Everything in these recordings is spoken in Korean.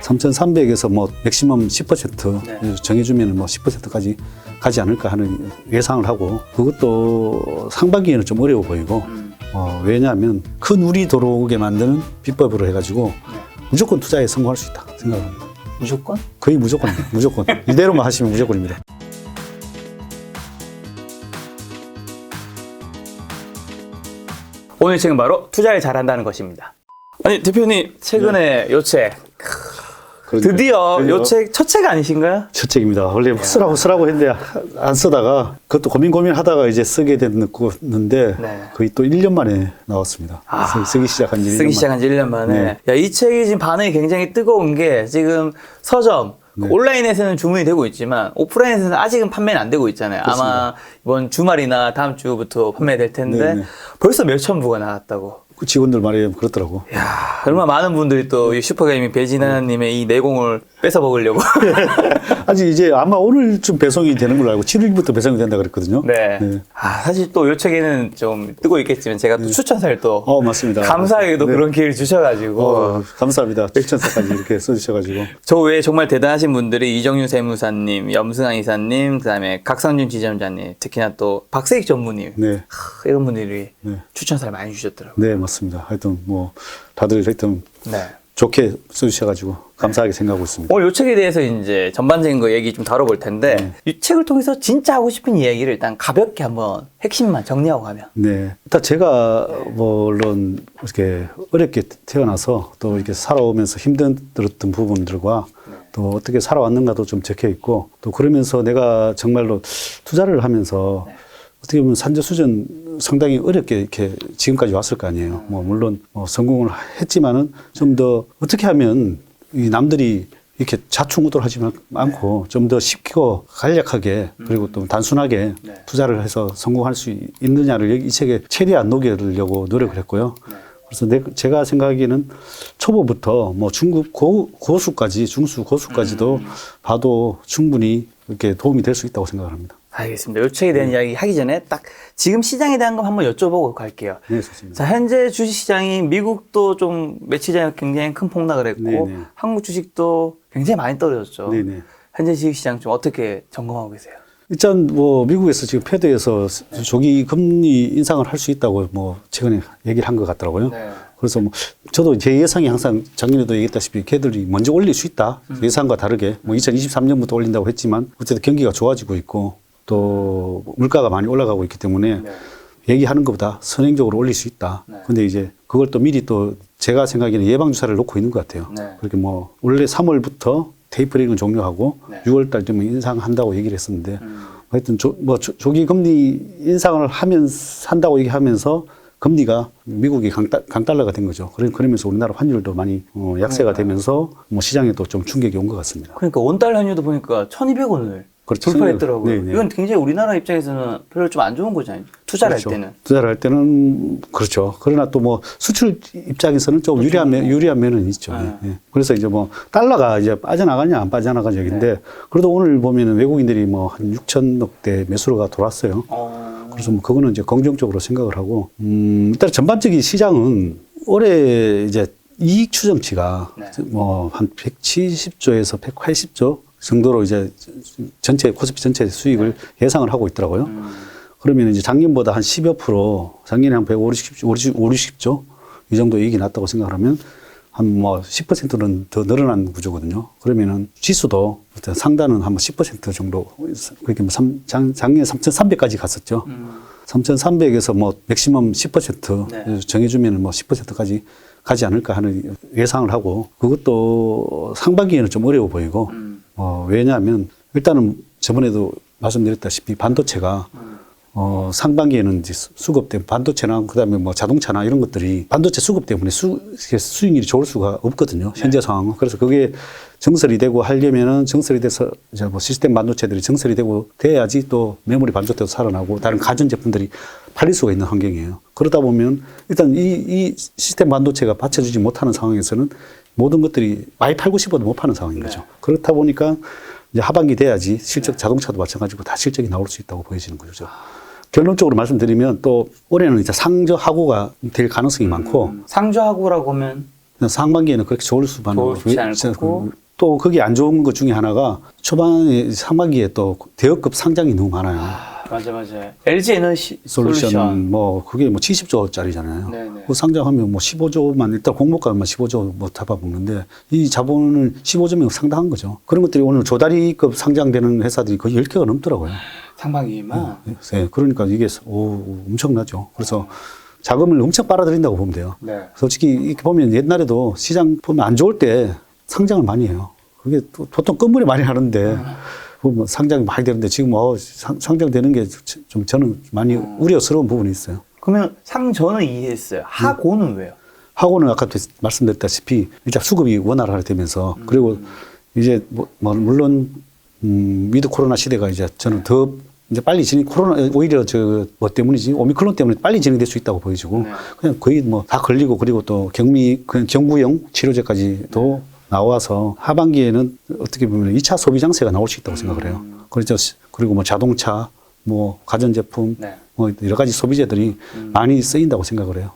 3,300에서 뭐 맥시멈 10% 네. 정해주면 뭐 10%까지 가지 않을까 하는 예상을 하고, 그것도 상반기에는 좀 어려워 보이고, 왜냐하면 큰 우리 들어오게 만드는 비법으로 해가지고 무조건 투자에 성공할 수 있다 생각합니다. 무조건? 거의 무조건. 이대로만 하시면 무조건입니다. 오늘 책은 바로 투자를 잘한다는 것입니다. 아니 대표님 최근에 요 책 드디어 요 책 첫 책 아니신가요? 첫 책입니다. 원래 쓰라고 했는데 안 쓰다가 그것도 고민하다가 이제 쓰게 됐는데 네. 거의 또 1년 만에 나왔습니다. 쓰기 시작한 지 1년 쓰기 시작한 지 1년 만에. 네. 야, 이 책이 지금 반응이 굉장히 뜨거운 게 지금 서점, 네. 온라인에서는 주문이 되고 있지만 오프라인에서는 아직은 판매는 안 되고 있잖아요. 그렇습니다. 아마 이번 주말이나 다음 주부터 판매될 텐데 네, 네. 벌써 몇천 부가 나왔다고. 그 직원들 말에 그렇더라고. 야, 얼마나 많은 분들이 또 이 슈퍼게이밍 배진아님의 이 내공을 뺏어 먹으려고. 아직 이제 아마 오늘쯤 배송이 되는 걸로 알고 7일부터 배송이 된다 그랬거든요. 네. 네. 아, 사실 또 요 책에는 좀 뜨고 있겠지만 제가 또 추천사를 또 맞습니다. 감사하게도 네. 그런 기회를 주셔가지고 감사합니다. 추천사까지 이렇게 써주셔가지고. 저 외에 정말 대단하신 분들이 이정윤 세무사님, 염승환 이사님, 그다음에 각성준 지점장님, 특히나 또 박세익 전무님 네. 이런 분들이 네. 추천사를 많이 주셨더라고요. 네, 맞습니다. 하여튼 뭐 다들 하여튼 네. 좋게 써주셔가지고 감사하게 생각하고 있습니다. 오늘 이 책에 대해서 이제 전반적인 거 얘기 좀 다뤄볼 텐데 이 책을 통해서 진짜 하고 싶은 이야기를 일단 가볍게 한번 핵심만 정리하고 가면. 네. 일단 제가 물론 이렇게 어렵게 태어나서 또 이렇게 살아오면서 힘들었던 부분들과 또 어떻게 살아왔는가도 좀 적혀 있고, 또 그러면서 내가 정말로 투자를 하면서 어떻게 보면 산전수전 상당히 어렵게 이렇게 지금까지 왔을 거 아니에요. 뭐 물론 성공을 했지만은 좀 더 어떻게 하면 이 남들이 이렇게 좌충우돌하지 않고 좀 더 쉽고 간략하게 그리고 또 단순하게 투자를 해서 성공할 수 있느냐를 이 책에 최대한 녹여내려고 노력을 했고요. 그래서 제가 생각하기에는 초보부터 뭐 중급 고수까지, 중수 고수까지도 봐도 충분히 이렇게 도움이 될 수 있다고 생각을 합니다. 알겠습니다. 이 책에 대한 이야기 하기 전에 딱 지금 시장에 대한 거 한번 여쭤보고 갈게요. 네, 좋습니다. 자, 현재 주식시장이 미국도 좀 며칠 전에 굉장히 큰 폭락을 했고 네네. 한국 주식도 굉장히 많이 떨어졌죠. 네네. 현재 주식시장 좀 어떻게 점검하고 계세요? 일단 뭐 미국에서 지금 패드에서 조기 금리 인상을 할 수 있다고 뭐 최근에 얘기를 한 것 같더라고요. 네. 그래서 뭐 저도 제 예상이 항상 작년에도 얘기했다시피 걔들이 먼저 올릴 수 있다. 예상과 다르게 뭐 2023년부터 올린다고 했지만 어쨌든 경기가 좋아지고 있고 또 물가가 많이 올라가고 있기 때문에 얘기하는 것보다 선행적으로 올릴 수 있다. 근데 이제 그걸 또 미리 또 제가 생각에는 예방주사를 놓고 있는 것 같아요. 그렇게 뭐 원래 3월부터 테이퍼링을 종료하고 6월 달 되면 인상한다고 얘기를 했었는데 하여튼 조기 금리 인상을 한다고 얘기하면서 금리가 미국이 강달러가 된 거죠. 그러면서 우리나라 환율도 많이 약세가 되면서 뭐 시장에도 좀 충격이 온 것 같습니다. 그러니까 원달러 환율도 보니까 1,200원을 그렇죠. 돌파했더라고요. 네네. 이건 굉장히 우리나라 입장에서는 별로 좀 안 좋은 거잖아요. 투자를 그렇죠. 할 때는. 투자를 할 때는 그렇죠. 그러나 또 뭐 수출 입장에서는 좀 유리한 면은 있죠. 예. 그래서 이제 뭐 달러가 이제 빠져나가냐 안 빠져나가냐 얘기인데 그래도 오늘 보면은 외국인들이 뭐 한 6천억 대 매수로가 돌았어요. 그래서 뭐 그거는 이제 긍정적으로 생각을 하고 일단 전반적인 시장은 올해 이제 이익 추정치가 뭐 한 170조에서 180조 정도로 이제 전체 코스피 전체 수익을 예상을 하고 있더라고요. 그러면 이제 작년보다 한 10여 프로, 작년에 한 150, 60조 이 정도 이익이 났다고 생각을 하면 한 뭐 10%는 더 늘어난 구조거든요. 그러면은 지수도 상단은 한 10% 정도, 그렇게 뭐 작년에 3,300까지 갔었죠. 3,300에서 뭐 맥시멈 10% 정해주면 뭐 10%까지 가지 않을까 하는 예상을 하고, 그것도 상반기에는 좀 어려워 보이고, 왜냐하면 일단은 저번에도 말씀드렸다시피 반도체가 상반기에는 이제 수급 때문에 반도체나 그다음에 뭐 자동차나 이런 것들이 반도체 수급 때문에 수익률이 좋을 수가 없거든요. 현재 상황은. 그래서 그게 정설이 되고 하려면은 정설이 돼서 이제 뭐 시스템 반도체들이 정설이 되고 돼야지 또 메모리 반도체도 살아나고 다른 가전 제품들이 팔릴 수가 있는 환경이에요. 그러다 보면 일단 이 시스템 반도체가 받쳐주지 못하는 상황에서는 모든 것들이 많이 팔고 싶어도 못 파는 상황인 거죠. 그렇다 보니까 이제 하반기 돼야지 실적 자동차도 마찬가지고 다 실적이 나올 수 있다고 보여지는 거죠. 결론적으로 말씀드리면 또 올해는 이제 상저하고가 될 가능성이 많고. 상저하고라고 하면 상반기에는 그렇게 좋을 수밖에 좋지 않을 거고. 또 거기 안 좋은 것 중에 하나가 초반에 상반기에 또 대여급 상장이 너무 많아요. 맞아. LG 에너지 솔루션. 뭐 그게 뭐 70조짜리잖아요. 네네. 그 상장하면 뭐 15조만 일단 공모가만 15조 뭐 잡아먹는데 이 자본은 15조면 상당한 거죠. 그런 것들이 오늘 조다리급 상장되는 회사들이 거의 10개가 넘더라고요. 상반기에만. 네, 그러니까 이게 엄청나죠. 그래서 자금을 엄청 빨아들인다고 보면 돼요. 네. 솔직히 이렇게 보면 옛날에도 시장 보면 안 좋을 때 상장을 많이 해요. 그게 보통 건물에 많이 하는데 뭐 상장이 많이 되는데 지금 상장되는 게 좀 저는 많이 우려스러운 부분이 있어요. 그러면 상저는 이해했어요. 하고는 왜요? 하고는 아까 말씀드렸다시피 일단 수급이 원활화되면서 그리고 이제 뭐 물론 위드 코로나 시대가 이제 저는 더 이제 빨리 코로나 오히려 뭐 때문이지 오미크론 때문에 빨리 진행될 수 있다고 보여지고 네. 그냥 거의 뭐 다 걸리고 그리고 또 그냥 경구용 치료제까지도 나와서 하반기에는 어떻게 보면 2차 소비 장세가 나올 수 있다고 생각을 해요. 그렇죠. 그리고 뭐 자동차, 뭐 가전제품, 네. 뭐 여러 가지 소비재들이 많이 쓰인다고 생각을 해요.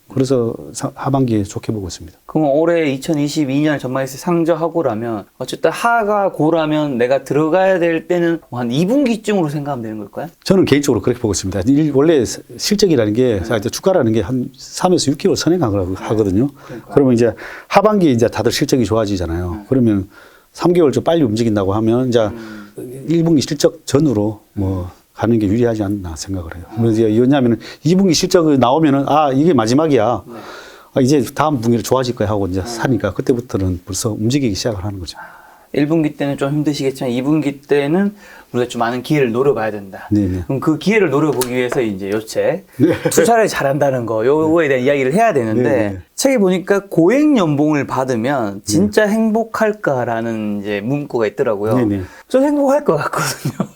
그래서 하반기에 좋게 보고 있습니다. 그럼 올해 2022년 전망에서 상저하고라면 어쨌든 하가 고라면 내가 들어가야 될 때는 한 2분기쯤으로 생각하면 되는 걸까요? 저는 개인적으로 그렇게 보고 있습니다. 원래 실적이라는 게 주가라는 게 한 3에서 6개월 선행하거든요. 그러니까요. 그러면 이제 하반기에 이제 다들 실적이 좋아지잖아요. 그러면 3개월 좀 빨리 움직인다고 하면 이제 1분기 실적 전으로 뭐 가는 게 유리하지 않나 생각을 해요. 왜냐하면 2분기 실적이 나오면은 이게 마지막이야. 이제 다음 분기로 좋아질 거야 하고 이제 사니까 그때부터는 벌써 움직이기 시작을 하는 거죠. 1분기 때는 좀 힘드시겠지만 2분기 때는 우리가 좀 많은 기회를 노려봐야 된다. 네네. 그럼 그 기회를 노려보기 위해서 이제 요 책 투자를 잘한다는 거 요거에 대한 이야기를 해야 되는데 네네. 책에 보니까 고액 연봉을 받으면 진짜 행복할까라는 이제 문구가 있더라고요. 네네. 좀 행복할 것 같거든요.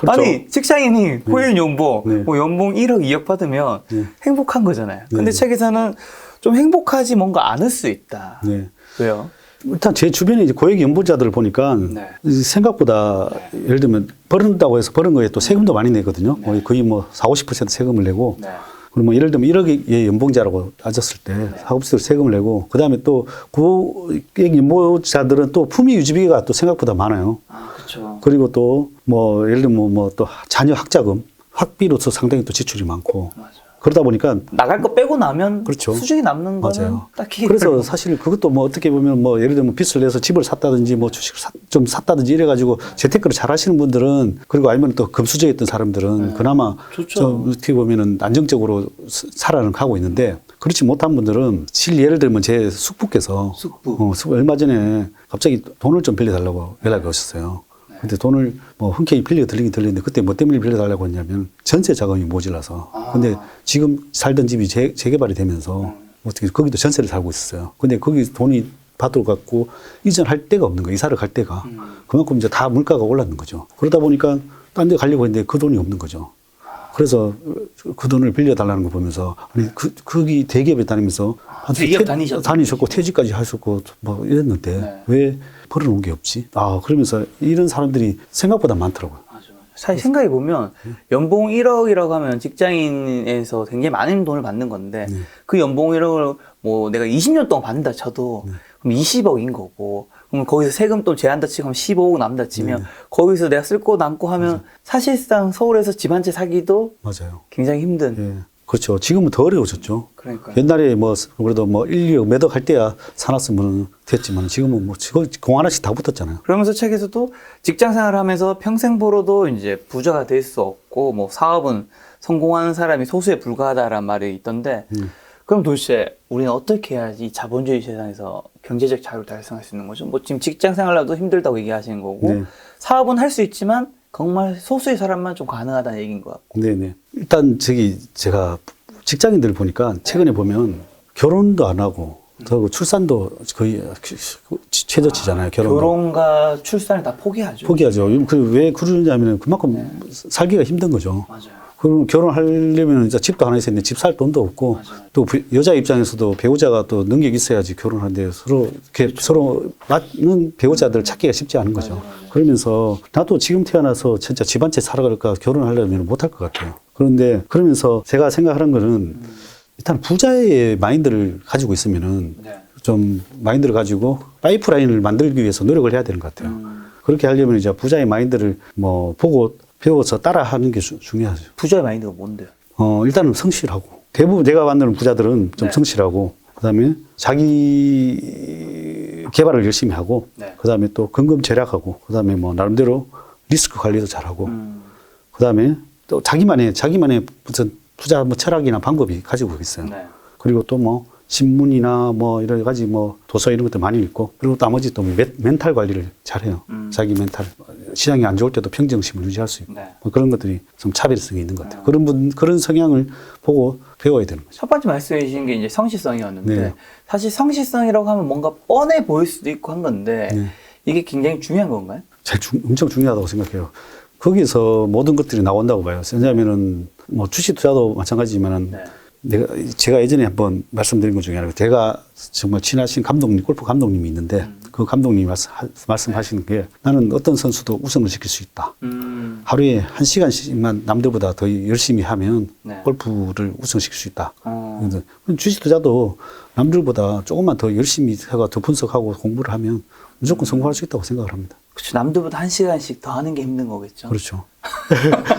그렇죠. 아니 직장인이 고액 연봉 네. 뭐 연봉 1억 2억 받으면 네. 행복한 거잖아요. 근데 네. 책에서는 좀 행복하지 뭔가 않을 수 있다. 네. 왜요? 일단 제 주변에 이제 고액 연봉자들을 보니까 네. 생각보다 예를 들면 버는다고 해서 버는 거에 또 세금도 많이 내거든요. 거의 뭐 40~50% 세금을 내고 네. 그러면 예를 들면 1억의 연봉자라고 따졌을 때 40% 세금을 내고 그다음에 또 고액 연봉자들은 또 품위 유지비가 또 생각보다 많아요. 그렇죠. 그리고 또 뭐 예를 들면 뭐 또 자녀 학자금, 학비로서 상당히 또 지출이 많고 맞아요. 그러다 보니까 나갈 거 빼고 나면 그렇죠. 수중이 남는 거는 맞아요. 딱히 그래서 별로. 사실 그것도 뭐 어떻게 보면 뭐 예를 들면 빚을 내서 집을 샀다든지 뭐 주식을 좀 샀다든지 이래가지고 재테크를 잘 하시는 분들은 그리고 아니면 또 금수저에 있던 사람들은 그나마 좋죠. 좀 어떻게 보면은 안정적으로 살아가고 있는데 그렇지 못한 분들은 예를 들면 제 숙부께서 얼마 전에 갑자기 돈을 좀 빌려달라고 연락이 오셨어요. 근데 돈을 뭐 흔쾌히 빌리긴 들리는데 그때 뭐 때문에 빌려달라고 했냐면 전세 자금이 모자라서. 근데 지금 살던 집이 재개발이 되면서 어떻게 거기도 전세를 살고 있었어요. 근데 거기 돈이 받아갖고 이전할 데가 없는 거예요. 이사를 갈 데가. 그만큼 이제 다 물가가 올랐는 거죠. 그러다 보니까 딴 데 가려고 했는데 그 돈이 없는 거죠. 그래서 그 돈을 빌려달라는 거 보면서 아니 거기 대기업에 다니면서 대기업 다니셨고 퇴직까지 하셨고 뭐 이랬는데 왜 벌어놓은 게 없지? 그러면서 이런 사람들이 생각보다 많더라고요. 사실 생각해 보면 연봉 1억이라고 하면 직장인에서 굉장히 많은 돈을 받는 건데 그 연봉 1억을 뭐 내가 20년 동안 받는다 쳐도 그럼 20억인 거고 그럼 거기서 세금 또 제한다 치고 하면 15억 남다 치면 거기서 내가 쓸 거 남고 하면 사실상 서울에서 집 한 채 사기도 맞아요. 굉장히 힘든. 예. 그렇죠. 지금은 더 어려워졌죠. 그러니까요. 옛날에 뭐 그래도 뭐 1, 2억 몇 억 할 때야 사놨으면 됐지만 지금은 뭐 공 하나씩 다 붙었잖아요. 그러면서 책에서도 직장 생활을 하면서 평생 벌어도 이제 부자가 될 수 없고 뭐 사업은 성공하는 사람이 소수에 불과하다라는 말이 있던데 그럼 도대체 우리는 어떻게 해야지 이 자본주의 세상에서 경제적 자유를 달성할 수 있는 거죠? 뭐 지금 직장 생활라도 힘들다고 얘기하시는 거고 네. 사업은 할 수 있지만 정말 소수의 사람만 좀 가능하다는 얘기인 것 같고. 네네. 일단 제가 직장인들 보니까 최근에 보면 결혼도 안 하고 더 출산도 거의 최저치잖아요. 결혼과 출산을 다 포기하죠. 포기하죠. 왜 그러냐면 그만큼 살기가 힘든 거죠. 맞아요. 그럼 결혼하려면 이제 집도 하나 있어야 되는데 집 살 돈도 없고 맞아요. 또 여자 입장에서도 배우자가 또 능력이 있어야지 결혼하는데 서로 맞는 배우자들 찾기가 쉽지 않은 거죠. 그러면서 나도 지금 태어나서 진짜 집 한 채 사러 갈까 결혼하려면 못할 것 같아요. 그런데 그러면서 제가 생각하는 거는 일단 부자의 마인드를 가지고 있으면은 좀 마인드를 가지고 파이프라인을 만들기 위해서 노력을 해야 되는 것 같아요. 그렇게 하려면 이제 부자의 마인드를 뭐 보고 배워서 따라하는 게 중요하죠. 부자의 마인드가 뭔데요? 일단은 성실하고 대부분 제가 만나는 부자들은 좀 네. 성실하고 그다음에 자기 개발을 열심히 하고 네. 그다음에 또 근검 절약하고 그다음에 뭐 나름대로 리스크 관리도 잘하고 그다음에 또 자기만의 무슨 투자 뭐 철학이나 방법이 가지고 있어요. 네. 그리고 또 뭐 신문이나 뭐 여러 가지 뭐 도서 이런 것도 많이 읽고 그리고 나머지 또 멘탈 관리를 잘해요. 자기 멘탈 시장이 안 좋을 때도 평정심을 유지할 수 있고 네. 뭐 그런 것들이 좀 차별성이 있는 것 같아요. 그런 성향을 보고 배워야 되는 거죠. 첫 번째 말씀해 주신 게 이제 성실성이었는데 네. 사실 성실성이라고 하면 뭔가 뻔해 보일 수도 있고 한 건데 네. 이게 굉장히 중요한 건가요? 엄청 중요하다고 생각해요. 거기서 모든 것들이 나온다고 봐요. 왜냐하면은 뭐 주식 투자도 마찬가지지만은 네. 제가 예전에 한번 말씀드린 것 중에 하나가 제가 정말 친하신 감독님, 골프 감독님이 있는데 그 감독님이 말씀하시는 게 나는 어떤 선수도 우승을 시킬 수 있다. 하루에 1시간씩만 남들보다 더 열심히 하면 네. 골프를 우승시킬 수 있다. 그래서 주식 투자도 남들보다 조금만 더 열심히 해가 더 분석하고 공부를 하면 무조건 성공할 수 있다고 생각을 합니다. 그렇죠. 남들보다 1시간씩 더 하는 게 힘든 거겠죠. 그렇죠.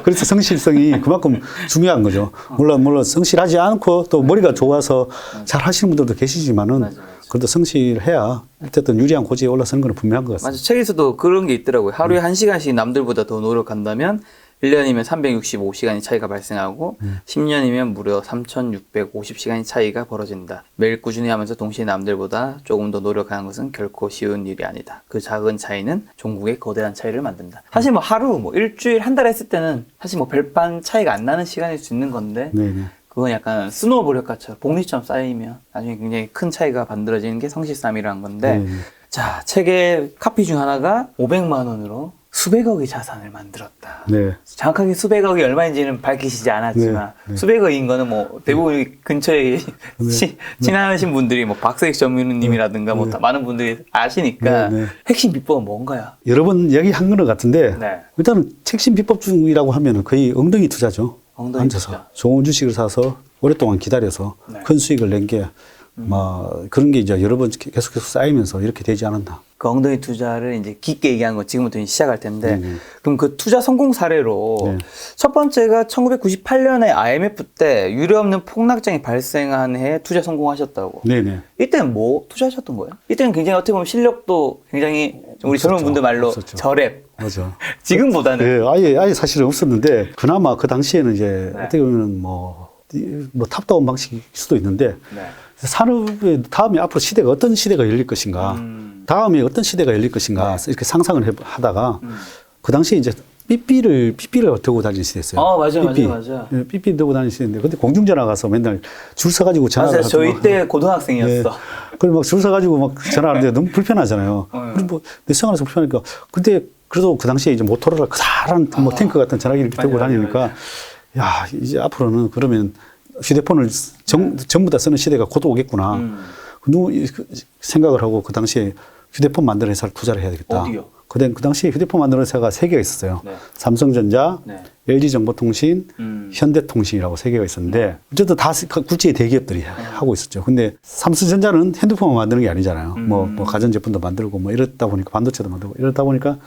그래서 성실성이 그만큼 중요한 거죠. 물론 성실하지 않고 또 머리가 좋아서 잘 하시는 분들도 계시지만은 맞아. 그래도 성실해야 어쨌든 유리한 고지에 올라서는 건 분명한 것 같습니다. 맞아. 책에서도 그런 게 있더라고요. 하루에 1시간씩 남들보다 더 노력한다면 1년이면 365시간이 차이가 발생하고 10년이면 무려 3,650시간이 차이가 벌어진다. 매일 꾸준히 하면서 동시에 남들보다 조금 더 노력하는 것은 결코 쉬운 일이 아니다. 그 작은 차이는 종국의 거대한 차이를 만든다. 사실 뭐 하루, 뭐 일주일, 한 달 했을 때는 사실 뭐 별반 차이가 안 나는 시간일 수 있는 건데 네네. 그건 약간 스노우볼 효과처럼 복리처럼 쌓이면 나중에 굉장히 큰 차이가 만들어지는 게 성실sam이라는 건데 네네. 자, 책의 카피 중 하나가 500만 원으로 수백억의 자산을 만들었다. 네. 정확하게 수백억이 얼마인지는 밝히시지 않았지만 네, 네. 수백억인 거는 뭐 대부분 근처에 친하신 분들이 뭐 박세익 전문님이라든가 뭐 다 많은 분들이 아시니까 네, 네. 핵심 비법은 뭔가요? 여러 번 얘기한 것 같은데 네. 일단은 핵심 비법 중이라고 하면은 거의 엉덩이 투자죠. 엉덩이 앉아서 투자. 좋은 주식을 사서 오랫동안 기다려서 네. 큰 수익을 낸 게 그런 게 이제 여러 번 계속해서 쌓이면서 이렇게 되지 않았나. 그 엉덩이 투자를 이제 깊게 얘기한 거 지금부터 이제 시작할 텐데 네. 그럼 그 투자 성공 사례로 네. 첫 번째가 1998년에 IMF 때 유례없는 폭락장이 발생한 해에 투자 성공하셨다고. 네네. 이때는 뭐 투자하셨던 거예요? 이때는 굉장히 어떻게 보면 실력도 굉장히 우리 젊은 분들 말로 없었죠. 저랩. 맞아. 지금보다는. 네, 아예 사실은 없었는데 그나마 그 당시에는 이제 네. 어떻게 보면 뭐 탑다운 방식일 수도 있는데 네. 산업의 다음에 앞으로 시대가 어떤 시대가 열릴 것인가, 다음에 어떤 시대가 열릴 것인가 이렇게 상상을 하다가 그 당시에 이제 삐삐를 들고 다니는 시대였어요. 맞아요. 네, 삐삐 들고 다니는 시대인데 근데 공중전화 가서 맨날 줄 서가지고 전화를 맞아요. 하고 저희 막 때 고등학생이었어. 그리고 막 줄 서가지고 막 전화하는데 너무 불편하잖아요. 그리고 뭐 내 생활에서 불편하니까 근데 그래도 그 당시에 이제 모토로라 커다란 뭐 탱크 같은 전화기를 이렇게 들고 다니니까 야 이제 앞으로는 그러면 휴대폰을 전부 다 쓰는 시대가 곧 오겠구나. 생각을 하고 그 당시에 휴대폰 만드는 회사를 투자를 해야 되겠다. 어디요? 그 당시에 휴대폰 만드는 회사가 3개가 있었어요. 네. 삼성전자, 네. LG정보통신, 현대통신이라고 3개가 있었는데 어쨌든 다 국제 대기업들이 하고 있었죠. 근데 삼성전자는 핸드폰만 만드는 게 아니잖아요. 뭐 가전제품도 만들고 뭐 이렇다 보니까 반도체도 만들고 이렇다 보니까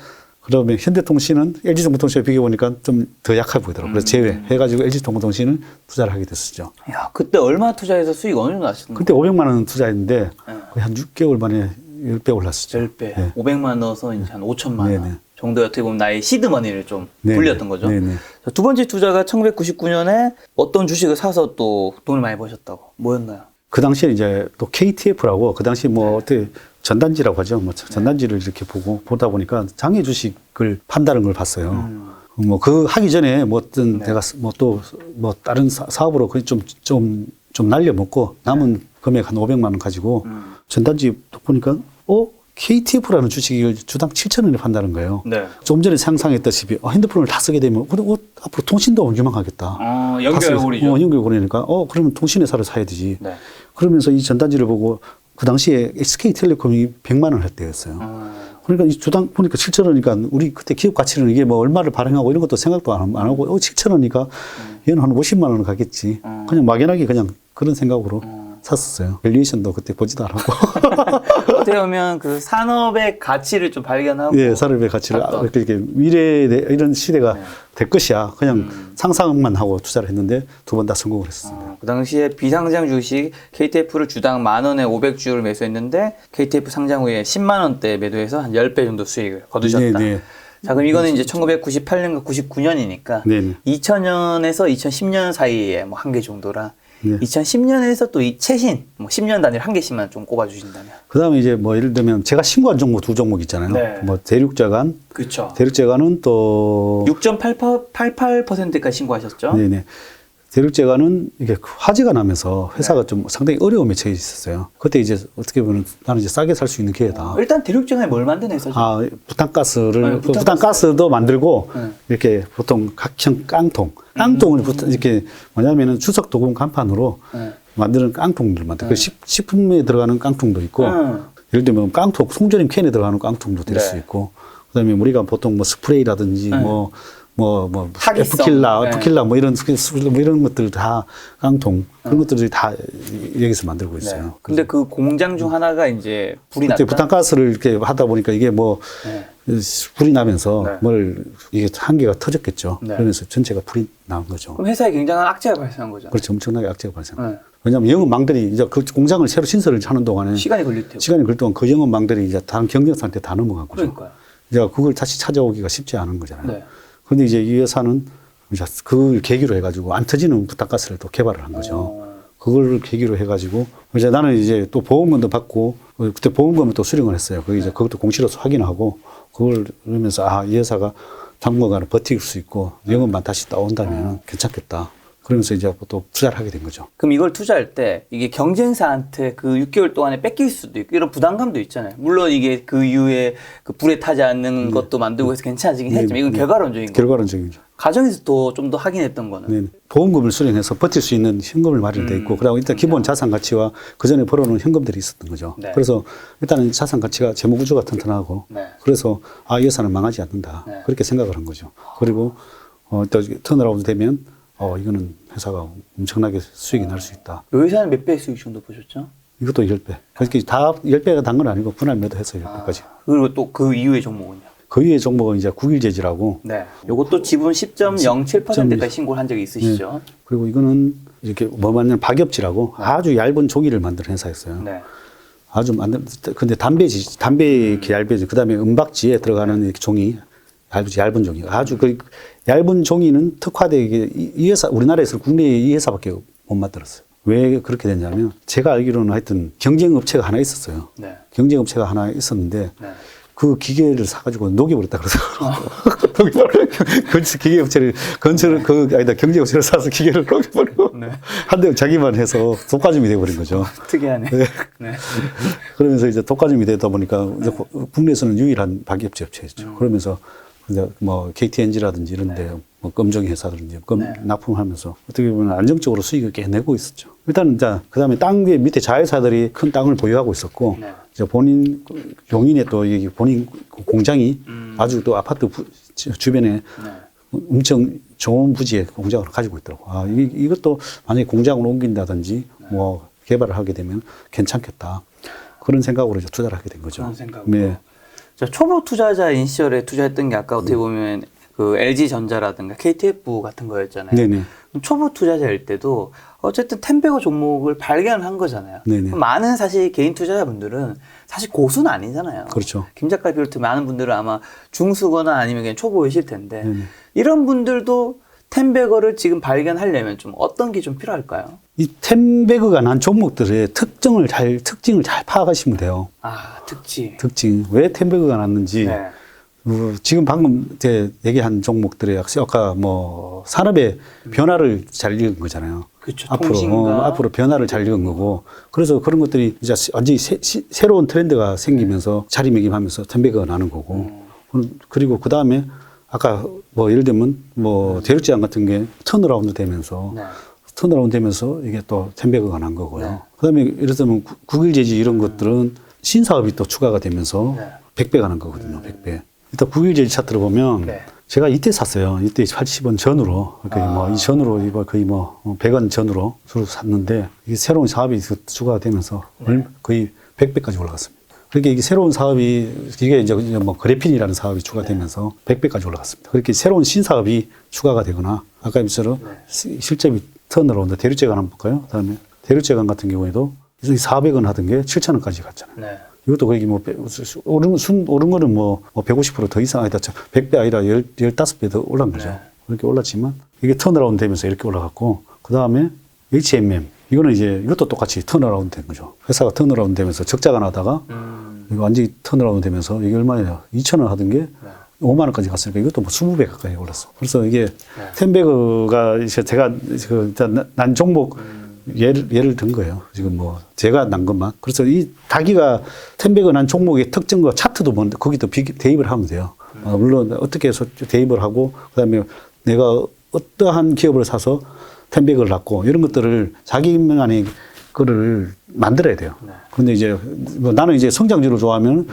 그러면 현대통신은 LG정보통신에 비교해보니까 좀 더 약해 보이더라고요. 그래서 제외해가지고 LG정보통신을 투자를 하게 됐었죠. 야, 그때 얼마 투자해서 수익 어느 정도 나셨나요? 그때 500만 원 투자했는데 거의 한 6개월 만에 10배 올랐었죠. 10배. 네. 500만 넣어서 이제 한 5천만 원 네네. 정도에 어떻게 보면 나의 시드머니를 좀 네네. 불렸던 거죠. 네네. 자, 두 번째 투자가 1999년에 어떤 주식을 사서 또 돈을 많이 버셨다고. 뭐였나요? 그 당시에 이제 또 KTF라고 그 당시 뭐 어떻게 전단지라고 하죠. 뭐 전단지를 이렇게 보다 보니까 장외 주식을 판다는 걸 봤어요. 뭐 그 하기 전에 뭐 어떤 내가 뭐 또 뭐 다른 사업으로 거의 좀 날려먹고 남은 금액 한 500만 원 가지고 전단지 보니까 KTF라는 주식을 주당 7,000원에 판다는 거예요. 네. 좀 전에 상상했다시피 핸드폰을 다 쓰게 되면 앞으로 통신도 유망하겠다. 연결고리죠. 연결고리니까 그러면 통신회사를 사야 되지. 네. 그러면서 이 전단지를 보고 그 당시에 SK텔레콤이 100만 원 할 때였어요. 그러니까 이 주당 보니까 7,000원이니까 우리 그때 기업 가치는 이게 뭐 얼마를 발행하고 이런 것도 생각도 안 하고 7,000원이니까 얘는 한 50만 원 가겠지. 그냥 막연하게 그냥 그런 생각으로 샀었어요. 밸류에이션도 그때 보지도 않았고. 어떻게 보면 그 산업의 가치를 좀 발견하고. 예, 산업의 가치를 이렇게 미래에 이런 시대가 될 것이야. 그냥 상상만 하고 투자를 했는데 두 번 다 성공을 했었습니다. 그 당시에 비상장 주식 KTF를 주당 10,000원에 500주를 매수했는데 KTF 상장 후에 10만 원대 매도해서 한 10배 정도 수익을 거두셨다. 네. 자, 그럼 이거는 이제 1998년과 99년이니까 네. 2000년에서 2010년 사이에 뭐 한 개 정도라. 네. 2010년에서 또 이 최신 뭐 10년 단위로 한 개씩만 좀 꼽아 주신다면. 그다음에 이제 뭐 예를 들면 제가 신고한 종목 두 종목 있잖아요. 네. 뭐 대륙자간, 그렇죠. 대륙자간은 또 6.88%까지 신고하셨죠? 네네. 대륙제가는 이게 화재가 나면서 회사가 좀 상당히 어려움에 처해 있었어요. 그때 이제 어떻게 보면 나는 이제 싸게 살 수 있는 기회다. 일단 대륙전에 뭘 만드는 회사죠? 아, 부탄가스를, 네, 부탄가스도 만들고, 네. 이렇게 보통 각형 깡통을 이렇게 뭐냐면은 추석 도금 간판으로 네. 만드는 깡통들 만들고, 그 식품에 들어가는 깡통도 있고, 음. 예를 들면 깡통, 송조림 캔에 들어가는 깡통도 될 수 네. 있고, 그 다음에 우리가 보통 뭐 스프레이라든지 네. 타깃성. F킬라 뭐 이런 것들 다 깡통, 그런 것들이 다 여기서 만들고 있어요. 네. 근데 그 공장 중 하나가 이제 불이 났다. 그때 부탄가스를 이렇게 하다 보니까 이게 뭐 네. 불이 나면서 네. 이게 한 개가 터졌겠죠. 네. 그러면서 전체가 불이 난 거죠. 그럼 회사에 굉장한 악재가 발생한 거죠. 그렇죠. 엄청나게 악재가 발생. 네. 왜냐하면 영업망들이 이제 그 공장을 새로 신설을 하는 동안에 시간이 걸릴 테고. 시간이 걸릴 동안 그 영업망들이 이제 다른 경쟁사한테 다 넘어간 거죠. 그러니까요. 이제 그걸 다시 찾아오기가 쉽지 않은 거잖아요. 네. 그런데 이제 이 회사는 이제 그걸 계기로 해가지고 안 터지는 부탄가스를 또 개발을 한 거죠. 그걸 계기로 해가지고 이제 나는 이제 또 보험금도 받고 그때 보험금을 또 수령을 했어요. 그게 이제 그것도 공시로서 확인하고 그걸 그러면서 아, 이 회사가 당분간 버틸 수 있고 영업만 다시 따온다면 괜찮겠다. 그러면서 이제 또 투자를 하게 된 거죠. 그럼 이걸 투자할 때 이게 경쟁사한테 그 6개월 동안에 뺏길 수도 있고 이런 부담감도 있잖아요. 물론 이게 그 이후에 그 불에 타지 않는 것도 만들고 해서 괜찮아지긴 했지만 이건 결과론적인 거. 결과론적이죠. 가정에서 또 좀 더 확인했던 거는. 네. 보험금을 수령해서 버틸 수 있는 현금을 마련돼 있고, 그다음에 일단 기본 자산 가치와 그 전에 벌어놓은 현금들이 있었던 거죠. 네. 그래서 일단은 자산 가치가 재무 구조가 튼튼하고, 네. 그래서 아, 이 회사는 망하지 않는다. 네. 그렇게 생각을 한 거죠. 그리고 또 턴어라운드 되면 이거는 회사가 엄청나게 수익이 날 수 있다. 이 회사는 몇 배 수익 정도 보셨죠? 이것도 10배. 그러니까 다 10배가 단 건 아니고 분할 매도해서 10배까지. 그리고 또 그 이후의 종목은요? 그 위에 종목은 이제 국일제지라고. 네. 요것도 지분 10.07%까지 신고를 한 적이 있으시죠? 그리고 이거는 이렇게 뭐 맞냐면 박엽지라고 아주 얇은 종이를 만드는 회사였어요. 네. 아주 근데 담배 이렇게 얇아지. 그 다음에 은박지에 들어가는 이렇게 종이, 얇은 종이. 아주 그 얇은 종이는 특화되게 이 회사, 우리나라에서 국내에 이 회사밖에 못 만들었어요. 왜 그렇게 됐냐면 제가 알기로는 하여튼 경쟁업체가 하나 있었어요. 네. 경쟁업체가 하나 있었는데 네. 그 기계를 사가지고 녹여버렸다 그러더라고요. 기계업체를, 경제업체를 사서 기계를 녹여버리고, 네. 한 대 자기만 해서 독과점이 돼버린 거죠. 특이하네. 네. 네. 그러면서 이제 독과점이 되다 보니까 이제 국내에서는 유일한 박이업체 업체였죠. 그러면서 이제 뭐 KTNG라든지 이런 데 뭐 검정이 회사들은지 납품하면서 어떻게 보면 안정적으로 수익을 꽤 내고 있었죠. 일단 이제 그다음에 땅 밑에 자회사들이 큰 땅을 보유하고 있었고 네. 이제 본인 용인에 또 여기 본인 공장이 아주 또 아파트 주변에 엄청 좋은 부지에 공장을 가지고 있더라고. 아, 이것도 만약에 공장을 옮긴다든지 뭐 개발을 하게 되면 괜찮겠다. 그런 생각으로 이제 투자를 하게 된 거죠. 그런 생각으로. 네. 저 초보 투자자인 시절에 투자했던 게 아까 어떻게 보면 그 LG전자라든가 KTF 같은 거였잖아요. 네네. 초보 투자자일 때도 어쨌든 텐베거 종목을 발견한 거잖아요. 네네. 많은 사실 개인 투자자분들은 사실 고수는 아니잖아요. 그렇죠. 김 작가 비롯해 많은 분들은 아마 중수거나 아니면 그냥 초보이실 텐데 네네. 이런 분들도 텐베거를 지금 발견하려면 좀 어떤 게 좀 필요할까요? 이 텐베그가 난 종목들의 특징을 잘 파악하시면 돼요. 아, 특징. 왜 텐베그가 났는지. 네. 지금 방금 얘기한 종목들의 아까 뭐 산업의 변화를 잘 읽은 거잖아요. 그렇죠. 앞으로 변화를 잘 읽은 거고. 그래서 그런 것들이 이제 완전히 새로운 트렌드가 생기면서 자리매김하면서 텐베그가 나는 거고. 그리고 그 다음에 아까 뭐 예를 들면 뭐 대륙제약 같은 게 턴어라운드 되면서 네. 턴어라운드 되면서 이게 또 텐베그가 난 거고요. 네. 그다음에 예를 들면 국일제지 이런 것들은 신사업이 또 추가가 되면서 네. 100배가 난 거거든요. 100배. 일단 국일제지 차트를 보면 네. 제가 이때 샀어요. 이때 80원 전으로. 거의 이 전으로, 거의 100원 전으로 주로 샀는데, 이게 새로운 사업이 추가가 되면서 거의 100배까지 올라갔습니다. 그렇게 이게 새로운 사업이, 이게 이제 그래핀이라는 사업이 추가되면서 100배까지 올라갔습니다. 그렇게 새로운 신사업이 추가가 되거나, 아까 말처럼 실제비 턴으로운데 대류제관 한번 볼까요? 그 다음에 대류제관 같은 경우에도 400원 하던 게 7,000원까지 갔잖아요. 네. 이것도 거의 오른 거는 150%더 이상, 100배 아니라 15배 더 올라간 거죠. 네. 그렇게 올랐지만, 이게 턴어라운드 되면서 이렇게 올라갔고, 그 다음에 H&M. 이거는 이제 이것도 똑같이 턴어라운드 된 거죠. 회사가 턴어라운드 되면서 적자가 나다가, 이거 완전히 턴어라운드 되면서 이게 얼마냐. 2,000원 하던 게 5만원까지 갔으니까 이것도 20배 가까이 올랐어. 그래서 이게 텐베그가 이제 제가 난 종목 예를 든 거예요. 지금 제가 난 것만. 그래서 이 닭이가 텐베그 난 종목의 특징과 차트도 뭔데 거기도 대입을 하면 돼요. 물론 어떻게 해서 대입을 하고 그다음에 내가 어떠한 기업을 사서 텐베그를 났고 이런 것들을 자기만의 거를 만들어야 돼요. 근데 이제 나는 이제 성장주를 좋아하면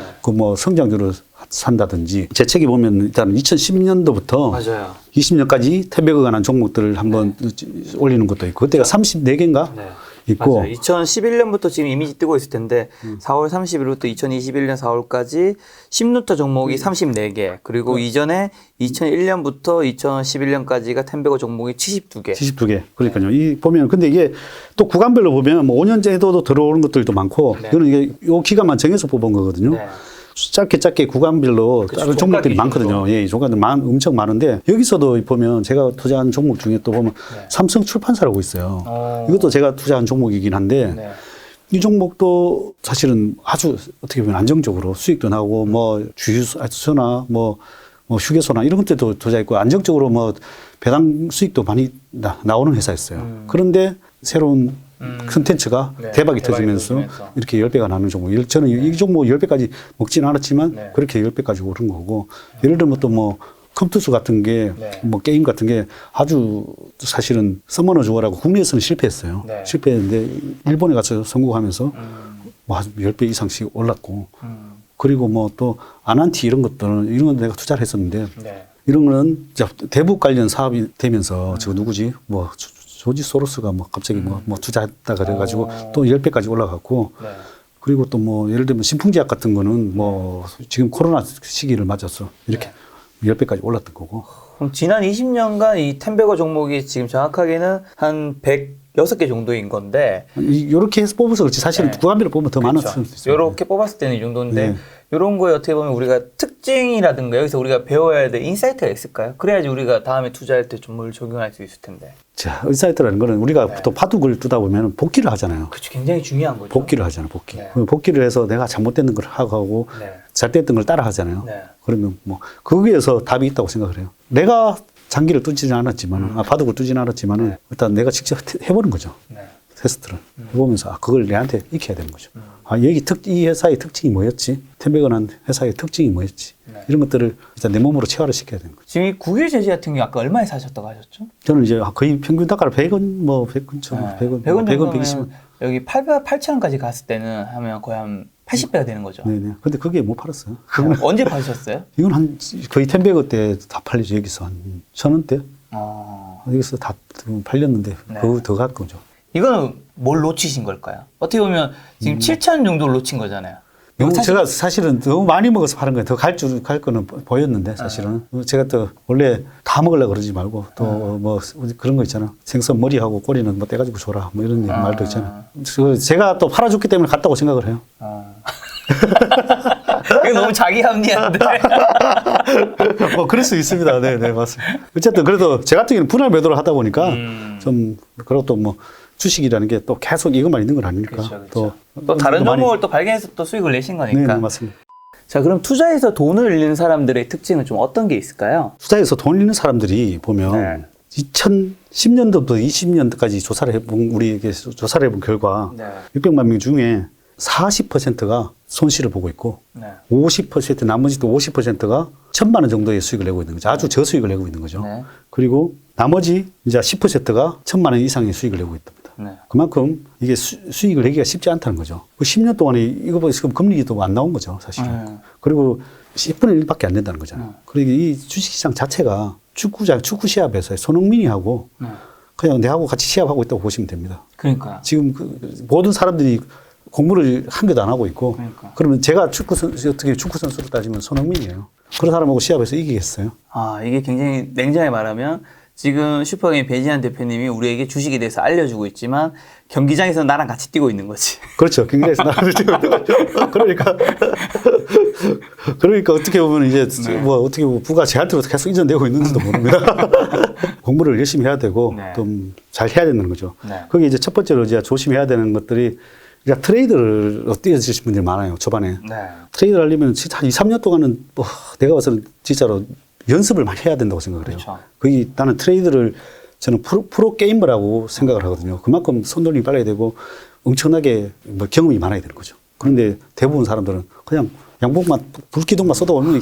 성장주를 산다든지 제 책에 보면 일단 2010년도부터 맞아요. 20년까지 텐베그가 난 종목들을 한번 올리는 것도 있고 그때가 34개인가 있고 맞아요. 2011년부터 지금 이미지 뜨고 있을 텐데 4월 30일부터 2021년 4월까지 10루터 종목이 34개 그리고 이전에 2001년부터 2011년까지가 텐베그 종목이 72개. 72개. 그러니까요. 이 보면 근데 이게 또 구간별로 보면 5년째 해도 들어오는 것들도 많고 이거는 이게 요 기간만 정해서 뽑은 거거든요. 네. 짧게 구간별로 다른 종목들이 많거든요. 예, 종목들 엄청 많은데 여기서도 보면 제가 투자한 종목 중에 또 보면 삼성 출판사라고 있어요. 이것도 제가 투자한 종목이긴 한데 이 종목도 사실은 아주 어떻게 보면 안정적으로 수익도 나고 주유소나 휴게소나 이런 것들도 투자했고 안정적으로 배당 수익도 많이 나오는 회사였어요. 그런데 새로운 컨텐츠가 대박이 터지면서 이렇게 10배가 나는 종목. 저는 이 종목 10배까지 먹지는 않았지만 그렇게 10배까지 오른 거고. 예를 들면 또 컴투스 같은 게 게임 같은 게 아주 사실은 서머너 주어라고 국내에서는 실패했어요. 실패했는데 일본에 가서 성공하면서 한 10배 이상씩 올랐고. 그리고 또 아난티 이런 것들은 이런 건 내가 투자를 했었는데 이런 거는 대북 관련 사업이 되면서 저 누구지? 조지 소로스가 갑자기 투자했다 그래가지고 또 10배까지 올라갔고 그리고 또 예를 들면 신풍제약 같은 거는 지금 코로나 시기를 맞아서 이렇게 10배까지 올랐던 거고. 그럼 지난 20년간 이 텐베그 종목이 지금 정확하게는 한 106개 정도인 건데 이렇게 해서 뽑아서 그렇지 사실은 구간별로 뽑으면 더 많았을 수 있어요. 이렇게 뽑았을 때는 이 정도인데 이런 거에 어떻게 보면 우리가 특징이라든가 여기서 우리가 배워야 될 인사이트가 있을까요? 그래야지 우리가 다음에 투자할 때 좀 뭘 적용할 수 있을 텐데. 자, 인사이트라는 거는 우리가 보통 바둑을 두다 보면 복기를 하잖아요. 그렇죠. 굉장히 중요한 거죠. 복기를 하잖아요. 복기를 해서 내가 잘못된 걸 하고 잘 됐던 걸 따라 하잖아요. 그러면 거기에서 답이 있다고 생각을 해요. 내가 장기를 두지는 않았지만, 바둑을 두지는 않았지만, 일단 내가 직접 해보는 거죠. 테스트를 해보면서, 그걸 내한테 익혀야 되는 거죠. 이 회사의 특징이 뭐였지? 텐베그 난 회사의 특징이 뭐였지? 이런 것들을 일단 내 몸으로 체화를 시켜야 되는 거죠. 지금 이 국유 제지 같은 경우 아까 얼마에 사셨다고 하셨죠? 저는 이제 거의 평균 단가를 100원, 100원, 120원. 여기 8,000원까지 갔을 때는 하면 거의 한 80배가 되는 거죠. 네네. 근데 그게 못 팔았어요. 언제 파셨어요? 이건 거의 텐베그 때 다 팔리죠. 여기서 한 1,000원대? 여기서 다 팔렸는데, 그거 더 갈 거죠. 이거는 뭘 놓치신 걸까요? 어떻게 보면 지금 7,000 정도를 놓친 거잖아요. 제가 사실은 너무 많이 먹어서 파는 거예요. 더 갈 거는 보였는데, 사실은. 제가 또 원래 다 먹으려고 그러지 말고, 또 그런 거 있잖아. 생선 머리하고 꼬리는 떼가지고 줘라. 이런 말도 있잖아. 제가 또 팔아줬기 때문에 갔다고 생각을 해요. 이거 너무 자기 합리한데. 그럴 수 있습니다. 네, 맞습니다. 어쨌든 그래도 제 같은 경우는 분할 매도를 하다 보니까 그리고 또 주식이라는 게 또 계속 이것만 있는 건 아니니까. 그렇죠. 또 다른 종목을 또 발견해서 또 수익을 내신 거니까. 네, 맞습니다. 자, 그럼 투자에서 돈을 잃는 사람들의 특징은 좀 어떤 게 있을까요? 투자에서 돈 잃는 사람들이 보면 2010년도부터 20년도까지 조사를 해본 결과 600만 명 중에 40%가 손실을 보고 있고 50% 나머지 또 50%가 1,000만 원 정도의 수익을 내고 있는 거죠. 아주 저수익을 내고 있는 거죠. 그리고 나머지 이제 10%가 1,000만 원 이상의 수익을 내고 있답니다. 네. 그만큼 이게 수익을 내기가 쉽지 않다는 거죠. 그 10년 동안에 이거 보면 지금 금리도 안 나온 거죠, 사실은. 네. 그리고 10분의 1밖에 안 된다는 거잖아요. 그러니까 이 주식시장 자체가 축구 시합에서 손흥민이하고 네. 그냥 내하고 같이 시합하고 있다고 보시면 됩니다. 그러니까요. 지금 모든 사람들이 공부를 한 개도 안 하고 있고, 그러니까. 그러면 제가 어떻게 축구 선수로 따지면 손흥민이에요. 그런 사람하고 시합에서 이기겠어요? 아, 이게 굉장히 냉정히 말하면 지금 슈퍼게임 배지한 대표님이 우리에게 주식에 대해서 알려주고 있지만 경기장에서 나랑 같이 뛰고 있는 거지. 그렇죠. 경기장에서 나를 뛰고 있는 거죠. 그러니까 어떻게 보면 이제 뭐 어떻게 보면 부가 제한테로 계속 이전되고 있는지도 모릅니다. 공부를 열심히 해야 되고 네. 좀 잘 해야 되는 거죠. 네. 거기 이제 첫 번째로 이제 조심해야 되는 것들이 그러니까 트레이드를 뛰어드시는 분들이 많아요. 초반에. 네. 트레이드를 하려면 진짜 한 2, 3년 동안은 뭐 내가 봐서는 진짜로 연습을 많이 해야 된다고 생각을 해요. 그렇죠. 거기 나는 트레이드를 저는 프로 게이머라고 생각을 하거든요. 그만큼 손놀림이 빨라야 되고 엄청나게 뭐 경험이 많아야 되는 거죠. 그런데 대부분 사람들은 그냥 양복만 불기둥만 쏟아오면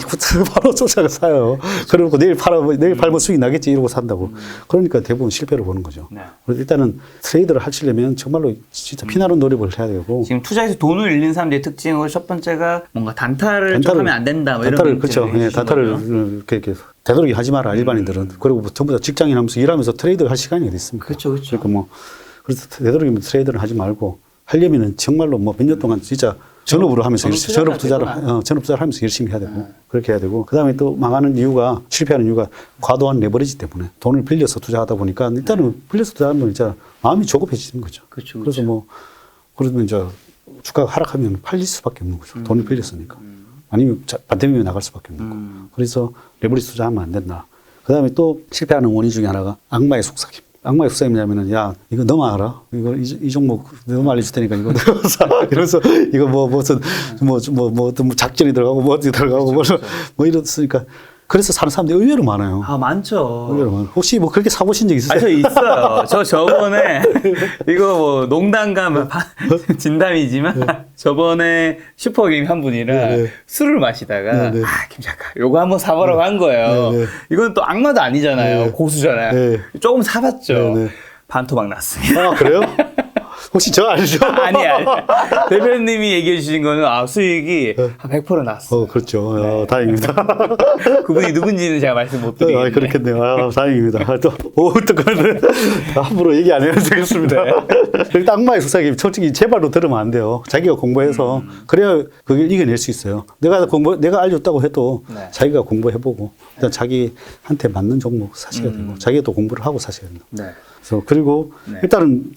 바로 쫓아가 사요. 그리고 내일 팔면 수익 나겠지 이러고 산다고. 그러니까 대부분 실패를 보는 거죠. 네. 그래서 일단은 트레이드를 하시려면 정말로 진짜 피나는 노력을 해야 되고. 지금 투자에서 돈을 잃는 사람들의 특징으로 첫 번째가 뭔가 단타를 좀 하면 안 된다. 뭐 단타를 이런 그렇죠. 예, 단타를 이렇게 되도록이 하지 마라 일반인들은. 그리고 뭐 전부 다 직장인 하면서 일하면서 트레이드를 할 시간이 어디 있습니까? 그렇죠, 그렇죠. 그러니까 뭐 그래서 되도록이면 트레이드를 하지 말고 하려면은 정말로 뭐 몇 년 동안 진짜 전업으로 하면서 전업 투자를 하면서 열심히 해야 되고 그렇게 해야 되고 그다음에 또 망하는 이유가 실패하는 이유가 과도한 레버리지 때문에 돈을 빌려서 투자하다 보니까 일단은 빌려서 투자하면 진짜 마음이 조급해지는 거죠. 그렇죠, 그래서 뭐 그러면 이제 주가가 하락하면 팔릴 수밖에 없는 거죠. 돈을 빌렸으니까. 아니면 반대면 나갈 수밖에 없는 거고. 그래서 레버리지 투자하면 안 된다. 그다음에 또 실패하는 원인 중에 하나가 악마의 속삭임. 악마의 속삭임이냐면은 야 이거 너만 알아? 이거 이 종목 너만 알려줄 테니까 이거 사. 이러면서 이거 무슨 작전이 들어가고 뭐 어떻게 들어가고 뭐 이랬으니까 그래서 사는 사람들이 의외로 많아요. 아, 많죠. 의외로 많아요. 혹시 뭐 그렇게 사보신 적 있으세요? 아, 저 있어요. 저번에 이거 뭐 농담과 진담이지만 저번에 슈퍼게임 한 분이랑 네. 술을 마시다가 네. 김 작가 요거 한번 사보라고 한 거예요. 네. 이건 또 악마도 아니잖아요. 고수잖아요. 네. 조금 사봤죠. 네. 반토막 났습니다. 아 그래요? 혹시 저 아니죠? 아니. 대표님이 얘기해 주신 거는 수익이 한 100% 났어. 그렇죠. 다행입니다. 그분이 누군지는 제가 말씀 못 드리겠는데. 그렇겠네요. 다행입니다. 어떡하네. 함부로 얘기 안 해도 되겠습니다. 일단 악마의 속삭임 솔직히 제 말로 들으면 안 돼요. 자기가 공부해서 그래야 그걸 이겨낼 수 있어요. 내가 알려줬다고 해도 네. 자기가 공부해보고 일단 자기한테 맞는 종목 사셔야 되고 자기가 또 공부를 하고 사셔야 된다. 네. 그래서 그리고 네. 일단은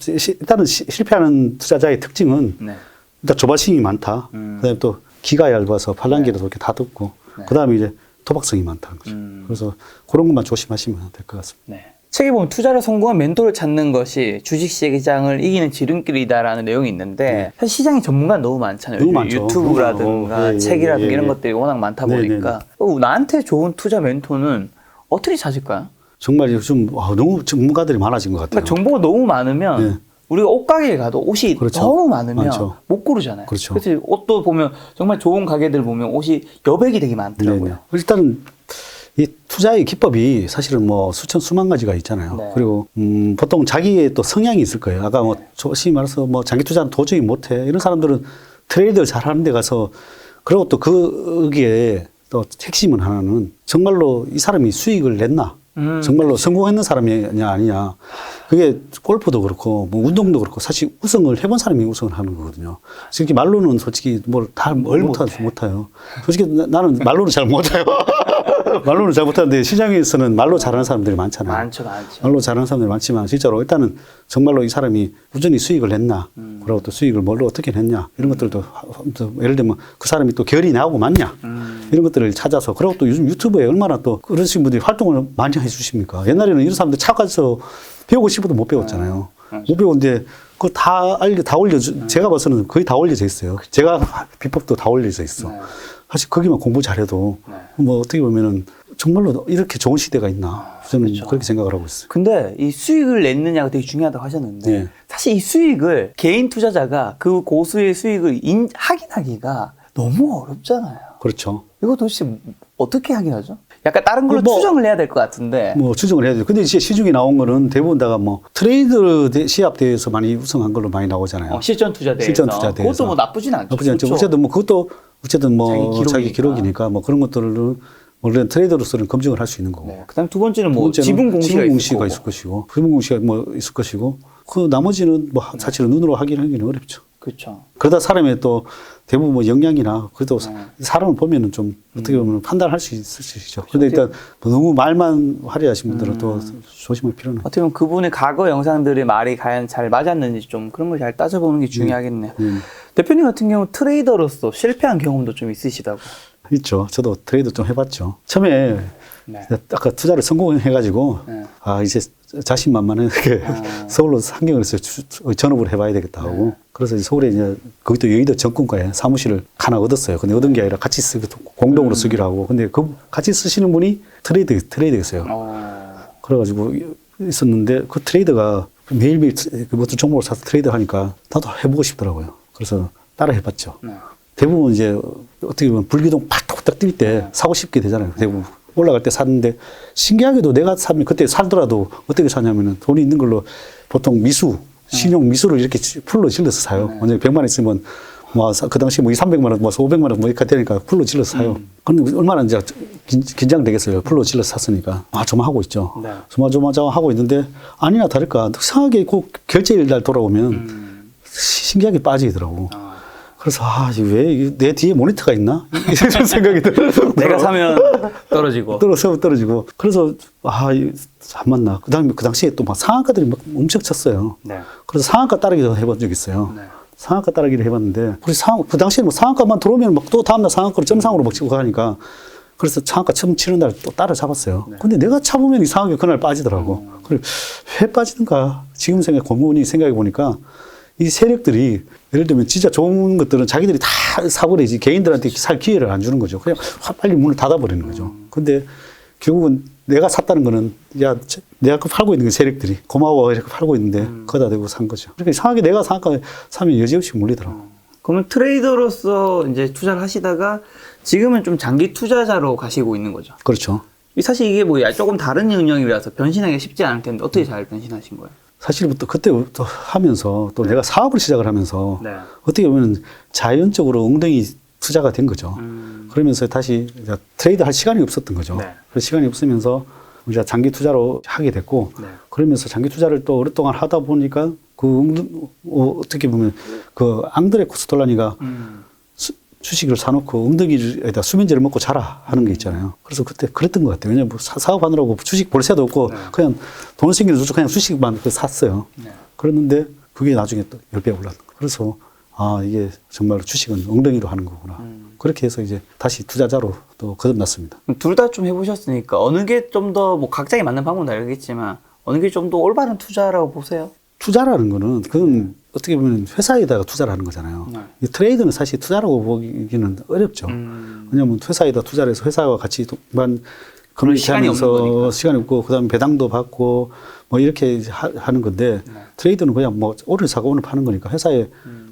실패하는 투자자의 특징은 네. 일단 조바심이 많다. 그다음에 또 기가 얇아서 팔랑귀라도 이렇게 다 듣고 네. 그다음에 이제 도박성이 많다는 거죠. 그래서 그런 것만 조심하시면 될 것 같습니다. 네. 책에 보면 투자를 성공한 멘토를 찾는 것이 주식시장을 이기는 지름길이다라는 내용이 있는데 사실 시장에 전문가는 너무 많잖아요. 너무 많죠. 유튜브라든가 예, 책이라든가 예, 예. 이런 것들이 워낙 많다 네, 보니까 나한테 좋은 투자 멘토는 어떻게 찾을까요? 정말 요즘 너무 전문가들이 많아진 것 같아요. 그러니까 정보가 너무 많으면 네. 우리가 옷가게에 가도 옷이 그렇죠. 너무 많으면 많죠. 못 고르잖아요. 그렇죠. 그래서 옷도 보면 정말 좋은 가게들 보면 옷이 여백이 되게 많더라고요. 네네. 일단은 이 투자의 기법이 사실은 뭐 수만 가지가 있잖아요. 네. 그리고 보통 자기의 또 성향이 있을 거예요. 아까 뭐 조심히 말해서 뭐 장기 투자는 도저히 못해 이런 사람들은 트레이드를 잘하는 데 가서 그리고 또 거기에 또 핵심은 하나는 정말로 이 사람이 수익을 냈나? 정말로 성공했는 사람이냐 아니냐. 그게 골프도 그렇고 뭐 운동도 그렇고 사실 우승을 해본 사람이 우승을 하는 거거든요. 솔직히 말로는 솔직히 뭘 못해요. 솔직히 나는 말로는 잘 못해요. 말로는 잘 못하는데 시장에서는 말로 잘하는 사람들이 많잖아요. 많죠. 말로 잘하는 사람들이 많지만 실제로 일단은 정말로 이 사람이 꾸준히 수익을 냈나, 그리고 또 수익을 뭘로 어떻게 냈냐 이런 것들도 예를 들면 그 사람이 또 결이 나오고 맞냐 이런 것들을 찾아서 그리고 또 요즘 유튜브에 얼마나 또 그러신 분들이 활동을 많이 해주십니까? 옛날에는 이런 사람들 찾아가서 배우고 싶어도 못 배웠잖아요. 못 배웠는데 그걸 다 올려주. 제가 봐서는 거의 다 올려져 있어요. 제가 비법도 다 올려져 있어. 사실 거기만 공부 잘해도 뭐 어떻게 보면은 정말로 이렇게 좋은 시대가 있나 저는 그렇게 생각을 하고 있어요. 근데 이 수익을 냈느냐가 되게 중요하다고 하셨는데 네. 사실 이 수익을 개인 투자자가 그 고수의 수익을 확인하기가 너무 어렵잖아요. 그렇죠. 이거 도대체 어떻게 확인하죠? 약간 다른 걸로 뭐, 추정을 해야 될 것 같은데. 뭐 추정을 해야 돼요. 근데 이제 시중에 나온 거는 대부분 다가 뭐 트레이더 시합 대회에서 많이 우승한 걸로 많이 나오잖아요. 실전 투자 대회에서. 실전 투자 대회에서. 그것도 뭐 나쁘진 않죠. 나쁘지 않죠. 좋죠. 어쨌든 뭐 그것도 어쨌든 뭐 자기 기록이니까 뭐 그런 것들을 원래 트레이더로서는 검증을 할 수 있는 거고. 네. 그다음 두 번째는 두 뭐 번째는 지분 공시가 공시가 있을 것이고, 지분 공시가 뭐 있을 것이고, 그 나머지는 뭐 사실은 눈으로 확인하기는 어렵죠. 그렇죠. 그러다 사람의 또 대부분 뭐 영양이나 그래도 사람을 보면은 좀 어떻게 보면 판단할 수 있을 수 있죠. 근데 일단 뭐 너무 말만 화려하신 분들은 또 조심할 필요는. 어떻게 보면 그분의 과거 영상들의 말이 과연 잘 맞았는지 좀 그런 걸 잘 따져보는 게 중요하겠네요. 대표님 같은 경우 트레이더로서 실패한 경험도 좀 있으시다고. 있죠. 저도 트레이드 좀 해봤죠. 처음에 네. 아까 투자를 성공해가지고 네. 아 이제 자신만만은 서울로 상경을 해서 전업을 해봐야 되겠다 하고 그래서 이제 서울에 이제 거기도 여의도 정권과에 사무실을 하나 얻었어요. 근데 얻은 게 아니라 같이 공동으로 쓰기로 하고 근데 그 같이 쓰시는 분이 트레이더였어요. 그래가지고 있었는데 그 트레이더가 매일매일 어떤 종목을 사서 트레이더 하니까 나도 해보고 싶더라고요. 그래서 따라 해봤죠. 네. 대부분 이제 어떻게 보면 불기둥 팍팍 뛸 때 사고 싶게 되잖아요. 대부분 올라갈 때 샀는데 신기하게도 내가 사면 그때 살더라도 어떻게 사냐면은 돈이 있는 걸로 보통 신용 미수를 이렇게 풀로 질러서 사요. 만약에 100만 원 있으면 뭐 그 당시 뭐 300만 원, 뭐 500만 원 뭐 이렇게 되니까 풀로 질러서 사요. 그런데 얼마나 이제 긴장되겠어요. 풀로 질러서 샀으니까. 조마하고 있죠. 네. 조마조마하고 있는데 아니나 다를까 이상하게 그 결제일 날 돌아오면 신기하게 빠지더라고. 그래서 왜 내 뒤에 모니터가 있나 이런 생각이 들어요. 내가 사면 떨어지고. 떨어지고. 그래서 안 맞나. 그다음에 그 당시에 또 막 상한가들이 막 엄청 쳤어요. 네. 그래서 상한가 따르기도 해본 적 있어요. 네. 상한가 따르기를 해봤는데 그 당시에 뭐 상한가만 들어오면 막 또 다음날 상한가로 점상으로 막 치고 가니까 그래서 상한가 처음 치는 날 또 따라 잡았어요. 근데 내가 차보면 이상하게 그날 빠지더라고. 그래 왜 빠지는가 지금 고문이 생각해 보니까 이 세력들이 예를 들면 진짜 좋은 것들은 자기들이 다 사버리지 개인들한테 살 기회를 안 주는 거죠. 그냥 빨리 문을 닫아버리는 거죠. 근데 결국은 내가 샀다는 거는 내가 그 팔고 있는 그 세력들이 고마워 이렇게 팔고 있는데 거기다 대고 산 거죠. 그러니까 이상하게 내가 상한가 사면 여지없이 물리더라고. 그러면 트레이더로서 이제 투자를 하시다가 지금은 좀 장기 투자자로 가시고 있는 거죠. 그렇죠. 사실 이게 뭐 조금 다른 영역이라서 변신하기 쉽지 않을 텐데 어떻게 잘 변신하신 거예요? 사실부터 그때부터 하면서 또 내가 사업을 시작을 하면서 네. 어떻게 보면 자연적으로 엉덩이 투자가 된 거죠. 그러면서 다시 이제 트레이드 할 시간이 없었던 거죠. 네. 그 시간이 없으면서 이제 장기 투자로 하게 됐고 네. 그러면서 장기 투자를 또 오랫동안 하다 보니까 어떻게 보면 그 앙드레 코스톨라니가 주식을 사놓고 엉덩이에다 수면제를 먹고 자라 하는 게 있잖아요. 그래서 그때 그랬던 것 같아요. 왜냐면 뭐 사업하느라고 주식 볼 새도 없고 그냥 돈 생기는 줄 그냥 주식만 샀어요. 그랬는데 그게 나중에 또 10배 올랐던 거예요. 그래서 이게 정말 주식은 엉덩이로 하는 거구나. 그렇게 해서 이제 다시 투자자로 또 거듭났습니다. 둘 다 좀 해보셨으니까 어느 게 좀 더 뭐 각자에 맞는 방법은 알겠지만 어느 게 좀 더 올바른 투자라고 보세요? 투자라는 거는 그건 어떻게 보면 회사에다가 투자를 하는 거잖아요. 이 트레이드는 사실 투자라고 보기는 어렵죠. 왜냐하면 회사에다 투자를 해서 회사와 같이 시간이 없는 거니까. 시간이 없고 그다음에 배당도 받고 뭐 이렇게 하는 건데 트레이드는 그냥 뭐 오늘 사고 오늘 파는 거니까 회사에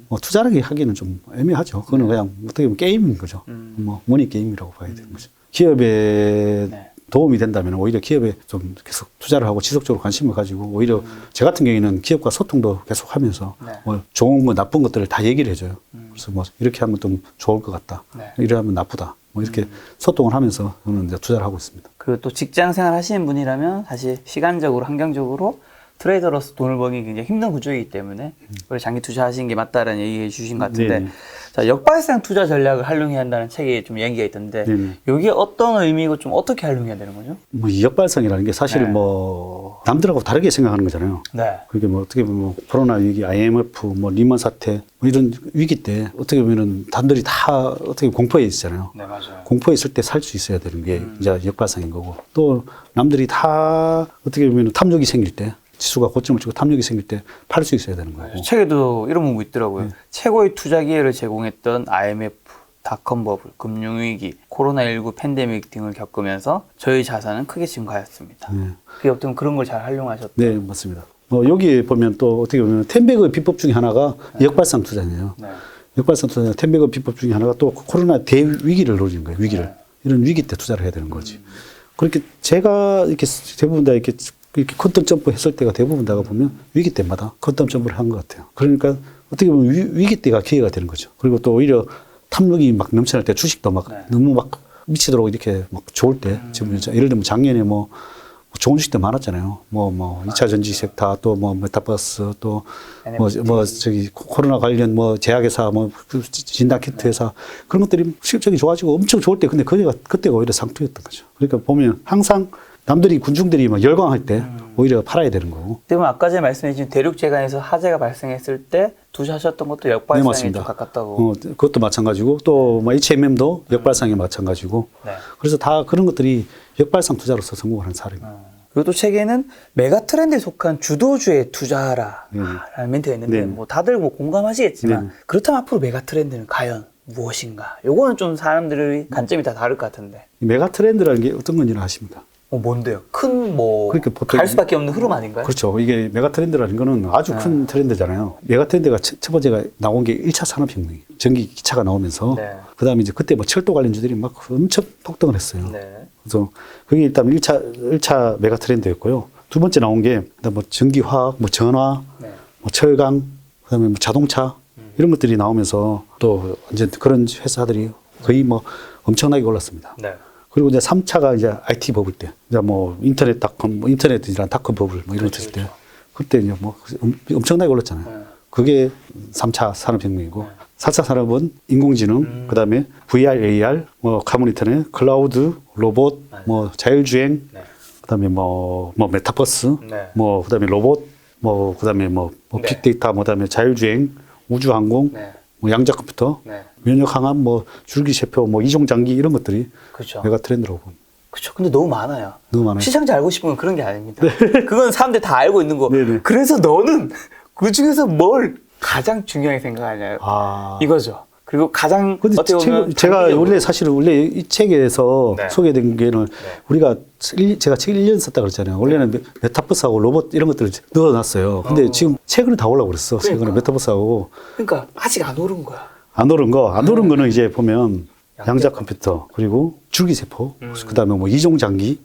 뭐 투자라고 하기는 좀 애매하죠. 그거는 그냥 어떻게 보면 게임인 거죠. 뭐 머니 게임이라고 봐야 되는 거죠. 기업에 도움이 된다면 오히려 기업에 좀 계속 투자를 하고 지속적으로 관심을 가지고 오히려 제 같은 경우에는 기업과 소통도 계속 하면서 뭐 좋은 거 나쁜 것들을 다 얘기를 해줘요. 그래서 뭐 이렇게 하면 좀 좋을 것 같다. 이렇게 하면 나쁘다. 뭐 이렇게 소통을 하면서 저는 이제 투자를 하고 있습니다. 그리고 또 직장 생활 하시는 분이라면 사실 시간적으로 환경적으로 트레이더로서 돈을 벌기 굉장히 힘든 구조이기 때문에 우리 장기 투자하시는 게 맞다라는 얘기해 주신 것 같은데 자, 역발상 투자 전략을 활용해야 한다는 책에 좀 얘기가 있던데 이게 어떤 의미고 좀 어떻게 활용해야 되는 거죠? 뭐 이 역발상이라는 게 사실 뭐 남들하고 다르게 생각하는 거잖아요. 네. 그게 뭐 어떻게 보면 뭐 코로나 위기, IMF, 뭐 리먼 사태 뭐 이런 위기 때 어떻게 보면은 남들이 다 어떻게 공포에 있잖아요. 네, 맞아요. 공포에 있을 때 살 수 있어야 되는 게 이제 역발상인 거고 또 남들이 다 어떻게 보면 탐욕이 생길 때 지수가 고점을 찍고 탐욕이 생길 때 팔 수 있어야 되는 거고. 책에도 이런 문구 있더라고요. 최고의 투자 기회를 제공했던 IMF, 닷컴 버블, 금융위기, 코로나19 팬데믹 등을 겪으면서 저희 자산은 크게 증가하였습니다. 그게 어떻게 보면 그런 걸 잘 활용하셨다. 네, 맞습니다. 여기 보면 또 어떻게 보면 텐베그의 비법 중에 하나가 역발상 투자예요. 역발상 투자, 텐베그 비법 중에 하나가 또 코로나 대위기를 노리는 거예요. 위기를. 이런 위기 때 투자를 해야 되는 거지. 그렇게 제가 이렇게 대부분 다 이렇게 퀀텀 점프 했을 때가 대부분 다가 보면 위기 때마다 퀀텀 점프를 한 것 같아요. 그러니까 어떻게 보면 위기 때가 기회가 되는 거죠. 그리고 또 오히려 탐욕이 막 넘쳐날 때 주식도 막 너무 막 미치도록 이렇게 막 좋을 때 지금 예를 들면 작년에 뭐 좋은 주식들 많았잖아요. 뭐 2차 전지 섹터 또 뭐 메타버스 또 뭐 저기 코로나 관련 뭐 제약회사 뭐 진단 키트 회사 그런 것들이 실적이 좋아지고 엄청 좋을 때 근데 그때가 오히려 상투였던 거죠. 그러니까 보면 항상 남들이 군중들이 막 열광할 때 오히려 팔아야 되는 거고. 지금 아까 전에 말씀해 주신 대륙재간에서 화재가 발생했을 때 투자하셨던 것도 역발상에 좀 가깝다고. 그것도 마찬가지고 또 뭐 HMM도 역발상에 마찬가지고. 네. 그래서 다 그런 것들이 역발상 투자로서 성공하는 사례입니다. 그리고 또 책에는 메가 트렌드에 속한 주도주에 투자하라 라는 멘트가 있는데 뭐 다들 뭐 공감하시겠지만 그렇다면 앞으로 메가 트렌드는 과연 무엇인가? 요거는 좀 사람들의 관점이 다 다를 것 같은데. 메가 트렌드라는 게 어떤 건지는 아십니까? 뭔데요? 큰 뭐 그러니까 보통 갈 수밖에 없는 흐름 아닌가요? 그렇죠. 이게 메가 트렌드라는 거는 아주 큰 트렌드잖아요. 메가 트렌드가 첫 번째가 나온 게 1차 산업혁명이에요. 전기 기차가 나오면서 그다음에 이제 그때 뭐 철도 관련주들이 막 엄청 폭등을 했어요. 그래서 그게 일단 1차 메가 트렌드였고요. 두 번째 나온 게 뭐 전기화학, 뭐 전화, 뭐 철강, 그다음에 뭐 자동차 이런 것들이 나오면서 또 이제 그런 회사들이 거의 뭐 엄청나게 올랐습니다. 그리고 이제 3차가 이제 IT 버블 때, 이제 뭐 인터넷.com, 뭐 인터넷이란 닷컴 버블 뭐 이런 거 있을 때, 그때 이제 뭐 엄청나게 올랐잖아요. 그게 3차 산업혁명이고, 4차 산업은 인공지능, 그 다음에 VR, AR, 뭐 카본 인터넷, 클라우드, 로봇, 뭐 자율주행, 그 다음에 뭐 메타버스, 뭐 그 다음에 로봇, 뭐 그 다음에 뭐 빅데이터, 뭐 그 다음에 자율주행, 우주항공, 뭐 양자 컴퓨터, 면역 항암, 뭐 줄기세포, 뭐 이종 장기 이런 것들이 메가 트렌드라고 봅니다. 그렇죠. 근데 너무 많아요. 너무 많아요. 시장자 알고 싶은 건 그런 게 아닙니다. 그건 사람들 다 알고 있는 거. 그래서 너는 그 중에서 뭘 가장 중요하게 생각하냐 이거죠. 그리고 가장 어떻게 보면 제가 원래 이 책에서 소개된 게는 우리가 제가 책 1년 썼다 그랬잖아요. 원래는 메타버스하고 로봇 이런 것들을 넣어놨어요. 근데 지금 최근에 다 올라오고 그랬어. 최근에 메타버스하고. 그러니까 아직 안 오른 거야. 안 오른 거는 이제 보면 양자 컴퓨터 그리고 줄기세포 그다음에 뭐 이종 장기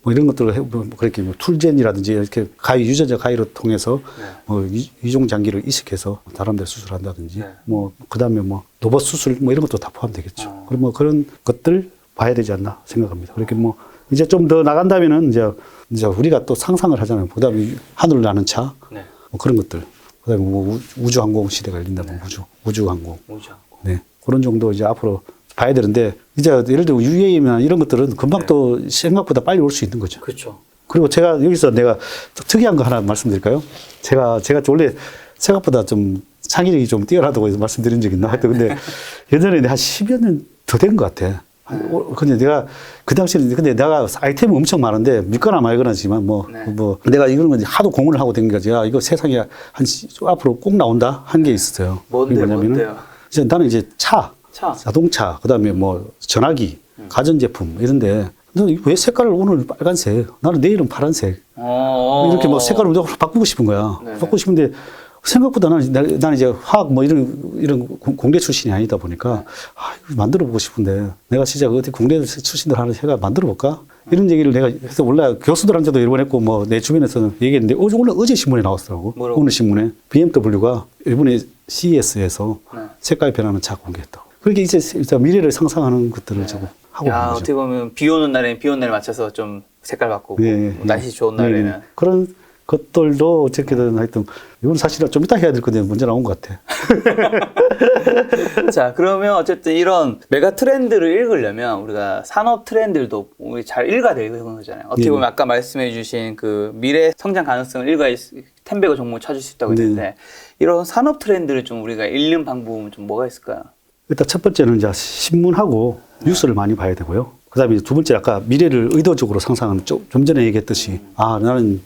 뭐 이런 것들을 뭐 그렇게 뭐 툴젠이라든지 이렇게 유전자 가위로 통해서 뭐 이종 장기를 이식해서 다른 데 수술한다든지 뭐 그다음에 뭐 로봇 수술 뭐 이런 것도 다 포함되겠죠. 그리고 뭐 그런 것들 봐야 되지 않나 생각합니다. 그렇게 뭐 이제 좀 더 나간다면은 이제 우리가 또 상상을 하잖아요. 그다음에 하늘을 나는 차 뭐 그런 것들. 그다음에 뭐 우주항공 시대가 열린다면 우주항공. 네. 그런 정도 이제 앞으로 봐야 되는데 이제 예를 들어 UAM이나 이런 것들은 금방 또 생각보다 빨리 올 수 있는 거죠. 그렇죠. 그리고 제가 여기서 내가 특이한 거 하나 말씀드릴까요? 제가 원래 생각보다 좀 창의력이 좀 뛰어나다고 해서 말씀드린 적이 있나? 하여튼 근데 예전에 한 10여 년 더 된 것 같아. 근데 내가 그 당시에 근데 내가 아이템이 엄청 많은데 믿거나 말거나지만 뭐 내가 이런 건 하도 공헌을 하고 된 거지. 야, 이거 세상에 앞으로 꼭 나온다 한 게 있었어요. 뭔데요? 이제 나는 이제 자동차, 그다음에 뭐 전화기, 가전제품 이런데 너 왜 색깔을 오늘 빨간색, 나는 내일은 파란색 이렇게 뭐 색깔을 바꾸고 싶은 거야. 바꾸고 싶은데 생각보다 나는 이제 화학 뭐 이런 공대 출신이 아니다 보니까 이거 만들어 보고 싶은데 내가 진짜 어떻게 공대 출신들 하는 회가 만들어 볼까? 이런 얘기를 내가 해서 원래 교수들한테도 여러 번 했고 뭐 내 주변에서는 얘기했는데 어제 신문에 나왔더라고. 오늘 신문에 BMW가 일본의 CES에서 색깔 변하는 차 공개했다고. 그렇게 이제 미래를 상상하는 것들을 지금 하고 있는 거죠. 어떻게 보면 비 오는 날에 맞춰서 좀 색깔 바꾸고 날씨 좋은 날에는 그런 것들도 어떻게든 하여튼 이건 사실은 좀 이따 해야 될 건데 문제 나온 것 같아. 자, 그러면 어쨌든 이런 메가 트렌드를 읽으려면 우리가 산업 트렌드들도 우리 잘 읽어야 되는 거잖아요. 어떻게 보면 아까 말씀해 주신 그 미래 성장 가능성을 읽어야 10배가 종목을 찾을 수 있다고 했는데 이런 산업 트렌드를 좀 우리가 읽는 방법은 좀 뭐가 있을까요? 일단 첫 번째는 이제 신문하고 뉴스를 많이 봐야 되고요. 그 다음에 두 번째 아까 미래를 의도적으로 상상하는 좀 전에 얘기했듯이 나는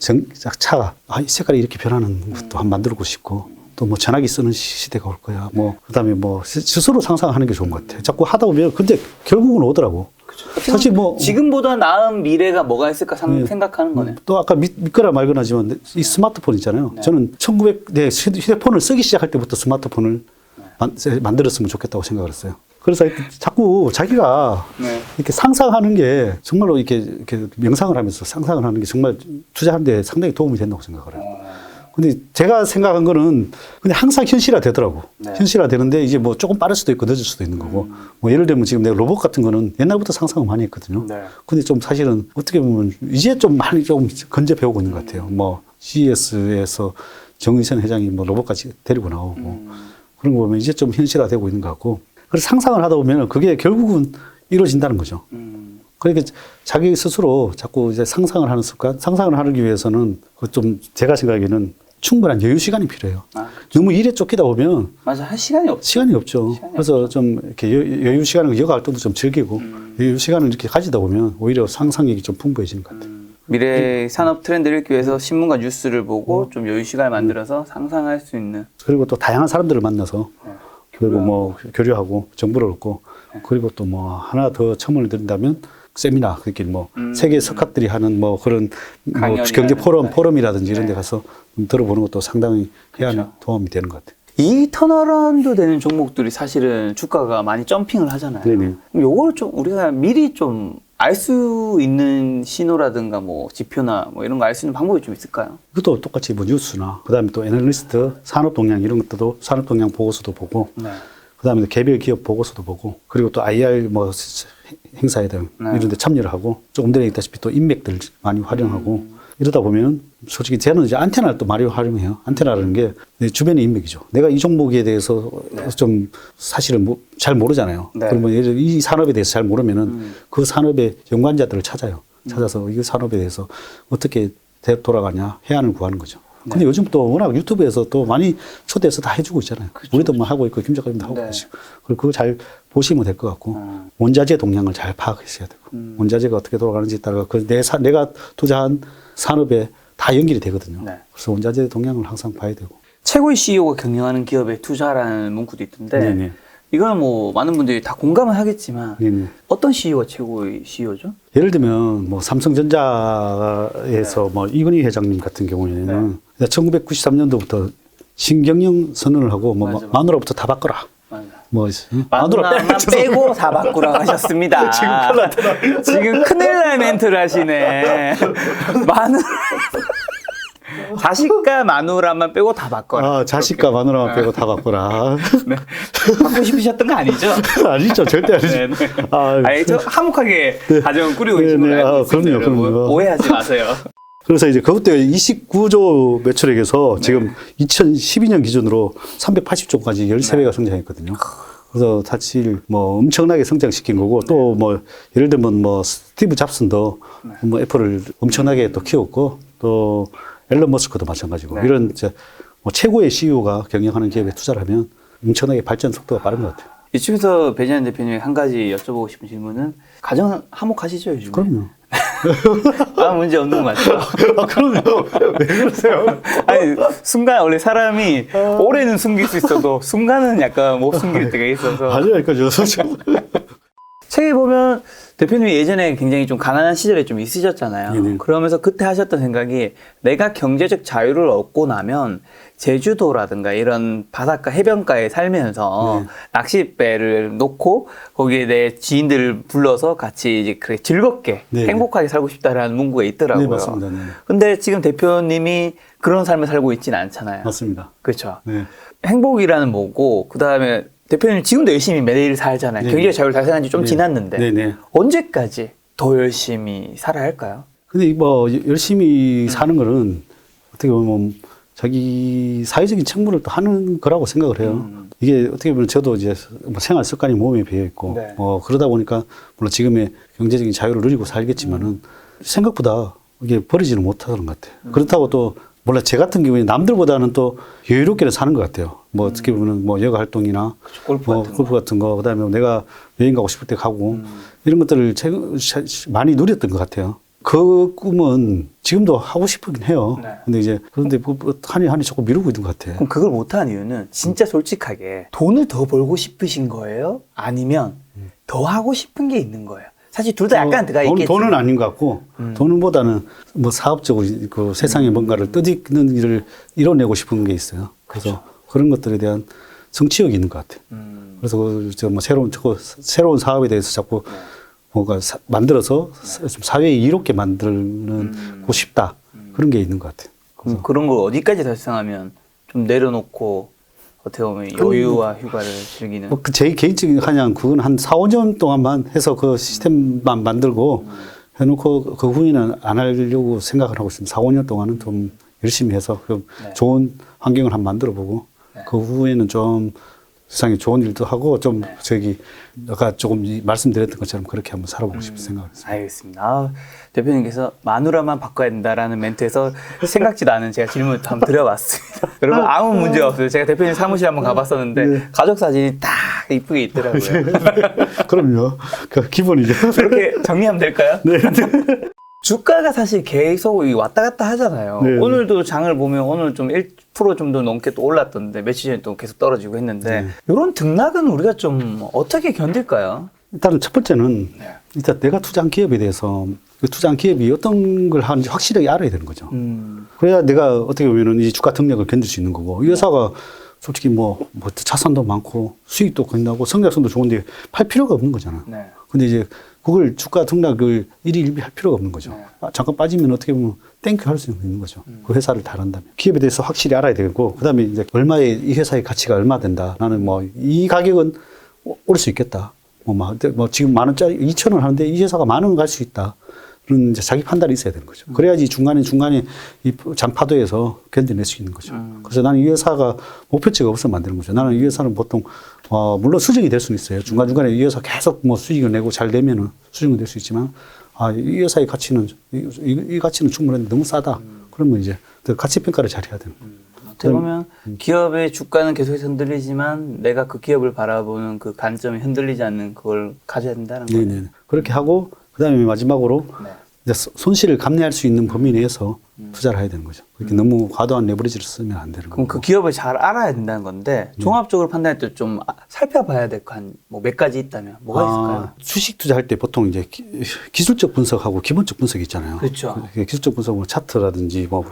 차가 이 색깔이 이렇게 변하는 것도 한번 만들고 싶고 또 뭐 전화기 쓰는 시대가 올 거야. 뭐 그다음에 뭐 스스로 상상하는 게 좋은 것 같아. 자꾸 하다 보면 근데 결국은 오더라고. 그렇죠. 사실 뭐 지금보다 나은 미래가 뭐가 있을까 생각하는 거네. 또 아까 믿거나 말거나 하지만 이 스마트폰 있잖아요. 저는 휴대폰을 쓰기 시작할 때부터 스마트폰을 만들었으면 좋겠다고 생각을 했어요. 그래서 자꾸 자기가 네. 이렇게 상상하는 게 정말로 이렇게 명상을 하면서 상상을 하는 게 정말 투자하는 데 상당히 도움이 된다고 생각을 해요. 근데 제가 생각한 거는 근데 항상 현실화 되더라고. 네. 현실화 되는데 이제 뭐 조금 빠를 수도 있고 늦을 수도 있는 거고. 뭐 예를 들면 지금 내가 로봇 같은 거는 옛날부터 상상을 많이 했거든요. 네. 근데 좀 사실은 어떻게 보면 이제 좀 많이 좀 건져 배우고 있는 것 같아요. 뭐 CES에서 정의선 회장이 뭐 로봇까지 데리고 나오고 그런 거 보면 이제 좀 현실화 되고 있는 것 같고. 그래서 상상을 하다 보면 그게 결국은 이루어진다는 거죠. 그러니까 자기 스스로 자꾸 이제 상상을 하는 습관, 상상을 하기 위해서는 그 좀 제가 생각에는 충분한 여유 시간이 필요해요. 아, 너무 일에 쫓기다 보면 맞아. 할 시간이 없죠. 시간이 없죠. 그래서 좀 이렇게 여유 시간을 여가 활동도 좀 즐기고 여유 시간을 이렇게 가지다 보면 오히려 상상력이 좀 풍부해지는 것 같아요. 미래 산업 트렌드를 읽기 위해서 신문과 뉴스를 보고 좀 여유 시간을 만들어서 상상할 수 있는. 그리고 또 다양한 사람들을 만나서 그리고 뭐 교류하고 정보를 얻고 그리고 또 뭐 하나 더 첨언을 드린다면 세미나 그렇게 뭐 세계 석학들이 하는 뭐 그런 뭐 경제 포럼이라든지 이런 데 가서 좀 들어보는 것도 상당히 해야 도움이 되는 것 같아요. 이 턴어라운드 되는 종목들이 사실은 주가가 많이 점핑을 하잖아요. 네네. 그럼 요걸 좀 우리가 미리 좀 알 수 있는 신호라든가 뭐 지표나 뭐 이런 거 알 수 있는 방법이 좀 있을까요? 이것도 똑같이 뭐 뉴스나 그다음에 또 애널리스트 산업 동향 이런 것도 산업 동향 보고서도 보고 네. 그다음에 개별 기업 보고서도 보고 그리고 또 IR 뭐 행사에 대한 이런 데 참여를 하고 조금 전에 얘기했다시피 또 인맥들 많이 활용하고 이러다 보면 솔직히 저는 이제 안테나를 또 많이 활용해요. 안테나라는 게 내 주변의 인맥이죠. 내가 이 종목에 대해서 좀 사실은 뭐 잘 모르잖아요. 네. 그러면 예를 들어 이 산업에 대해서 잘 모르면은 그 산업의 연관자들을 찾아요. 찾아서 이 산업에 대해서 어떻게 돌아가냐 해안을 구하는 거죠. 근데 요즘 또 워낙 유튜브에서 또 많이 초대해서 다 해주고 있잖아요. 우리도 뭐 하고 있고 김 작가님도 하고 계시고. 그리고 그거 잘 보시면 될 것 같고 원자재 동향을 잘 파악하셔야 되고 원자재가 어떻게 돌아가는지에 따라 그 내가 투자한 산업에 다 연결이 되거든요. 네. 그래서 원자재 동향을 항상 봐야 되고. 최고의 CEO가 경영하는 기업에 투자라는 문구도 있던데 네네. 이거는 뭐 많은 분들이 다 공감을 하겠지만 네네. 어떤 CEO가 최고의 CEO죠? 예를 들면 뭐 삼성전자에서 뭐 이건희 회장님 같은 경우에는 1993년도부터 신경영 선언을 하고 뭐 맞아. 마누라부터 다 바꿔라. 맞아. 뭐 마누라만 빼고 다 바꾸라고 하셨습니다. 지금 큰일 날 멘트를 하시네. 마누라 자식과 마누라만 빼고 다 바꿔라. 아, 자식과 마누라만 빼고 다 바꿔라. 네. 받고 싶으셨던 거 아니죠? 아니죠, 절대 아니죠. 네, 네. 아, 저 화목하게 가정을 꾸리고 네, 계신 걸로 네. 알고 아, 있습니다. 그럼요, 여러분. 그럼요. 오해하지 마세요. 그래서 이제 그것 때문에 29조 매출액에서 지금 2012년 기준으로 380조까지 13배가 성장했거든요. 그래서 사실 뭐 엄청나게 성장시킨 거고 또 뭐 예를 들면 뭐 스티브 잡슨도 뭐 애플을 엄청나게 또 키웠고 또 앨런 머스크도 마찬가지고 이런 이제 뭐 최고의 CEO가 경영하는 기업에 투자를 하면 엄청나게 발전 속도가 빠른 것 같아요. 이쯤에서 배재한 대표님 한 가지 여쭤보고 싶은 질문은 가정 화목하시죠 요즘에? 그럼요. 아무 문제 없는 거 맞죠? 아, 그럼요. 왜 그러세요? 아니 순간 원래 사람이 오래는 숨길 수 있어도 순간은 약간 못 숨길 때가 있어서 아니라니까 저 책에 보면 대표님이 예전에 굉장히 좀 가난한 시절에 좀 있으셨잖아요. 네네. 그러면서 그때 하셨던 생각이 내가 경제적 자유를 얻고 나면 제주도라든가 이런 바닷가 해변가에 살면서 낚싯배를 놓고 거기에 내 지인들을 불러서 같이 이제 그렇게 즐겁게 네네. 행복하게 살고 싶다라는 문구가 있더라고요. 네, 맞습니다. 네. 근데 지금 대표님이 그런 삶을 살고 있지는 않잖아요. 맞습니다. 그렇죠. 네. 행복이라는 뭐고 그다음에 대표님 지금도 열심히 매일 살잖아요. 네네. 경제적 자유를 달성한 지 좀 지났는데 네네. 언제까지 더 열심히 살아야 할까요? 근데 뭐 열심히 사는 거는 어떻게 보면 자기 사회적인 책무를 또 하는 거라고 생각을 해요. 이게 어떻게 보면 저도 이제 뭐 생활 습관이 몸에 배어 있고 네. 뭐 그러다 보니까 물론 지금의 경제적인 자유를 누리고 살겠지만은 생각보다 이게 버리지는 못하는 것 같아요. 그렇다고 또 몰라 제 같은 경우에 남들보다는 또 여유롭게 사는 것 같아요. 뭐 어떻게 보면 뭐 여가 활동이나 골프 뭐 같은 거. 골프 같은 거 그다음에 내가 여행 가고 싶을 때 가고 이런 것들을 많이 누렸던 것 같아요. 그 꿈은 지금도 하고 싶긴 해요. 네. 근데 이제 그런데 한이 조금 미루고 있는 것 같아요. 그럼 그걸 못하는 이유는 진짜 솔직하게 돈을 더 벌고 싶으신 거예요? 아니면 더 하고 싶은 게 있는 거예요? 사실 둘 다 약간 들어가 있겠지. 돈은 아닌 것 같고 돈보다는 뭐 사업적으로 그 세상에 뭔가를 뜻있는 일을 이뤄내고 싶은 게 있어요. 그래서 그런 것들에 대한 성취욕이 있는 것 같아요. 그래서 뭐 새로운 사업에 대해서 자꾸 뭔가 만들어서 좀 사회에 이롭게 만들고 싶다. 그런 게 있는 것 같아요. 그럼 그런 걸 어디까지 달성하면 좀 내려놓고 어떻게 보면 여유와 휴가를 즐기는. 제 개인적인 한양 그건 한 4, 5년 동안만 해서 그 시스템만 만들고 해놓고 그 후에는 안 하려고 생각을 하고 있습니다. 4, 5년 동안은 좀 열심히 해서 좀 좋은 환경을 한번 만들어보고 그 후에는 좀 세상에 좋은 일도 하고 좀 아까 조금 말씀드렸던 것처럼 그렇게 한번 살아보고 싶은 생각이었습니다. 알겠습니다. 아, 대표님께서 마누라만 바꿔야 된다라는 멘트에서 생각지도 않은 제가 질문을 한번 드려봤습니다. 여러분 아무 문제가 없어요. 제가 대표님 사무실 한번 가봤었는데 가족 사진이 딱 이쁘게 있더라고요. 그럼요. 그 기본이죠. 그렇게 정리하면 될까요? 네. 주가가 사실 계속 왔다 갔다 하잖아요. 네. 오늘도 장을 보면 오늘 좀 1% 좀 더 넘게 또 올랐던데 며칠 전에 또 계속 떨어지고 했는데 이런 등락은 우리가 좀 어떻게 견딜까요? 일단은 첫 번째는 일단 내가 투자한 기업에 대해서 그 투자한 기업이 어떤 걸 하는지 확실하게 알아야 되는 거죠. 그래야 내가 어떻게 보면은 이 주가 등락을 견딜 수 있는 거고 이 회사가 솔직히 뭐 자산도 많고 수익도 건나고 성장성도 좋은데 팔 필요가 없는 거잖아. 네. 근데 이제 그걸 주가 등락을 일일비 할 필요가 없는 거죠. 잠깐 빠지면 어떻게 보면 땡큐 할 수 있는 거죠. 그 회사를 다룬다면. 기업에 대해서 확실히 알아야 되고, 그 다음에 이제 얼마에 이 회사의 가치가 얼마 된다. 나는 뭐 이 가격은 오를 수 있겠다. 뭐 지금 10,000원짜리 2,000원 하는데 이 회사가 10,000원 갈 수 있다. 그런 이제 자기 판단이 있어야 되는 거죠. 그래야지 중간에 이 잔파도에서 견뎌낼 수 있는 거죠. 그래서 나는 이 회사가 목표치가 없으면 안 되는 거죠. 나는 이 회사는 보통, 물론 수정이 될 수는 있어요. 중간중간에 이 회사 계속 뭐 수익을 내고 잘 되면은 수정이 될 수 있지만, 이 회사의 가치는, 이 가치는 충분한데 너무 싸다. 그러면 이제 가치 평가를 잘 해야 되는 거예요. 어떻게 보면 기업의 주가는 계속해서 흔들리지만 내가 그 기업을 바라보는 그 관점이 흔들리지 않는 그걸 가져야 된다는 거예요. 네네. 그렇게 하고, 그 다음에 마지막으로 이제 손실을 감내할 수 있는 범위 내에서 투자를 해야 되는 거죠. 그렇게 너무 과도한 레버리지를 쓰면 안 되는 거고. 그럼 그 기업을 잘 알아야 된다는 건데 종합적으로 판단할 때 좀 살펴봐야 될 거 한 뭐 몇 가지 있다면 뭐가 있을까요? 주식 투자할 때 보통 이제 기술적 분석하고 기본적 분석이 있잖아요. 그렇죠. 기술적 분석은 차트라든지 뭐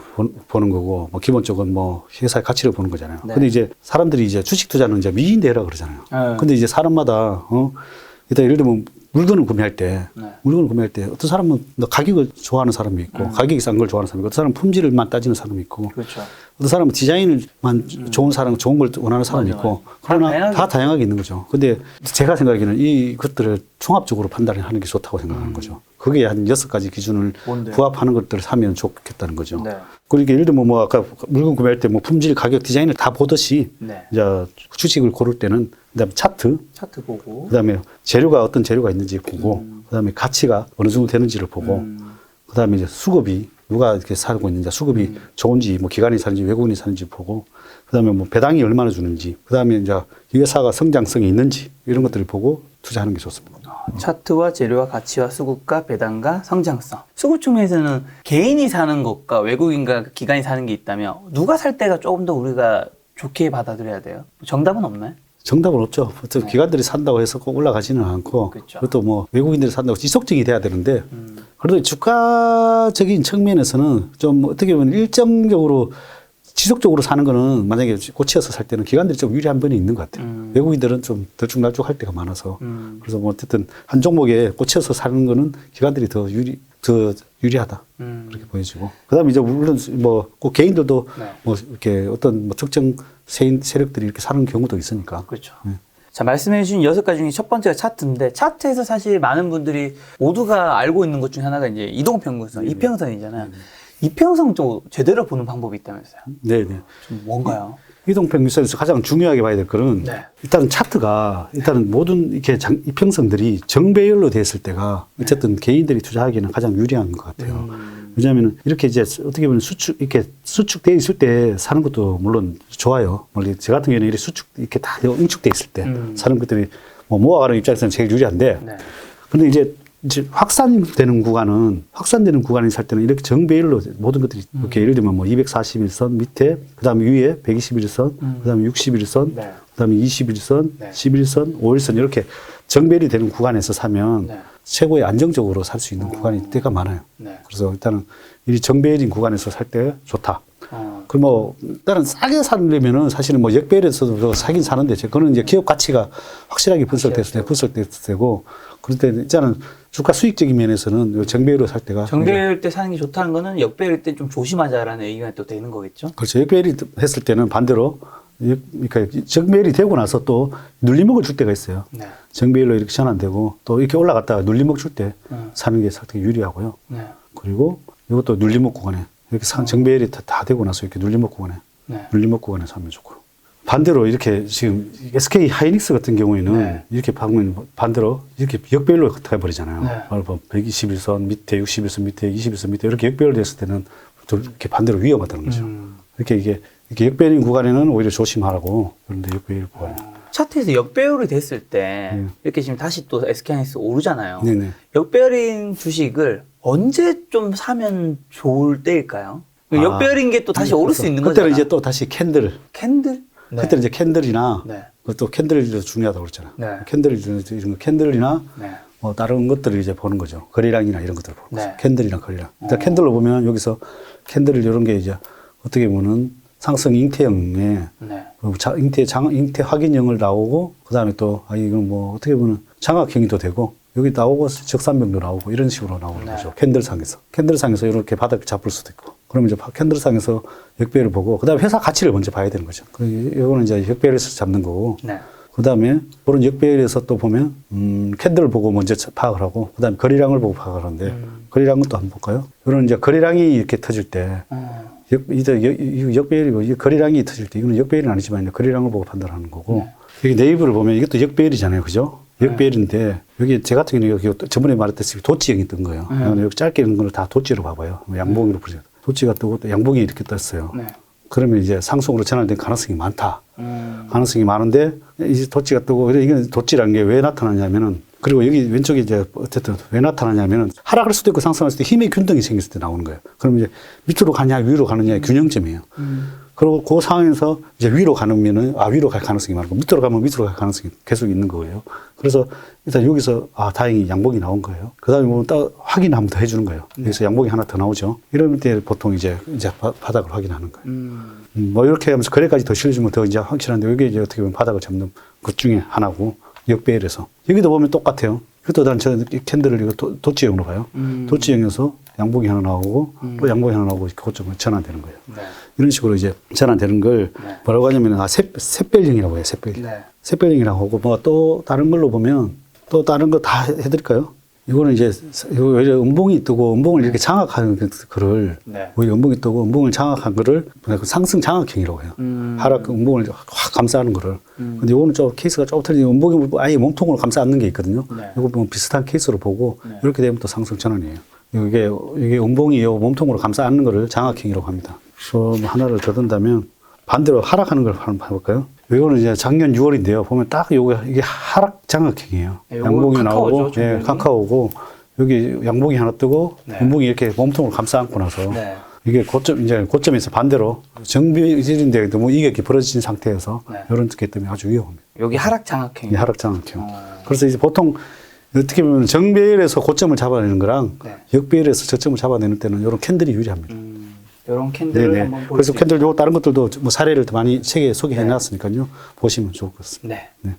보는 거고, 뭐 기본적은 뭐 회사의 가치를 보는 거잖아요. 네. 근데 이제 사람들이 이제 주식 투자는 이제 미인대라 그러잖아요. 네. 근데 이제 사람마다 일단 예를 들면 물건을 구매할 때 어떤 사람은 가격을 좋아하는 사람이 있고 가격이 싼 걸 좋아하는 사람이 있고 어떤 사람은 품질만 따지는 사람이 있고 그렇죠. 어떤 사람은 디자인을만 좋은 걸 원하는 사람이 있고 그러나 다 다양하게 있는 거죠. 근데 제가 생각에는 이것들을 종합적으로 판단을 하는 게 좋다고 생각하는 거죠. 그게 한 6가지 기준을 부합하는 것들을 사면 좋겠다는 거죠. 네. 그러니까 예를 들면 뭐 아까 물건 구매할 때 뭐 품질, 가격, 디자인을 다 보듯이 이제 주식을 고를 때는 그다음에 차트 보고 그다음에 어떤 재료가 있는지 보고 그다음에 가치가 어느 정도 되는지를 보고 그다음에 이제 수급이 누가 이렇게 살고 있는지 수급이 좋은지 뭐 기관이 사는지 외국인이 사는지 보고 그다음에 뭐 배당이 얼마나 주는지 그다음에 이제 이 회사가 성장성이 있는지 이런 것들을 보고 투자하는 게 좋습니다. 차트와 재료와 가치와 수급과 배당과 성장성. 수급 측면에서는 개인이 사는 것과 외국인과 기관이 사는 게 있다면 누가 살 때가 조금 더 우리가 좋게 받아들여야 돼요? 정답은 없나요? 정답은 없죠. 보통 기관들이 산다고 해서 꼭 올라가지는 않고 그렇죠. 그것도 뭐 외국인들이 산다고 지속적이 돼야 되는데 그래도 주가적인 측면에서는 좀 어떻게 보면 일정적으로 지속적으로 사는 거는 만약에 고치어서 살 때는 기관들이 좀 유리한 면이 있는 것 같아요. 외국인들은 좀 들쭉날쭉 할 때가 많아서 그래서 뭐 어쨌든 한 종목에 고치어서 사는 거는 기관들이 더 유리하다. 그렇게 보여지고. 그 다음에 이제 물론 뭐 그 개인들도 뭐 이렇게 어떤 뭐 특정 세력들이 이렇게 사는 경우도 있으니까. 그렇죠. 자, 말씀해 주신 6가지 중에 첫 번째가 차트인데 차트에서 사실 많은 분들이 모두가 알고 있는 것 중에 하나가 이제 이동평균선, 이평선이잖아요. 이평선도 제대로 보는 방법이 있다면서요? 네네. 좀 뭔가요? 이동평균선에서 가장 중요하게 봐야 될 거는 일단은 차트가 일단은 모든 이렇게 이평선들이 정배열로 됐을 때가 어쨌든 개인들이 투자하기에는 가장 유리한 것 같아요. 왜냐하면 이렇게 이제 어떻게 보면 수축돼 있을 때 사는 것도 물론 좋아요. 저 같은 경우에는 이렇게 다 응축돼 있을 때 사는 것들이 뭐 모아가는 입장에서는 제일 유리한데 근데 이제 확산되는 구간이 살 때는 이렇게 정배열로 모든 것들이 이렇게 예를 들면 뭐 241선 밑에, 그 다음에 위에 121선, 그 다음에 61선, 그 다음에 21선, 11선, 5일선 이렇게 정배열이 되는 구간에서 사면 최고의 안정적으로 살 수 있는 구간이 때가 많아요. 그래서 일단은 이 정배열인 구간에서 살 때 좋다. 그 뭐 다른 싸게 사려면은 사실은 뭐 역배열에서도 사긴 사는데 그거는 이제 기업 가치가 확실하게 분석됐을 되고 그럴 때 있잖아 주가 수익적인 면에서는 요 정배열로 살 때가 정배열 때 사는 게 좋다는 거는 역배열 때 좀 조심하자라는 얘기가 또 되는 거겠죠? 그렇죠. 역배열이 했을 때는 반대로 그러니까 정배열이 되고 나서 또 눌림목을 줄 때가 있어요. 네. 정배열로 이렇게 전환되고 또 이렇게 올라갔다가 눌림목 줄 때 사는 게 상당히 유리하고요. 네. 그리고 이것도 눌림목 구간에 이렇게 정배열이 다 되고 나서 이렇게 눌림목 구간에 네. 눌림목 구간에 사면 좋고 반대로 이렇게 지금 SK 하이닉스 같은 경우에는 네. 이렇게 보면 반대로 이렇게 역배열로 가버리잖아요. 네. 바로 121선 밑에 61선 밑에 21선 밑에 이렇게 역배열 됐을 때는 또 이렇게 반대로 위험하다는 거죠. 이렇게 이렇게 역배열인 구간에는 오히려 조심하라고 그런데 역배열 구간에. 차트에서 역배열이 됐을 때 이렇게 지금 다시 또 SK하이닉스 오르잖아요. 네네. 역배열인 주식을 언제 좀 사면 좋을 때일까요? 역배열인 게 또 다시 오를 수 있는 거잖아요. 그때는 이제 또 다시 캔들. 캔들? 네. 그때는 이제 캔들이나 네. 또 캔들도 중요하다고 그랬잖아요. 네. 캔들 이런 거 캔들이나 네. 뭐 다른 것들을 이제 보는 거죠. 거래량이나 이런 것들을 보는 거죠. 네. 캔들이나 거래량. 일단 캔들로 보면 여기서 캔들을 이런 게 이제 어떻게 보면 상승 잉태형에 네. 잉태 확인형을 나오고 그다음에 또 이건 뭐 어떻게 보면 장악형이 또 되고 여기 나오고 적산병도 나오고 이런 식으로 나오는 네. 거죠. 캔들상에서 이렇게 바닥을 잡을 수도 있고. 그러면 이제 캔들상에서 역배열을 보고 그다음에 회사 가치를 먼저 봐야 되는 거죠. 이거는 이제 역배열에서 잡는 거고. 네. 그다음에 그런 역배열에서 또 보면 캔들을 보고 먼저 파악을 하고 그다음에 거래량을 보고 파악을 하는데 거래량은 또 한번 볼까요? 이런 이제 거래량이 이렇게 터질 때 역배열이고 이 거래량이 터질 때 이거는 역배열은 아니지만 거래량을 보고 판단하는 거고 여기 네이버를 보면 이것도 역배열이잖아요, 그죠? 역배열인데 여기 제 같은 경우는 여기 저번에 말했듯이 도치형이 뜬 거예요. 여기 짧게 있는 걸 다 도치로 봐봐요. 양봉으로 보죠. 도치가 뜨고 또 양봉이 이렇게 떴어요. 네. 그러면 이제 상승으로 전환된 가능성이 많다. 가능성이 많은데 이제 도치가 뜨고 이게 도치라는 게 왜 나타나냐면은 그리고 여기 왼쪽에 이제 어쨌든 왜 나타나냐면은 하락할 수도 있고 상승할 수도 있고 힘의 균등이 생겼을 때 나오는 거예요. 그러면 이제 밑으로 가냐 위로 가느냐의 균형점이에요. 그리고 그 상황에서 이제 위로 가면은 위로 갈 가능성이 많고 밑으로 가면 밑으로 갈 가능성이 계속 있는 거예요. 그래서 일단 여기서 다행히 양봉이 나온 거예요. 그다음에 보면 딱 확인 한 번 더 해주는 거예요. 여기서 양봉이 하나 더 나오죠. 이럴 때 보통 이제 바닥을 확인하는 거예요. 뭐 이렇게 하면서 거래까지 더 실어주면 더 이제 확실한데 여기 이제 어떻게 보면 바닥을 잡는 것 중에 하나고 역배열에서 여기도 보면 똑같아요. 이것도 난 저 캔들을 이거 도치형으로 봐요. 도치형에서 양봉이 하나 나오고 또 양봉이 하나 나오고 고점을 전환되는 거예요. 네. 이런 식으로 이제 전환되는 걸 뭐라고 하냐면 샛별형이라고 해요. 샛별형. 네. 샛별형이라고 하고 뭐 또 다른 걸로 보면 또 다른 거 다 해드릴까요? 이거는 이제 오히려 음봉이 뜨고 음봉을 이렇게 장악하는 거를 네. 오히려 음봉이 뜨고 음봉을 장악한 거를 상승 장악형이라고 해요. 하락 음봉을 확 감싸는 거를. 근데 이거는 좀 케이스가 조금 틀리지. 음봉이 아예 몸통으로 감싸 안는 게 있거든요. 네. 이거 보면 비슷한 케이스로 보고 이렇게 되면 또 상승 전환이에요. 이게 음봉이 몸통으로 감싸 안는 거를 장악형이라고 합니다. 그래서 뭐 하나를 더 든다면 반대로 하락하는 걸 한번 해볼까요? 이거는 이제 작년 6월인데요. 보면 딱 이게 하락 장악형이에요. 네, 양봉이 나오고, 카카오죠, 카카오고, 여기 양봉이 하나 뜨고, 네. 음봉이 이렇게 몸통으로 감싸 안고 나서, 네. 이게 고점에서 반대로 정비질인데 너무 이게 이렇게 벌어진 상태에서, 네. 이런 게 때문에 아주 위험합니다. 여기 하락 장악형. 이 하락 장악형. 그래서 이제 보통 어떻게 보면 정배열에서 고점을 잡아내는 거랑 네. 역배열에서 저점을 잡아내는 때는 이런 캔들이 유리합니다. 이런 캔들을 한번 볼수 그래서 캔들 요 다른 것들도 뭐 사례를 더 많이 책에 소개해 놨으니까요. 보시면 좋을 것 같습니다. 네. 네.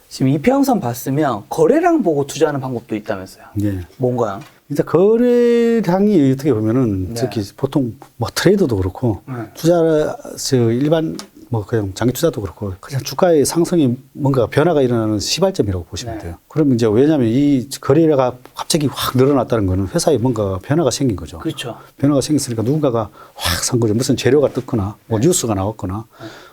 지금 이평선 봤으면 거래량 보고 투자하는 방법도 있다면서요. 네. 뭔가요? 일단 거래량이 어떻게 보면은 네. 특히 보통 뭐 트레이더도 그렇고 일반 뭐 그냥 장기 투자도 그렇고 그냥 주가의 상승이 뭔가 변화가 일어나는 시발점이라고 보시면 돼요. 그러면 이제 왜냐하면 이 거래가 갑자기 확 늘어났다는 거는 회사에 뭔가 변화가 생긴 거죠. 그렇죠. 변화가 생겼으니까 누군가가 확 산 거죠. 무슨 재료가 떴거나 뭐 뉴스가 나왔거나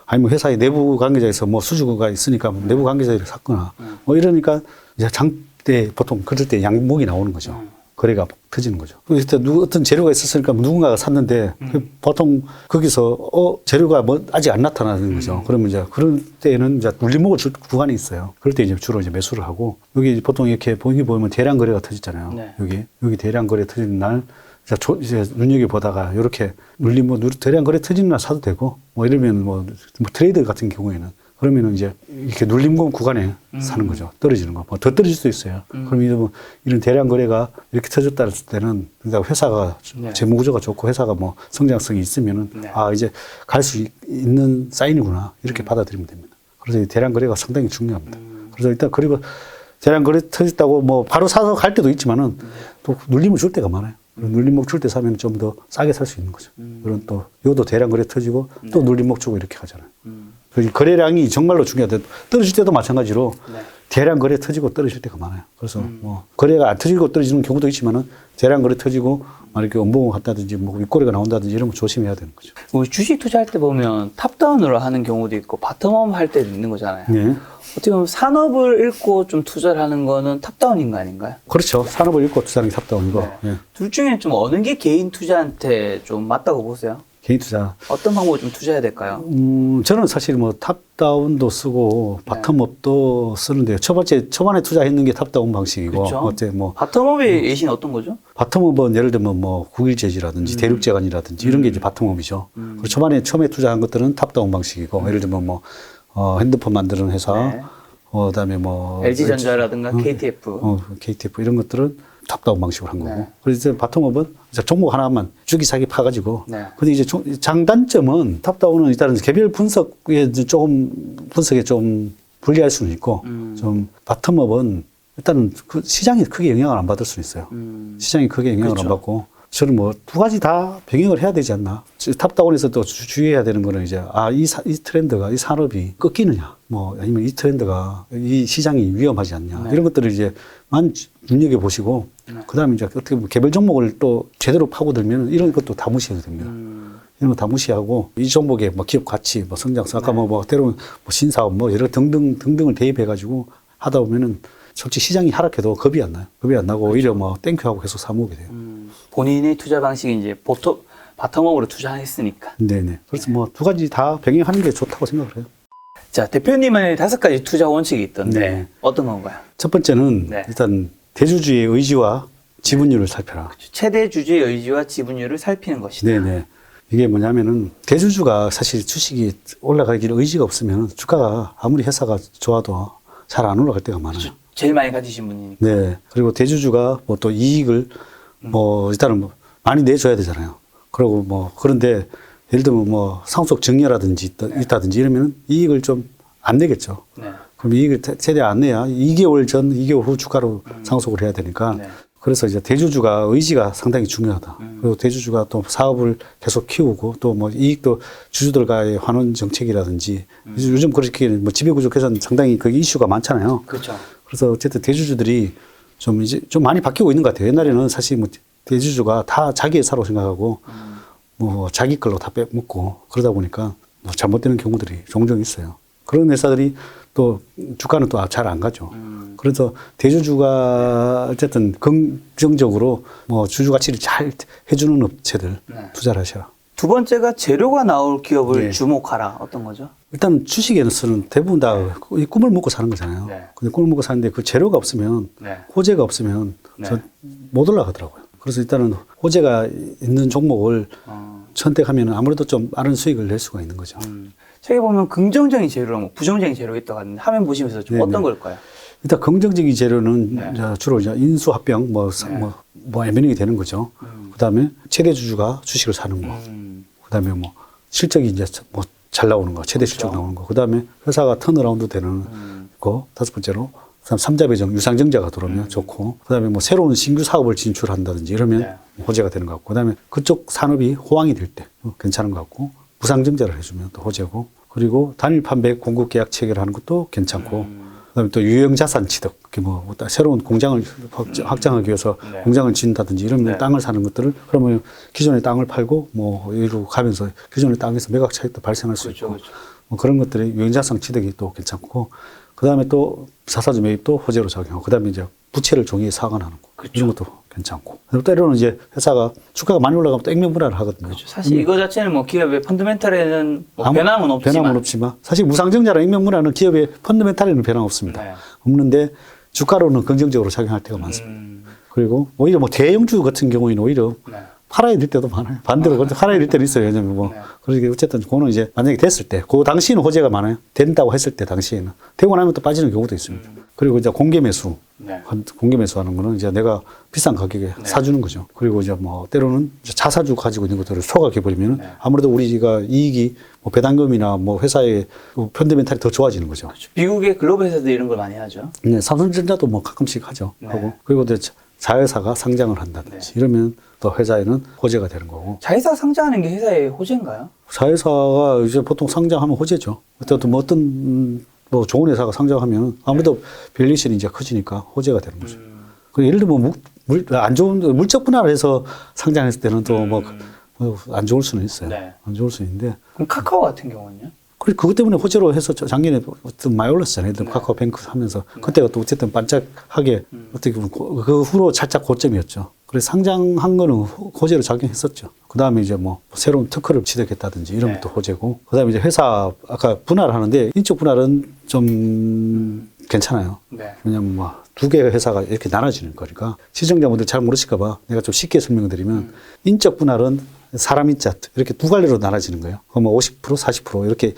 아니면 회사의 내부 관계자에서 뭐 수주가 있으니까 뭐 내부 관계자를 샀거나 뭐 이러니까 이제 장 때 보통 그럴 때 양봉이 나오는 거죠. 거래가 터지는 거죠. 그때 어떤 재료가 있었으니까 누군가가 샀는데 보통 거기서 재료가 뭐 아직 안 나타나는 거죠. 그러면 이제 그럴 때는 이제 눌림목을 줄 구간이 있어요. 그럴 때 이제 주로 이제 매수를 하고 여기 보통 이렇게 보면 대량 거래가 터지잖아요. 네. 여기 대량 거래 터지는 날 이제 눈여겨 보다가 이렇게 눌림 대량 거래 터지는 날 사도 되고 뭐 이러면 뭐 트레이드 같은 경우에는 그러면은 이제 이렇게 눌림목 구간에 사는 거죠. 떨어지는 거. 뭐 더 떨어질 수도 있어요. 그럼 이제 뭐 이런 대량 거래가 이렇게 터졌다 했을 때는 그러니까 회사가 네. 재무 구조가 좋고 회사가 뭐 성장성이 있으면은 네. 아, 이제 갈 수 있는 사인이구나. 이렇게 받아들이면 됩니다. 그래서 이 대량 거래가 상당히 중요합니다. 그래서 일단 그리고 대량 거래 터졌다고 뭐 바로 사서 갈 때도 있지만은 또 눌림을 줄 때가 많아요. 눌림목 줄 때 사면 좀 더 싸게 살 수 있는 거죠. 그런 또 요도 대량 거래 터지고 또 눌림목 주고 이렇게 가잖아요. 그 거래량이 정말로 중요하다. 떨어질 때도 마찬가지로 네. 대량 거래 터지고 떨어질 때가 많아요. 그래서 뭐 거래가 안 터지고 떨어지는 경우도 있지만은 대량 거래 터지고 막 이렇게 원봉을 갔다든지 뭐 윗거래가 나온다든지 이런 거 조심해야 되는 거죠. 우리 주식 투자할 때 보면 탑다운으로 하는 경우도 있고 바텀업 할 때도 있는 거잖아요. 네. 어떻게 보면 산업을 읽고 좀 투자를 하는 거는 탑다운인 거 아닌가요? 그렇죠. 산업을 읽고 투자하는 게 탑다운이고. 예. 둘 중에 좀 어느 게 개인 투자한테 좀 맞다고 보세요? 개인 투자. 어떤 방법을 좀 투자해야 될까요? 저는 사실 뭐 탑다운도 쓰고 바텀업도 쓰는데요. 초반에 투자했는 게 탑다운 방식이고. 그쵸? 어째 뭐 바텀업의 예시는 어떤 거죠? 바텀업은 예를 들면 뭐 국일제지라든지 대륙제관이라든지 이런 게 이제 바텀업이죠. 그리고 처음에 투자한 것들은 탑다운 방식이고 예를 들면 뭐 핸드폰 만드는 회사, 네. 그다음에 뭐 LG전자라든가 KTF. KTF 이런 것들은 탑다운 방식으로 한 거고. 네. 그래서 이제 바텀업은 이제 종목 하나만 주기사기 파가지고. 네. 근데 이제 장단점은 탑다운은 일단은 개별 분석에 좀 불리할 수는 있고, 좀 바텀업은 일단은 그 시장이 크게 영향을 안 받을 수 있어요. 시장이 크게 영향을 그렇죠. 안 받고. 저는 뭐 두 가지 다 병행을 해야 되지 않나. 탑다운에서 또 주의해야 되는 거는 이제, 이 트렌드가, 이 산업이 꺾이느냐. 뭐, 아니면 이 트렌드가, 이 시장이 위험하지 않냐. 네. 이런 것들을 이제 만 눈여겨보시고, 그 다음에 이제 어떻게 보면 개별 종목을 또 제대로 파고들면 이런 것도 다 무시해도 됩니다. 이런 거 다 무시하고, 이 종목의 뭐 기업 가치, 뭐 성장성, 아까 때로는 뭐 신사업, 뭐 여러 등등을 대입해가지고 하다 보면은 솔직히 시장이 하락해도 겁이 안 나요. 겁이 안 나고 오히려 뭐 땡큐하고 계속 사모으게 돼요. 본인의 투자 방식이 이제 바텀업으로 투자했으니까. 네네. 그래서 뭐 두 가지 다 병행하는 게 좋다고 생각을 해요. 자, 대표님의 5가지 투자 원칙이 있던데 네. 어떤 건가요? 첫 번째는 네. 일단 대주주의 의지와 지분율을 살펴라. 최대 주주의 의지와 지분율을 살피는 것이다. 네네. 이게 뭐냐면은 대주주가 사실 주식이 올라가기를 의지가 없으면 주가가 아무리 회사가 좋아도 잘 안 올라갈 때가 많아요. 제일 많이 가지신 분이니까. 네. 그리고 대주주가 뭐 또 이익을 뭐 일단은 뭐 많이 내줘야 되잖아요. 그리고 뭐 그런데 예를 들면 뭐 상속 증여라든지 있다든지 이러면은 이익을 좀 안 내겠죠. 네. 그럼 이익을 최대 안 내야 2개월 전, 2개월 후 주가로 상속을 해야 되니까. 네. 그래서 이제 대주주가 의지가 상당히 중요하다. 그리고 대주주가 또 사업을 계속 키우고 또 뭐 이익도 주주들과의 환원 정책이라든지 요즘 그렇게 뭐 지배구조개선 상당히 그 이슈가 많잖아요. 그렇죠. 그래서 어쨌든 대주주들이 좀 이제 좀 많이 바뀌고 있는 것 같아요. 옛날에는 사실 뭐 대주주가 다 자기 회사로 생각하고 뭐 자기 걸로 다 빼먹고 그러다 보니까 뭐 잘못되는 경우들이 종종 있어요. 그런 회사들이 또 주가는 또 잘 안 가죠. 그래서 대주주가 어쨌든 긍정적으로 뭐 주주 가치를 잘 해주는 업체들 네. 투자를 하셔라. 두 번째가 재료가 나올 기업을 네. 주목하라. 어떤 거죠? 일단 주식에서는 대부분 다 이 꿈을 먹고 사는 거잖아요. 네. 근데 꿈을 먹고 사는데 그 재료가 없으면 네. 호재가 없으면 네. 못 올라가더라고요. 그래서 일단은 호재가 있는 종목을 선택하면 아무래도 좀 빠른 수익을 낼 수가 있는 거죠. 책에 보면 긍정적인 재료랑 뭐 부정적인 재료가 있다고 하는데 화면 보시면서 좀 네네. 어떤 걸까요? 일단 긍정적인 재료는 네. 이제 주로 이제 인수합병 뭐 M&A가 되는 거죠. 그다음에 최대 주주가 주식을 사는 거. 그다음에 뭐 실적이 이제 뭐 잘 나오는 거, 최대 실적 나오는 거. 그다음에 회사가 턴어라운드 되는 거. 다섯 번째로 그다음 삼자 배정, 유상증자가 들어오면 좋고. 그다음에 뭐 새로운 신규 사업을 진출한다든지 이러면 네. 호재가 되는 것 같고. 그다음에 그쪽 산업이 호황이 될 때 괜찮은 것 같고. 무상증자를 해주면 또 호재고. 그리고 단일 판매 공급 계약 체결하는 것도 괜찮고. 그다음에 또 유형 자산 취득, 뭐 새로운 공장을 확장하기 위해서 네. 공장을 짓는다든지 이러면 네. 땅을 사는 것들을 그러면 기존의 땅을 팔고 뭐 이로 가면서 기존의 땅에서 매각 차익도 발생할 수 그렇죠, 있고 그렇죠. 뭐 그런 것들이 유형 자산 취득이 또 괜찮고 그다음에 또 자사주 매입도 호재로 작용하고 그다음에 이제 부채를 종이에 상환하는 거 그렇죠. 이런 것도 괜찮고 그리고 때로는 이제 회사가 주가가 많이 올라가면 또 액면분할을 하거든요. 그렇죠. 사실 이거 자체는 뭐 기업의 펀더멘탈에는 뭐 아무 변함은 없지만. 변함은 없지만 사실 무상증자랑 액면분할은 기업의 펀더멘탈에는 변함 없습니다. 네. 없는데 주가로는 긍정적으로 작용할 때가 많습니다. 그리고 오히려 뭐 대형주 같은 경우에는 오히려 네. 팔아야 될 때도 많아요. 반대로 팔아야 될 때도 있어요. 왜냐면 뭐. 네. 그러니까 어쨌든 그거는 이제 만약에 됐을 때, 그 당시에는 호재가 많아요. 된다고 했을 때 당시에는. 되고 나면 또 빠지는 경우도 있습니다. 그리고 이제 공개 매수. 네. 공개 매수하는 거는 이제 내가 비싼 가격에 사주는 거죠. 그리고 이제 뭐 때로는 이제 자사주 가지고 있는 것들을 소각해버리면 아무래도 우리가 이익이 뭐 배당금이나 뭐 회사의 펀더멘탈이 더 좋아지는 거죠. 미국의 글로벌 회사들 이런 걸 많이 하죠. 네, 삼성전자도 뭐 가끔씩 하죠. 네. 하고. 그리고 또 자회사가 상장을 한다든지 이러면 또 회사에는 호재가 되는 거고. 자회사 상장하는 게 회사의 호재인가요? 자회사가 이제 보통 상장하면 호재죠. 어떤 뭐 어떤 뭐 좋은 회사가 상장하면 아무래도 밸류에이션이 이제 커지니까 호재가 되는 거죠. 그 예를 들면 안 좋은 물적 분할을 해서 상장했을 때는 또 뭐 안 좋을 수는 있어요. 네. 안 좋을 수 있는데. 그럼 카카오 같은 경우는요? 그것 때문에 호재로 해서 작년에 좀 많이 올랐잖아요. 카카오뱅크 하면서. 그때가 또 어쨌든 반짝하게 어떻게 보면 그 후로 살짝 고점이었죠. 그래서 상장한 거는 호재로 작용했었죠. 그 다음에 이제 뭐 새로운 특허를 취득했다든지 이런 것도 호재고. 그 다음에 이제 회사 아까 분할하는데 인적 분할은 좀 괜찮아요. 네. 왜냐면 뭐 두 개의 회사가 이렇게 나눠지는 거니까 시청자분들 잘 모르실까봐 내가 좀 쉽게 설명드리면 인적 분할은 사람 인자 이렇게 두 갈래로 나눠지는 거예요. 뭐 50%, 40% 이렇게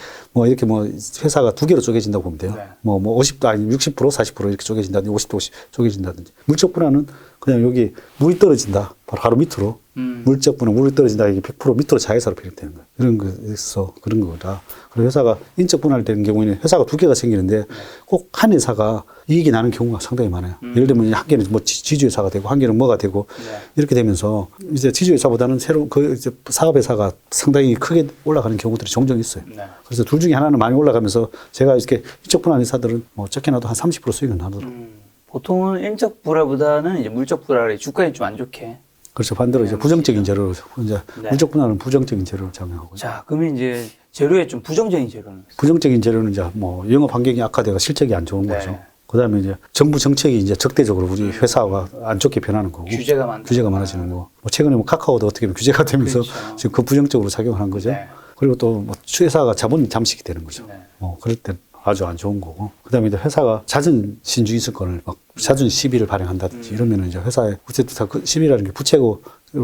뭐 회사가 두 개로 쪼개진다고 보면 돼요. 네. 뭐 50도 아니 60%, 40% 이렇게 쪼개진다든지 50도 50 쪼개진다든지. 물적 분할은 그냥 여기 물이 떨어진다. 바로 밑으로. 물적 분할 물이 떨어진다. 이게 100% 밑으로 자회사로 편입되는 거예요. 이런 거에서 그런 거다. 그리고 회사가 인적 분할되는 경우에는 회사가 두 개가 생기는데 꼭 한 회사가 이익이 나는 경우가 상당히 많아요. 예를 들면 한 개는 뭐 지주회사가 되고 한 개는 뭐가 되고 이렇게 되면서 이제 지주회사보다는 새로운 그 이제 사업회사가 상당히 크게 올라가는 경우들이 종종 있어요. 네. 그래서 둘 중에 하나는 많이 올라가면서 제가 이렇게 인적 분할 회사들은 뭐 적게나도 한 30% 수익을 나더라고요. 보통은 인적 불화보다는 이제 물적 불화를 주가에 좀 안 좋게. 그렇죠. 반대로 이제 부정적인 재료로 이제 네. 물적 분할은 부정적인 재료로 작용하고. 자, 그러면 이제 재료에 좀 부정적인 재료는. 부정적인 재료는 이제 뭐 영업 환경이 악화되고 실적이 안 좋은 네. 거죠. 그다음에 이제 정부 정책이 이제 적대적으로 우리 회사가 안 좋게 변하는 거고. 규제가 많아지는 거. 뭐 최근에 뭐 카카오도 어떻게 보면 규제가 되면서 그렇죠. 지금 그 부정적으로 작용하는 거죠. 네. 그리고 또 뭐 회사가 자본 잠식이 되는 거죠. 네. 그럴 때 아주 안 좋은 거고. 그다음에 이제 회사가 잦은 신주 인수권을 막 잦은 시비를 발행한다든지 이러면은 이제 회사에 어쨌든 다 그 시비라는 게 부채로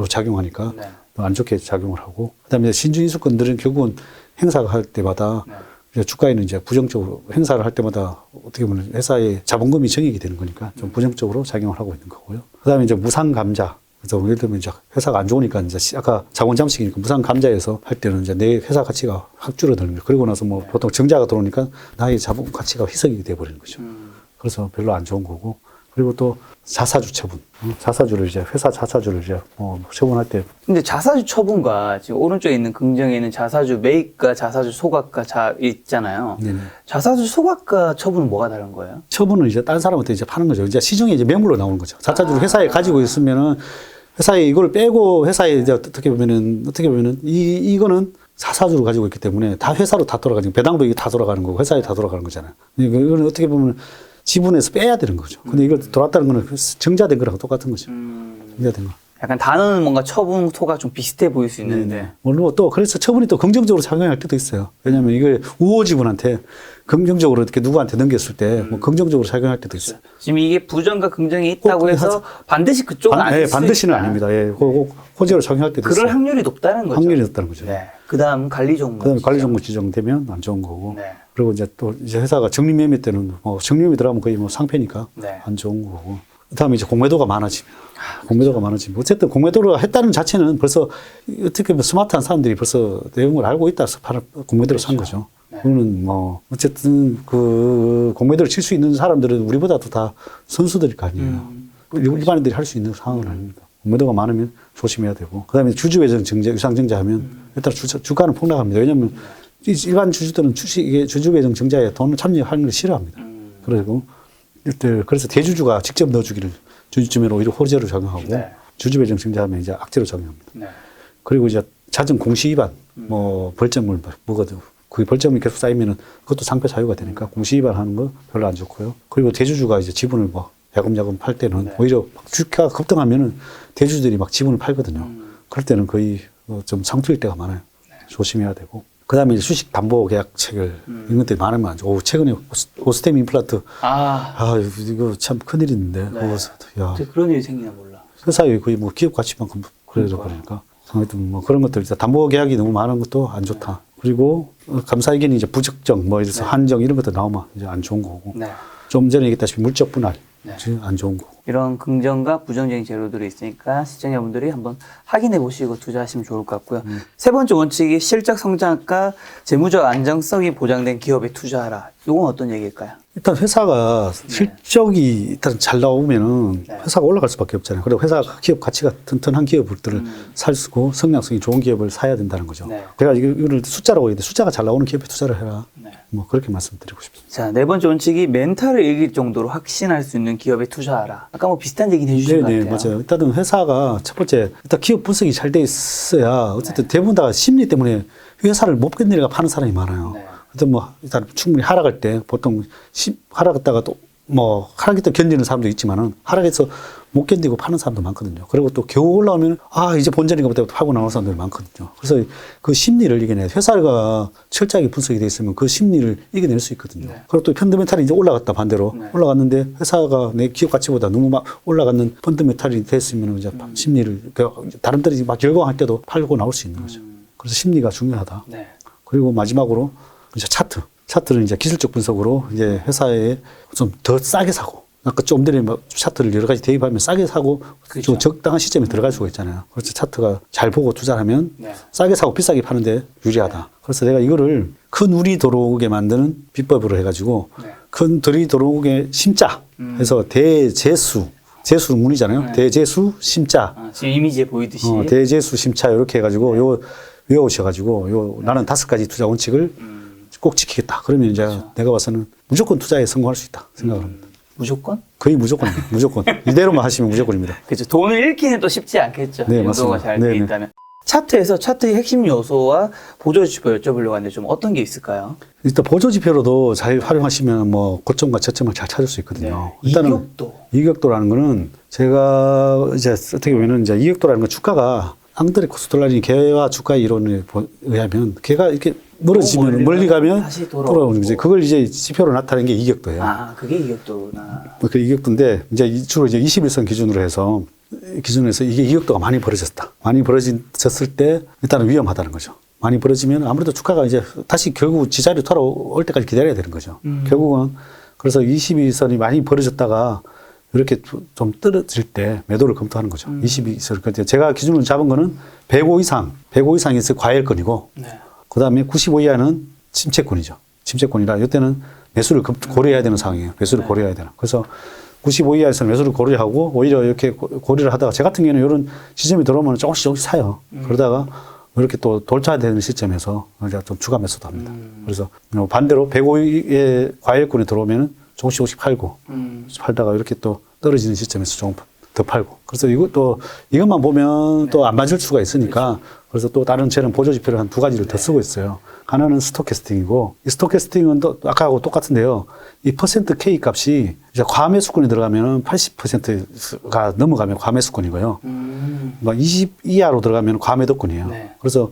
작용하니까 네. 또 안 좋게 작용을 하고. 그다음에 신주 인수권들은 결국은 행사가 할 때마다 네. 이제 주가에는 이제 부정적으로 행사를 할 때마다 어떻게 보면 회사의 자본금이 정액이 되는 거니까 좀 부정적으로 작용을 하고 있는 거고요. 그다음에 이제 무상 감자. 그래서 예를 들면 이제 회사가 안 좋으니까 이제 아까 자본 잠식이니까 무상 감자에서 할 때는 이제 내 회사 가치가 확 줄어드는 거예요. 그리고 나서 뭐 보통 정자가 들어오니까 나의 자본 가치가 희석이 돼 버리는 거죠. 그래서 별로 안 좋은 거고. 그리고 또 자사주 처분. 자사주를 이제 회사 자사주를 이제 처분할 때 근데 자사주 처분과 지금 오른쪽에 있는 긍정에 있는 자사주 매입과 자사주 소각과 있잖아요. 네네. 자사주 소각과 처분은 뭐가 다른 거예요? 처분은 이제 딴 사람한테 이제 파는 거죠. 이제 시중에 이제 매물로 나오는 거죠. 자사주를 회사에 가지고 있으면은 회사에 이걸 빼고 회사에 이제 어떻게 보면은 이거는 자사주를 가지고 있기 때문에 다 회사로 다 돌아가는 배당도 이게 다 돌아가는 거고 회사에 다 돌아가는 거잖아요. 이거는 어떻게 보면 지분에서 빼야 되는 거죠. 근데 이걸 돌았다는 거는 정자된 거랑 똑같은 거죠. 정자된 거. 약간 단어는 뭔가 처분 소각 좀 비슷해 보일 수 있는데. 물론 또 그래서 처분이 또 긍정적으로 작용할 때도 있어요. 왜냐하면 이걸 우호 지분한테 긍정적으로 이렇게 누구한테 넘겼을 때 뭐 긍정적으로 작용할 때도 있어요. 지금 이게 부정과 긍정이 있다고 해서 반드시 그쪽은 아닐 수 반드시는 있다. 아닙니다. 예, 호재로 작용할 때도 그럴 있어요. 확률이 높다는 거죠. 확률이 높다는 거죠. 네. 그다음 관리 종목. 그다음에 관리 종목 지정되면 안 좋은 거고. 네. 그리고 이제 또 이제 회사가 적립 매매 때는 뭐 적립이 들어가면 거의 뭐 상패니까 네. 안 좋은 거고. 그다음에 이제 공매도가 많아지면 공매도가 많아지면 어쨌든 공매도를 했다는 자체는 벌써 어떻게 보면 스마트한 사람들이 벌써 내용을 알고 있다 해서 공매도를 산 거죠. 네. 그거는 뭐 어쨌든 그 공매도를 칠 수 있는 사람들은 우리보다도 다 선수들일 거 아니에요. 일반인들이 할 수 있는 상황은 아닙니다. 공매도가 많으면 조심해야 되고. 그다음에 주주배정 증자, 유상증자하면 일단 주가는 폭락합니다. 왜냐하면 일반 주주들은 주주배정 증자에 돈을 참여하는 걸 싫어합니다. 그리고 그래서 대주주가 직접 넣어주기를 주주주면 오히려 호재로 작용하고 네. 주주배정 증자하면 이제 악재로 작용합니다. 네. 그리고 이제 잦은 공시 위반, 뭐 벌점을 먹어도 그 벌점이 계속 쌓이면은 그것도 상패 사유가 되니까 공시 위반하는 거 별로 안 좋고요. 그리고 대주주가 이제 지분을 뭐 야금야금 팔 때는 네. 오히려 주가가 급등하면은 대주주들이 막 지분을 팔거든요. 그럴 때는 거의 좀 상투일 때가 많아요. 조심해야 되고. 그 다음에 이제 주식 담보 계약 체결 이런 것들이 많으면 안 좋고. 최근에 오스템 임플란트. 이거 참 큰일인데. 네. 야, 그런 일이 생기나 몰라. 회사에 거의 뭐 기업 가치만큼 그래도 그러니까. 하여튼 뭐 그런 것들, 담보 계약이 너무 많은 것도 안 좋다. 그리고 감사 의견이 이제 부적정, 뭐 이래서 한정 이런 것도 나오면 이제 안 좋은 거고. 네. 좀 전에 얘기했다시피 물적 분할, 네. 안 좋은 거고. 이런 긍정과 부정적인 재료들이 있으니까 시청자분들이 한번 확인해 보시고 투자하시면 좋을 것 같고요. 세 번째 원칙이 실적 성장과 재무적 안정성이 보장된 기업에 투자하라. 이건 어떤 얘기일까요? 일단 회사가 실적이 일단 잘 나오면은 네. 회사가 올라갈 수밖에 없잖아요. 그리고 회사가 기업 가치가 튼튼한 기업들을 살고 성장성이 좋은 기업을 사야 된다는 거죠. 네. 제가 이거를 숫자라고 했는데 숫자가 잘 나오는 기업에 투자를 해라. 네. 뭐 그렇게 말씀드리고 싶습니다. 자, 네 번째 원칙이 멘탈을 이길 정도로 확신할 수 있는 기업에 투자하라. 아까 뭐 비슷한 얘기는 해주신 것 네, 같아요. 맞아요. 일단은 회사가 첫 번째 일단 기업 분석이 잘 돼 있어야 어쨌든 대부분 다 심리 때문에 회사를 못 견디다가 파는 사람이 많아요. 네. 일단 뭐 일단 충분히 하락할 때 보통 하락했다가 또 뭐 하락했다 견디는 사람도 있지만은 하락해서 못 견디고 파는 사람도 많거든요. 그리고 또 겨우 올라오면 이제 본전인가 보다 팔고 나오는 사람들이 많거든요. 그래서 그 심리를 이겨내야 돼요. 회사가 철저하게 분석이 돼 있으면 그 심리를 이겨낼 수 있거든요. 네. 그리고 또 펀더멘탈이 이제 올라갔다 반대로 올라갔는데 회사가 내 기업 가치보다 너무 막 올라가는 펀더멘탈이 됐으면 이제 심리를 다른 데이 막 열광할 때도 팔고 나올 수 있는 거죠. 그래서 심리가 중요하다. 네. 그리고 마지막으로 이제 차트. 차트는 이제 기술적 분석으로 이제 회사에 좀 더 싸게 사고. 아까 좀 전에 뭐 차트를 여러 가지 대입하면 싸게 사고 그렇죠. 좀 적당한 시점에 들어갈 수가 있잖아요. 그래서 차트가 잘 보고 투자하면 네. 싸게 사고 비싸게 파는데 유리하다. 그래서 내가 이거를 큰 울이 들어오게 만드는 비법으로 해가지고 네. 큰 들이 들어오게 심자 해서 대재수. 재수는 문이잖아요. 대재수 심자. 지금 이미지에 보이듯이. 대재수 심차 이렇게 해가지고 요 외우셔가지고 나는 5가지 투자 원칙을 꼭 지키겠다. 그러면 이제 내가 봐서는 무조건 투자에 성공할 수 있다 생각을 합니다. 무조건? 거의 무조건입니다. 무조건. 이대로만 하시면 무조건입니다. 그렇죠. 돈을 잃기는 또 쉽지 않겠죠. 네, 연도가 맞습니다. 잘 네, 돼 있다면. 차트에서 차트의 핵심 요소와 보조지표 여쭤보려고 하는데 좀 어떤 게 있을까요? 일단 보조지표로도 잘 활용하시면 뭐 고점과 저점을 잘 찾을 수 있거든요. 네. 일단은 이격도라는 거는 제가 이제 어떻게 보면은 이제 이격도라는 건 주가가 앙드레 코스톨라니 개와 주가 이론에 의하면 개가 이렇게 멀어지면 멀리 가면 다시 돌아오는 거지. 그걸 이제 지표로 나타낸 게 이격도예요. 그게 이격도구나. 그 이격도인데 이제 주로 이제 21선 기준으로 해서 이게 이격도가 많이 벌어졌다. 많이 벌어졌을 때 일단은 위험하다는 거죠. 많이 벌어지면 아무래도 주가가 이제 다시 결국 지자리로 돌아올 때까지 기다려야 되는 거죠. 결국은 그래서 22선이 많이 벌어졌다가 이렇게 좀 떨어질 때 매도를 검토하는 거죠. 22선. 그런데 제가 기준으로 잡은 거는 105 이상에서 과열권이고 네. 그 다음에 95 이하는 침체권이죠. 침체권이라 이때는 매수를 고려해야 되는 상황이에요. 매수를 고려해야 되는. 그래서 95 이하에서 매수를 고려하고 오히려 이렇게 고려를 하다가 제 같은 경우에는 이런 시점이 들어오면 조금씩 사요. 그러다가 이렇게 또 돌파되는 시점에서 이제 좀 추가 매수도 합니다. 그래서 반대로 105의 과열권이 들어오면 조금씩 팔고 팔다가 이렇게 또 떨어지는 시점에서 조금 더 팔고. 그래서 이것만 보면 또 안 맞을 수가 있으니까 그래서 또 다른 저는 보조지표를 한 2가지를 더 쓰고 있어요. 하나는 스토캐스팅이고 이 스토캐스팅은 또 아까하고 똑같은데요. 이 퍼센트 K 값이 이제 과매수권이 들어가면 80%가 넘어가면 과매수권이고요. 막 20 이하로 들어가면 과매도권이에요. 네. 그래서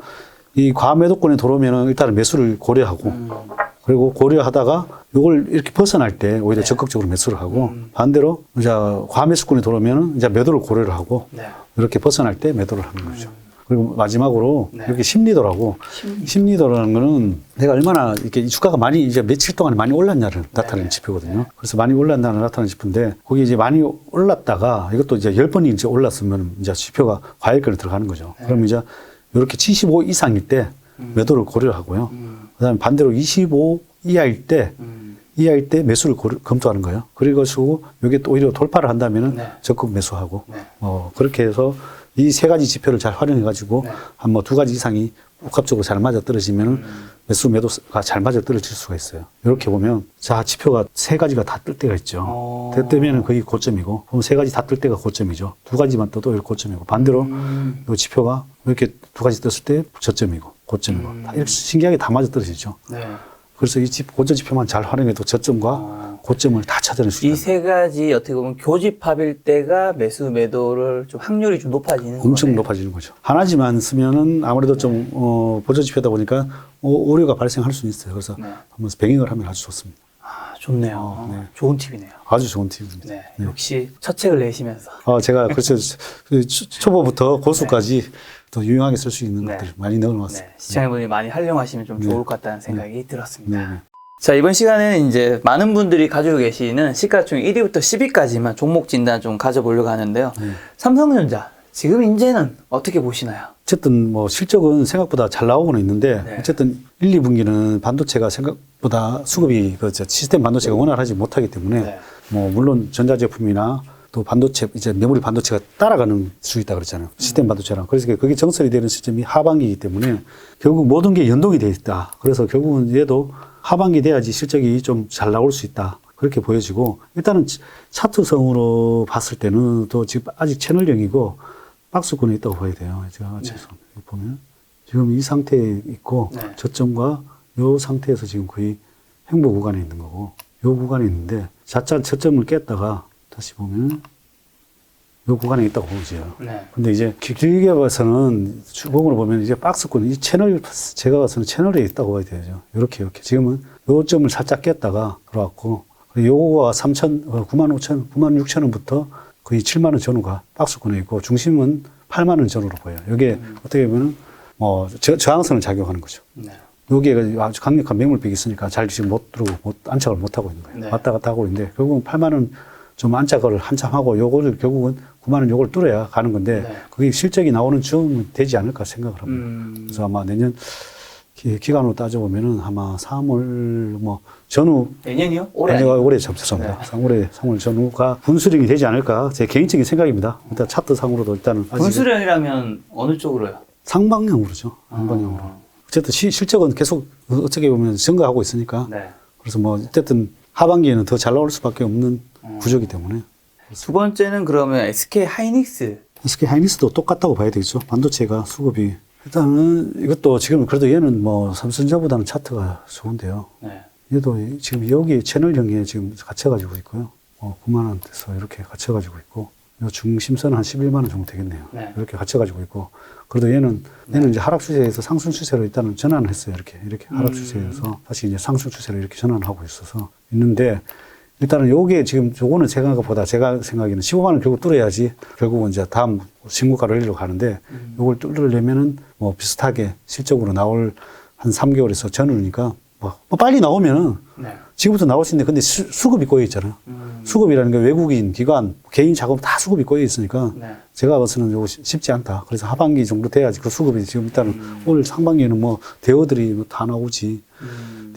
이 과매도권에 들어오면 일단은 매수를 고려하고 그리고 고려하다가 이걸 이렇게 벗어날 때 오히려 적극적으로 매수를 하고 반대로 이제 과매수권이 들어오면 이제 매도를 고려를 하고 이렇게 벗어날 때 매도를 하는 거죠. 그리고 마지막으로 이렇게 심리도라고 심리도라는 거는 내가 얼마나 이렇게 주가가 많이 이제 며칠 동안 많이 올랐냐를 나타내는 지표거든요. 그래서 많이 올랐나를 나타내는 지표인데 거기 이제 많이 올랐다가 이것도 이제 10번이 이제 올랐으면 이제 지표가 과열권에 들어가는 거죠. 그럼 이제 이렇게 75 이상일 때 매도를 고려하고요. 그다음에 반대로 25 이하일 때 매수를 검토하는 거예요. 그리고 이게 또 오히려 돌파를 한다면은 적극 매수하고 그렇게 해서 이 3가지 지표를 잘 활용해가지고 한 뭐 2가지 이상이 복합적으로 잘 맞아 떨어지면은 매수 매도가 잘 맞아 떨어질 수가 있어요. 이렇게 보면 자 지표가 3가지가 다 뜰 때가 있죠. 뜨면은 거의 고점이고 그럼 3가지 다 뜰 때가 고점이죠. 2가지만 떠도 고점이고 반대로 이 지표가 이렇게 2가지 떴을 때 저점이고 고점이고 다 이렇게 신기하게 다 맞아 떨어지죠. 그래서 이 고점지표만 잘 활용해도 저점과 고점을 다 찾아낼 수 있다. 이 3가지 어떻게 보면 교집합일 때가 매수 매도를 좀 확률이 좀 높아지는 엄청 거네요. 높아지는 거죠. 하나지만 쓰면은 아무래도 좀 보조지표다 보니까 오류가 발생할 수는 있어요. 그래서 한번 병행을 하면 아주 좋습니다. 좋네요. 네. 좋은 팁이네요. 아주 좋은 팁입니다. 네. 역시 첫 책을 내시면서. 제가 그래서 초보부터 고수까지 또 유용하게 쓸 수 있는 네. 것들 많이 넣어놨습니다. 네. 시청자분들이 많이 활용하시면 좀 네. 좋을 것 같다는 생각이 들었습니다. 네. 자, 이번 시간에는 이제 많은 분들이 가지고 계시는 시가총액 1위부터 10위까지만 종목 진단 좀 가져보려고 하는데요. 네. 삼성전자, 지금 이제는 어떻게 보시나요? 어쨌든 뭐 실적은 생각보다 잘 나오고는 있는데 네. 어쨌든 1, 2분기는 반도체가 생각보다 수급이 시스템 반도체가 원활하지 못하기 때문에 네. 뭐 물론 전자제품이나 또 반도체 이제 메모리 반도체가 따라가는 수 있다 그랬잖아요. 시스템 반도체랑. 그래서 그게 정설이 되는 시점이 하반기이기 때문에 결국 모든 게 연동이 돼 있다. 그래서 결국은 얘도 하반기 돼야지 실적이 좀 잘 나올 수 있다. 그렇게 보여지고 일단은 차트성으로 봤을 때는 또 지금 아직 채널형이고 박스권에 있다고 봐야 돼요. 제가 보면 지금 이 상태에 있고 네. 저점과 이 상태에서 지금 거의 횡보 구간에 있는 거고 이 구간에 있는데 저점을 깼다가 다시 보면 이 구간에 있다고 보죠. 네. 근데 이제 길게 봐서는 주봉으로 보면 이제 박스권 이 채널 제가 봐서는 채널에 있다고 봐야 되죠. 이렇게 지금은 요 점을 살짝 깼다가 들어왔고 요거가 95,000, 96,000원부터 거의 7만 원 전후가 박스권에 있고 중심은 8만 원 전후로 보여요. 이게 어떻게 보면 뭐 저항선을 작용하는 거죠. 네. 여기에 아주 강력한 매물벽이 있으니까 잘 지금 못 들어오고 안착을 못 하고 있는 거예요. 네. 왔다 갔다 하고 있는데 결국은 8만 원 좀 안착을 한참 하고 요거를 결국은 9만 원 요걸 뚫어야 가는 건데 네. 그게 실적이 나오는 즈음은 되지 않을까 생각을 합니다. 그래서 아마 내년 기간으로 따져보면은 아마 3월 뭐 전후 내년이요? 올해? 아니, 아니에요? 올해 죄송합니다. 3월 전후가 분수령이 되지 않을까 제 개인적인 생각입니다. 일단 차트 상으로도 일단은 아직은 분수령이라면 어느 쪽으로요? 상방향으로죠. 상방향으로. 어쨌든 실적은 계속 어떻게 보면 증가하고 있으니까 네. 그래서 뭐 어쨌든 하반기에는 더 잘 나올 수밖에 없는 구조이기 때문에 두 번째는 그러면 SK 하이닉스. SK 하이닉스도 똑같다고 봐야 되겠죠. 반도체가 수급이 일단은 이것도 지금 그래도 얘는 뭐 삼성전자보다는 차트가 좋은데요. 네. 얘도 지금 여기 채널형에 지금 갇혀가지고 있고요. 9만 원대에서 이렇게 갇혀가지고 있고, 요 중심선은 한 11만 원 정도 되겠네요. 네. 이렇게 갇혀가지고 있고, 그래도 얘는 이제 하락 추세에서 상승 추세로 일단은 전환을 했어요. 이렇게 하락 추세에서 다시 이제 상승 추세로 이렇게 전환을 하고 있어서 있는데, 일단은 요게 지금 요거는 제가 생각에는 15만 원 결국 뚫어야지 결국은 이제 다음 신고가를 올리러 가는데, 요걸 뚫으려면은 뭐 비슷하게 실적으로 나올 한 3개월에서 전후니까 뭐 빨리 나오면은 네. 지금부터 나올 수 있는데 근데 수급이 꼬여 있잖아요. 수급이라는 게 외국인, 기관, 개인 자금 다 수급이 꼬여 있으니까 네. 제가 봐서는 이거 쉽지 않다. 그래서 하반기 정도 돼야지 그 수급이 지금 일단은 올 상반기에는 뭐 대어들이 뭐 다 나오지.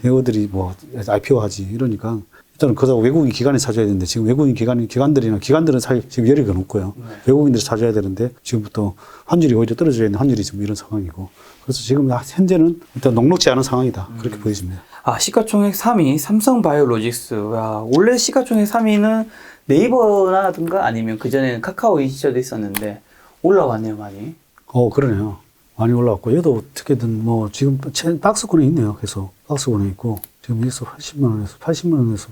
대어들이 뭐 IPO 하지 이러니까 일단은 그러다가 외국인 기관이 사줘야 되는데 지금 외국인 기관들은 사실 지금 여력이 없고요. 네. 외국인들이 사줘야 되는데 지금부터 환율이 오히려 떨어져야 있는 환율이 지금 이런 상황이고 그래서 지금 현재는 일단 녹록지 않은 상황이다. 그렇게 보여집니다. 아, 시가총액 3위 삼성바이오로직스. 야, 원래 시가총액 3위는 네이버라든가 아니면 그전에는 카카오 인시저도 있었는데 올라왔네요, 많이. 그러네요. 많이 올라왔고 얘도 어떻게든 뭐 지금 박스권에 있네요. 계속 박스권에 있고 지금 여기서 80만 원에서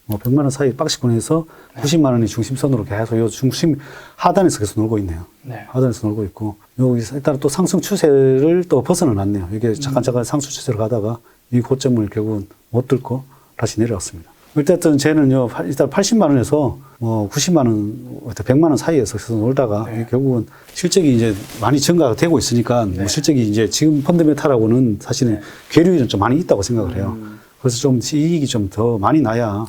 뭐 100만 원 사이 박스권에서 90만 원이 중심선으로 계속 요 중심 하단에서 계속 놀고 있네요. 네. 하단에서 놀고 있고 여기서 일단 또 상승 추세를 또 벗어나놨네요. 이게 잠깐 상승 추세로 가다가 이 고점을 결국은 못 뚫고 다시 내려왔습니다. 어쨌든 쟤는요, 일단 80만 원에서 뭐 90만 원, 100만 원 사이에서 계속 놀다가 네. 결국은 실적이 이제 많이 증가가 되고 있으니까 뭐 실적이 이제 지금 펀드메탈하고는 사실은 괴리는 좀 많이 있다고 생각을 해요. 그래서 좀 이익이 좀 더 많이 나야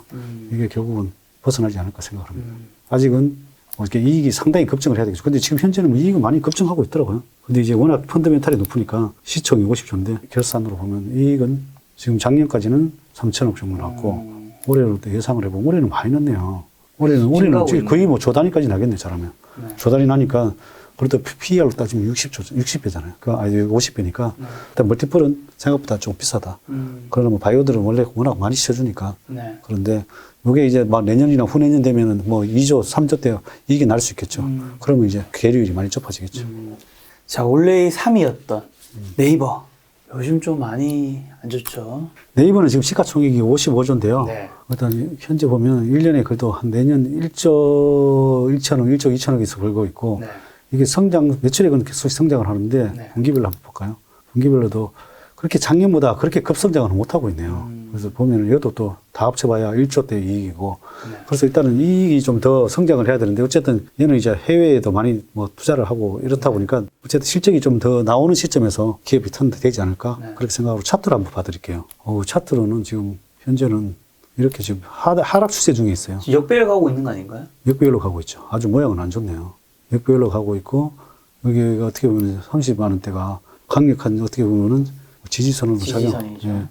이게 결국은 벗어나지 않을까 생각을 합니다. 아직은 뭐 이렇게 이익이 상당히 급증을 해야 되겠죠. 근데 지금 현재는 뭐 이익은 많이 급증하고 있더라고요. 근데 이제 워낙 펀드멘탈이 높으니까 시총이 50조인데 결산으로 보면 이익은 지금 작년까지는 3천억 정도 나왔고 올해는 또 예상을 해보면 올해는 많이 났네요. 올해는 거의 뭐 조단위까지 나겠네, 잘하면. 네. 조단위 나니까 그래도 PER로 따지면 60배잖아요. 아니 50배니까 일단 멀티플은 생각보다 좀 비싸다. 그러나 뭐 바이오들은 원래 워낙 많이 씌워주니까. 네. 그런데 이게 이제 막 내년이나 후내년 되면은 뭐 2조, 3조 대 이익이 날 수 있겠죠. 그러면 이제 괴리율이 많이 좁아지겠죠. 자, 원래 3위였던 네이버. 요즘 좀 많이 안 좋죠. 네이버는 지금 시가총액이 55조인데요. 네. 일단 현재 보면 1년에 그래도 한 내년 1조 1천억, 1조 2천억에서 벌고 있고 네. 이게 매출액은 계속 성장을 하는데 네. 분기별로 한번 볼까요? 분기별로도 그렇게 작년보다 그렇게 급성장을 못 하고 있네요. 그래서 보면은 이것도 또 다 합쳐봐야 1조대 이익이고. 네. 그래서 일단은 이익이 좀 더 성장을 해야 되는데 어쨌든 얘는 이제 해외에도 많이 뭐 투자를 하고 이렇다 보니까 어쨌든 실적이 좀 더 나오는 시점에서 기업이 턴드 되지 않을까. 네. 그렇게 생각하고 차트를 한번 봐드릴게요. 차트로는 지금 현재는 이렇게 지금 하락 추세 중에 있어요. 역배열 가고 있는 거 아닌가요? 역배열로 가고 있죠. 아주 모양은 안 좋네요. 역배열로 가고 있고 여기가 어떻게 보면 30만 원대가 강력한 어떻게 보면은 지지선으로 지지선이죠.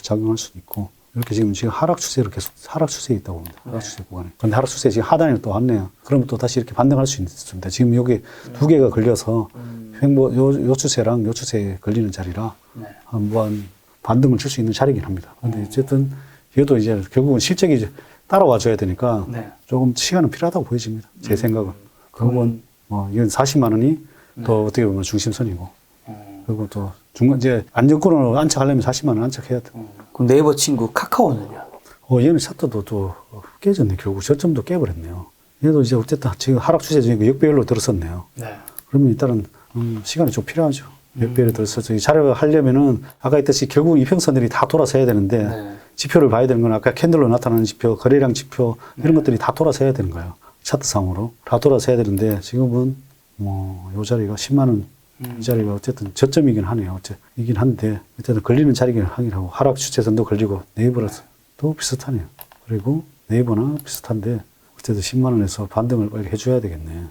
작용할 수도 있고 이렇게 지금 하락 추세로 계속 하락 추세에 있다고 봅니다. 하락 추세 구간에. 그런데 하락 추세 지금 하단에 또 왔네요. 그러면 또 다시 이렇게 반등할 수 있습니다. 지금 여기 두 개가 걸려서 요 추세랑 요 추세에 걸리는 자리라 네. 한번 반등을 줄 수 있는 자리긴 합니다. 근데 어쨌든 얘도 이제 결국은 실적이 이제 따라와 줘야 되니까 네. 조금 시간은 필요하다고 보여집니다. 제 생각은. 결국은 뭐 이건 40만 원이 또 어떻게 보면 중심선이고 그리고 또 중간 이제 안정권으로 안착하려면 40만 원 안착해야 돼. 그럼 네이버 친구 카카오는요? 얘는 차트도 또 깨졌네. 결국 저점도 깨버렸네요. 얘도 이제 어쨌든 지금 하락 추세 중에 역배열로 들었었네요. 네. 그러면 일단은 시간이 좀 필요하죠. 역배열에 들어서 이 자료를 하려면은 아까 했듯이 결국 이평선들이 다 돌아서야 되는데 네. 지표를 봐야 되는 건 아까 캔들로 나타나는 지표, 거래량 지표 이런 것들이 다 돌아서야 되는 거예요. 차트상으로 다 돌아서야 되는데 지금은 뭐 요 자리가 10만 원 이 자리가 어쨌든 저점이긴 하네요. 이긴 한데 어쨌든 걸리는 자리긴 하긴 하고 하락 추세선도 걸리고 네이버라도 비슷하네요. 그리고 네이버나 비슷한데 어쨌든 10만 원에서 반등을 빨리 해줘야 되겠네.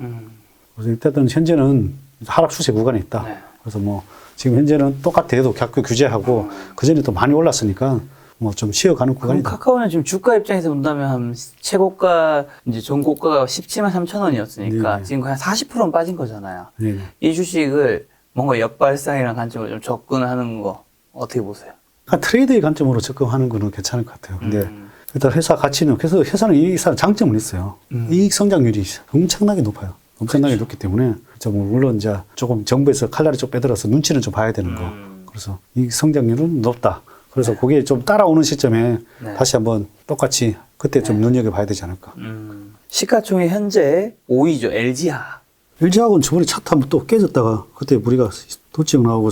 그래서 일단은 현재는 하락 추세 구간에 있다. 네. 그래서 뭐 지금 현재는 똑같아도 자꾸 규제하고 그 전에 또 많이 올랐으니까 뭐 좀 쉬어가는 그럼 구간이다. 카카오는 지금 주가 입장에서 본다면 한 최고가 이제 전고가가 17만 3천 원이었으니까 네. 지금 그냥 40%는 빠진 거잖아요. 네. 이 주식을 뭔가 역발상이라는 관점으로 좀 접근하는 거 어떻게 보세요? 트레이드의 관점으로 접근하는 거는 괜찮을 것 같아요. 근데 일단 회사 가치는 그래서 회사는 이 장점은 있어요. 이익 성장률이 엄청나게 높아요. 엄청나게 높기 때문에 뭐 물론 이제 조금 정부에서 칼날을 좀 빼들어서 눈치는 좀 봐야 되는 거. 그래서 이익 성장률은 높다. 그래서 그게 좀 따라오는 시점에 네. 다시 한번 똑같이 그때 좀 눈여겨봐야 되지 않을까. 시가총액 현재 5위죠. LG화. LG하고는 저번에 차트 한번 또 깨졌다가 그때 우리가 도치형 나오고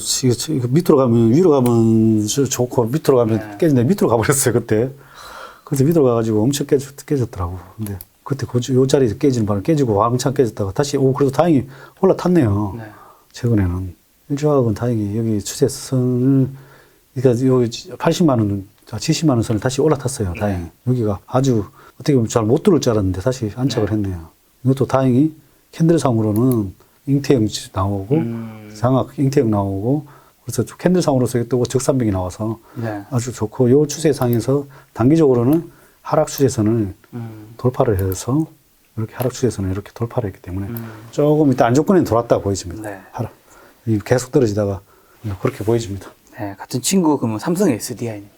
이거 밑으로 가면 위로 가면 좋고 밑으로 가면 깨진데 밑으로 가버렸어요 그때. 그때 밑으로 가가지고 엄청 깨졌더라고. 근데 그때 요 자리에서 깨지는 바람에 깨지고 왕창 깨졌다가 다시 그래도 다행히 올라탔네요. 네. 최근에는 LG화학은 다행히 여기 추세선을 그러니까 요 80만 원, 70만 원 선을 다시 올라탔어요. 다행히 여기가 아주 어떻게 보면 잘 못 들을 줄 알았는데 다시 안착을 했네요. 이것도 다행히 캔들상으로는 잉태형 나오고 장악 잉태형 나오고 그래서 캔들상으로서 또 적산병이 나와서 네. 아주 좋고 요 추세상에서 단기적으로는 하락 추세선을 돌파를 해서 이렇게 하락 추세선을 이렇게 돌파를 했기 때문에 조금 이따 안정권에 돌았다고 보여집니다. 네. 계속 떨어지다가 그렇게 보여집니다. 네, 같은 친구 그러면 삼성 SDI는요?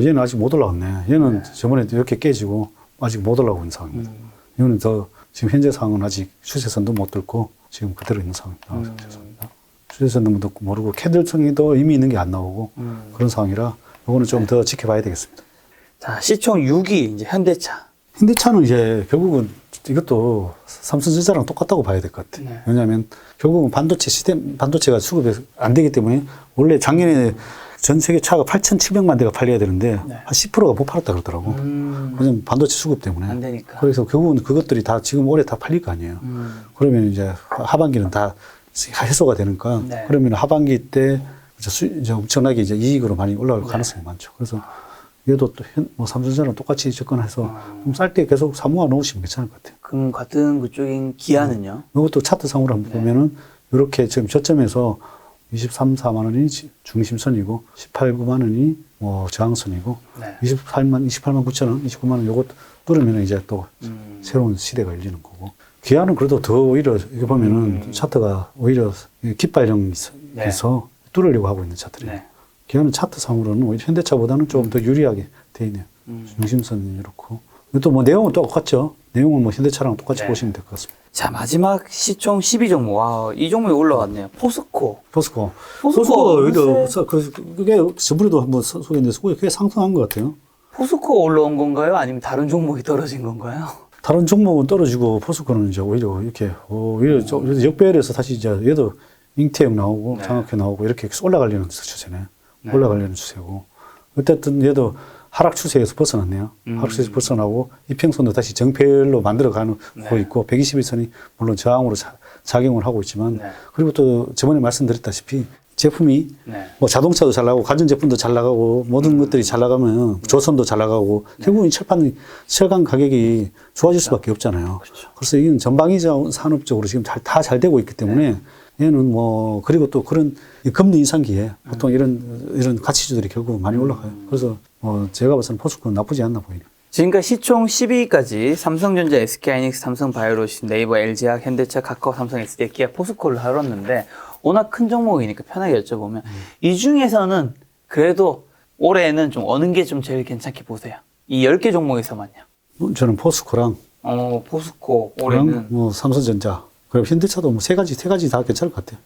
얘는 아직 못 올라왔네. 얘는 저번에 이렇게 깨지고 아직 못 올라오고 있는 상황입니다. 이거는 지금 현재 상황은 아직 추세선도 못 뚫고 지금 그대로 있는 상황입니다. 죄송합니다. 추세선도 모르고 캔들성이도 이미 있는 게 안 나오고 그런 상황이라 이거는 좀 더 지켜봐야 되겠습니다. 자, 시총 6위 이제 현대차. 현대차는 이제 결국은 이것도 삼성전자랑 똑같다고 봐야 될 것 같아요. 네. 왜냐하면 결국은 반도체가 수급이 안 되기 때문에 원래 작년에 전 세계 차가 8,700만 대가 팔려야 되는데 네. 한 10%가 못 팔았다 그러더라고. 왜냐면 반도체 수급 때문에. 안 되니까. 그래서 결국은 그것들이 다 지금 올해 다 팔릴 거 아니에요. 그러면 이제 하반기는 다 해소가 되니까 네. 그러면 하반기 때 이제 엄청나게 이제 이익으로 많이 올라올 가능성이 많죠. 그래서 얘도 또 삼성전자랑 똑같이 접근해서 좀 쌀 때 계속 사모아 놓으시면 괜찮을 것 같아요. 그럼 같은 그쪽인 기아는요? 이것도 차트상으로 한번 보면은 이렇게 지금 저점에서 23, 4만 원이 중심선이고 18, 9만 원이 뭐 저항선이고 네. 28만 9천 원, 29만 원 요것 뚫으면 이제 또 새로운 시대가 열리는 거고 기아는 그래도 더 오히려 이게 보면은 차트가 오히려 깃발령에서 뚫으려고 하고 있는 차트래요. 네. 기아는 차트상으로는 오히려 현대차보다는 조금 더 유리하게 돼 있네요. 중심선이 이렇고 또 뭐 내용은 똑같죠. 내용은 뭐 현대차랑 똑같이 네. 보시면 될 것 같습니다. 자, 마지막 시총 12종목. 와, 이 종목이 올라왔네요. 포스코. 포스코가 요새- 오히려 그게 저번에도 한번 소개했는데 그게 상승한 것 같아요. 포스코 올라온 건가요? 아니면 다른 종목이 떨어진 건가요? 다른 종목은 떨어지고 포스코는 이제 오히려 이렇게 오히려 역배열에서 다시 이제 얘도 잉태형 나오고 네. 장학형 나오고 이렇게 올라가려는 추세네. 올라가려는 추세고 어쨌든 얘도 하락 추세에서 벗어났네요. 하락 추세에서 벗어나고 이평선도 다시 정폐로 만들어가고 네. 있고 121선이 물론 저항으로 작용을 하고 있지만 네. 그리고 또 저번에 말씀드렸다시피 제품이 네. 뭐 자동차도 잘 나가고 가전제품도 잘 나가고 모든 것들이 잘 나가면 조선도 잘 나가고 결국은 철강 가격이 좋아질 수밖에 없잖아요. 그렇죠. 그래서 이건 전방위적 산업적으로 지금 다 잘 되고 있기 때문에 얘는 뭐 그리고 또 그런 이 금리 인상기에 보통 이런 가치주들이 결국 많이 올라가요. 그래서 제가 봐서는 포스코는 나쁘지 않나 보이네요. 지금까지 시총 12위까지 삼성전자, SK하이닉스, 삼성바이오로직, 네이버, LG화학, 현대차, 카카오, 삼성, SD, 기아, 포스코를 다뤘는데 워낙 큰 종목이니까 편하게 여쭤보면 이 중에서는 그래도 올해는 좀 어느 게 좀 제일 괜찮게 보세요? 이 10개 종목에서만요. 저는 포스코랑 포스코 올해는 뭐 삼성전자 그리고 현대차도 뭐 세 가지 다 괜찮을 것 같아요.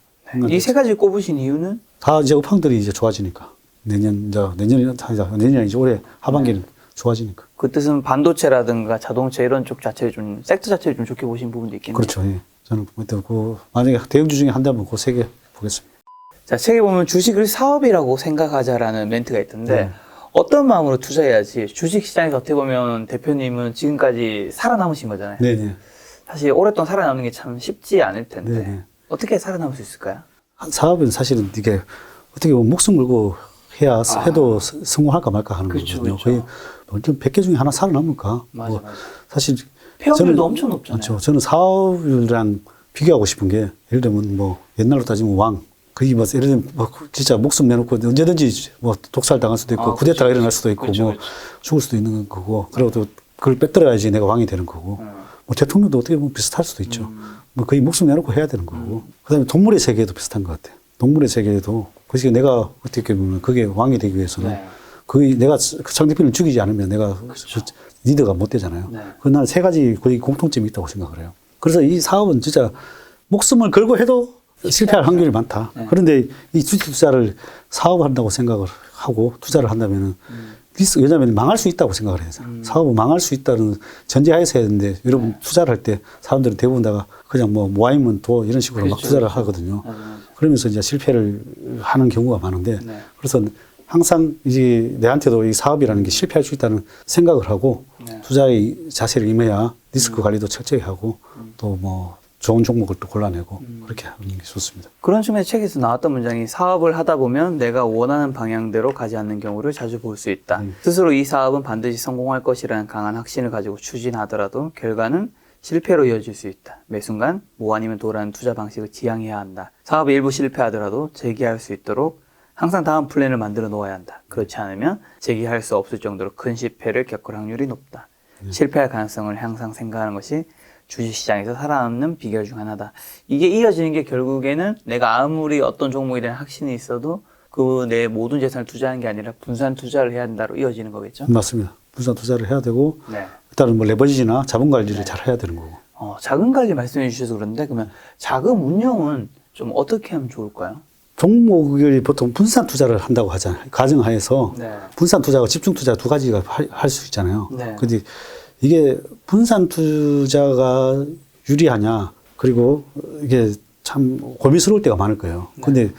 이 세 가지 꼽으신 이유는 다 이제 업황들이 이제 좋아지니까 내년이 아니지 올해 하반기는 좋아지니까. 그 뜻은 반도체라든가 자동차 이런 쪽 자체를 좀 섹터 자체를 좀 좋게 보신 부분도 있겠네요. 그렇죠. 예. 저는 만약에 대형주 중에 한다면 그 세 개 보겠습니다. 자, 책에 보면 주식을 사업이라고 생각하자라는 멘트가 있던데 네. 어떤 마음으로 투자해야지 주식 시장에서 어떻게 보면 대표님은 지금까지 살아남으신 거잖아요. 네네. 사실 오랫동안 살아남는 게 참 쉽지 않을 텐데 네네. 어떻게 살아남을 수 있을까요? 사업은 사실은 이게 어떻게 보면 목숨 걸고 해야 해도 성공할까 말까 하는 그렇죠, 거거든요. 그렇죠. 거의 100개 중에 하나 살아남을까? 맞아. 사실 폐업률도 엄청 높잖아요. 그렇죠. 저는 사업이랑 비교하고 싶은 게 예를 들면 뭐 옛날로 따지면 왕. 거의 뭐 예를 들면 뭐 진짜 목숨 내놓고 언제든지 뭐 독살 당할 수도 있고 쿠데타가 그렇죠. 일어날 수도 있고 그렇죠, 뭐 그렇죠. 죽을 수도 있는 거고 그리고 또 그걸 빼들어야지 내가 왕이 되는 거고 뭐 대통령도 어떻게 보면 비슷할 수도 있죠. 뭐 거의 목숨 내놓고 해야 되는 거고 그다음에 동물의 세계도 비슷한 것 같아요. 동물의 세계에도 그래서 내가 어떻게 보면 그게 왕이 되기 위해서는 네. 거의 내가 그 상대편을 죽이지 않으면 내가 그 리더가 못 되잖아요. 네. 그 나는 세 가지 거의 공통점이 있다고 생각을 해요. 그래서 이 사업은 진짜 목숨을 걸고 해도 실패할 확률이 많다. 네. 그런데 이 주식 투자를 사업한다고 생각을 하고 투자를 한다면은 왜냐하면 망할 수 있다고 생각을 해요. 사업은 망할 수 있다는 전제하에서 해야 되는데 여러분 투자를 할 때 사람들은 대부분 다가 그냥 뭐 모아이면 도 이런 식으로 막 그렇죠, 투자를 그렇죠. 하거든요. 맞아요. 그러면서 이제 실패를 하는 경우가 많은데 네. 그래서 항상 이제 내한테도 이 사업이라는 게 실패할 수 있다는 생각을 하고 네. 투자의 자세를 임해야 리스크 관리도 철저히 하고 또 뭐 좋은 종목을 또 골라내고 그렇게 하는 게 좋습니다. 그런 측면에서 책에서 나왔던 문장이 사업을 하다 보면 내가 원하는 방향대로 가지 않는 경우를 자주 볼 수 있다. 스스로 이 사업은 반드시 성공할 것이라는 강한 확신을 가지고 추진하더라도 결과는 실패로 이어질 수 있다. 매 순간 뭐 아니면 도라는 투자 방식을 지향해야 한다. 사업이 일부 실패하더라도 재기할 수 있도록 항상 다음 플랜을 만들어 놓아야 한다. 그렇지 않으면 재기할 수 없을 정도로 큰 실패를 겪을 확률이 높다. 실패할 가능성을 항상 생각하는 것이 주식시장에서 살아남는 비결 중 하나다. 이게 이어지는 게 결국에는 내가 아무리 어떤 종목에 대한 확신이 있어도 그 내 모든 재산을 투자하는 게 아니라 분산 투자를 해야 한다로 이어지는 거겠죠? 맞습니다. 분산 투자를 해야 되고 네. 일단은 뭐 레버리지나 자본 관리를 잘 해야 되는 거고. 자금 관리 말씀해 주셔서 그런데 그러면 자금 운용은 좀 어떻게 하면 좋을까요? 종목을 보통 분산 투자를 한다고 하잖아요. 가정하에서 네. 분산 투자와 집중 투자 두 가지가 할 수 있잖아요. 네. 근데 이게 분산 투자가 유리하냐 그리고 이게 참 고민스러울 때가 많을 거예요. 근데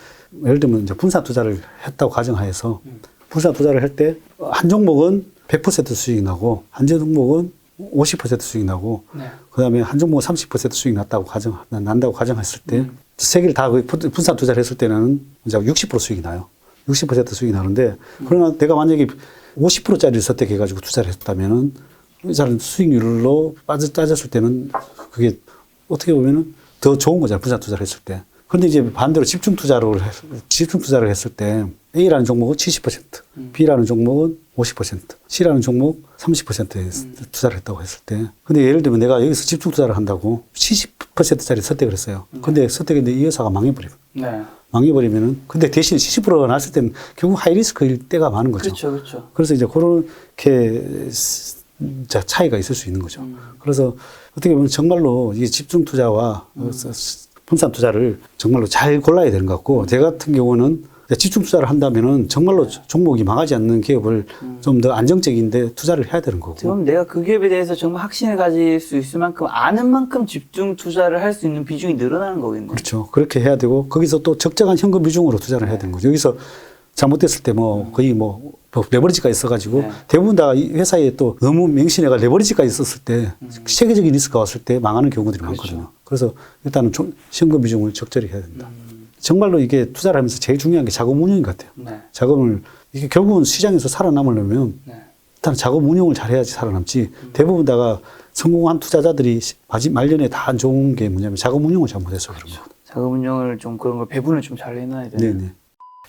예를 들면 이제 분산 투자를 했다고 가정하에서 분산 투자를 할 때 한 종목은 100% 수익이 나고 한 종목은 50% 수익이 나고 네. 그다음에 한 종목은 30% 수익이 난다고 가정했을 때 세 개를 다 분산 투자를 했을 때는 이제 60% 수익이 나요. 60% 수익이 나는데 그러나 내가 만약에 50%짜리를 선택해가지고 투자를 했다면은 자는 수익률로 따졌을 때는 그게 어떻게 보면은 더 좋은 거잖아요. 분산 투자를 했을 때. 그런데 이제 반대로 집중 투자를 했을 때 A라는 종목은 70%, B라는 종목은 50%, C라는 종목 30%에 투자를 했다고 했을 때. 근데 예를 들면 내가 여기서 집중 투자를 한다고 70%짜리 선택을 했어요. 근데 선택했는데 이 회사가 망해버리면. 네. 망해버리면은 근데 대신 70%가 났을 때는 결국 하이리스크일 때가 많은 거죠. 그렇죠, 그렇죠. 그래서 이제 그렇게 차이가 있을 수 있는 거죠. 그래서 어떻게 보면 정말로 이 집중 투자와 분산 투자를 정말로 잘 골라야 되는 것 같고, 제 같은 경우는 집중 투자를 한다면은 정말로 종목이 망하지 않는 기업을 좀 더 안정적인데 투자를 해야 되는 거고. 지금 내가 그 기업에 대해서 정말 확신을 가질 수 있을 만큼 아는 만큼 집중 투자를 할 수 있는 비중이 늘어나는 거겠네요. 그렇죠. 그렇게 해야 되고 거기서 또 적정한 현금 비중으로 투자를 해야 되는 거죠. 여기서 잘못됐을 때 뭐 거의 뭐 뭐 레버리지가 있어가지고 네. 대부분 다 이 회사에 또 너무 맹신해가 레버리지가 있었을 때 세계적인 리스크가 왔을 때 망하는 경우들이 많거든요. 그래서 일단은 현금 비중을 적절히 해야 된다. 정말로 이게 투자를 하면서 제일 중요한 게 자금 운용인 것 같아요. 네. 자금을 이게 결국은 시장에서 살아남으려면 네. 일단 자금 운용을 잘해야지 살아남지. 대부분 다가 성공한 투자자들이 말년에 다 안 좋은 게 뭐냐면 자금 운용을 잘못해서 그런 거예요. 자금 운용을 좀 그런 걸 배분을 좀 잘 해놔야 돼요. 네네.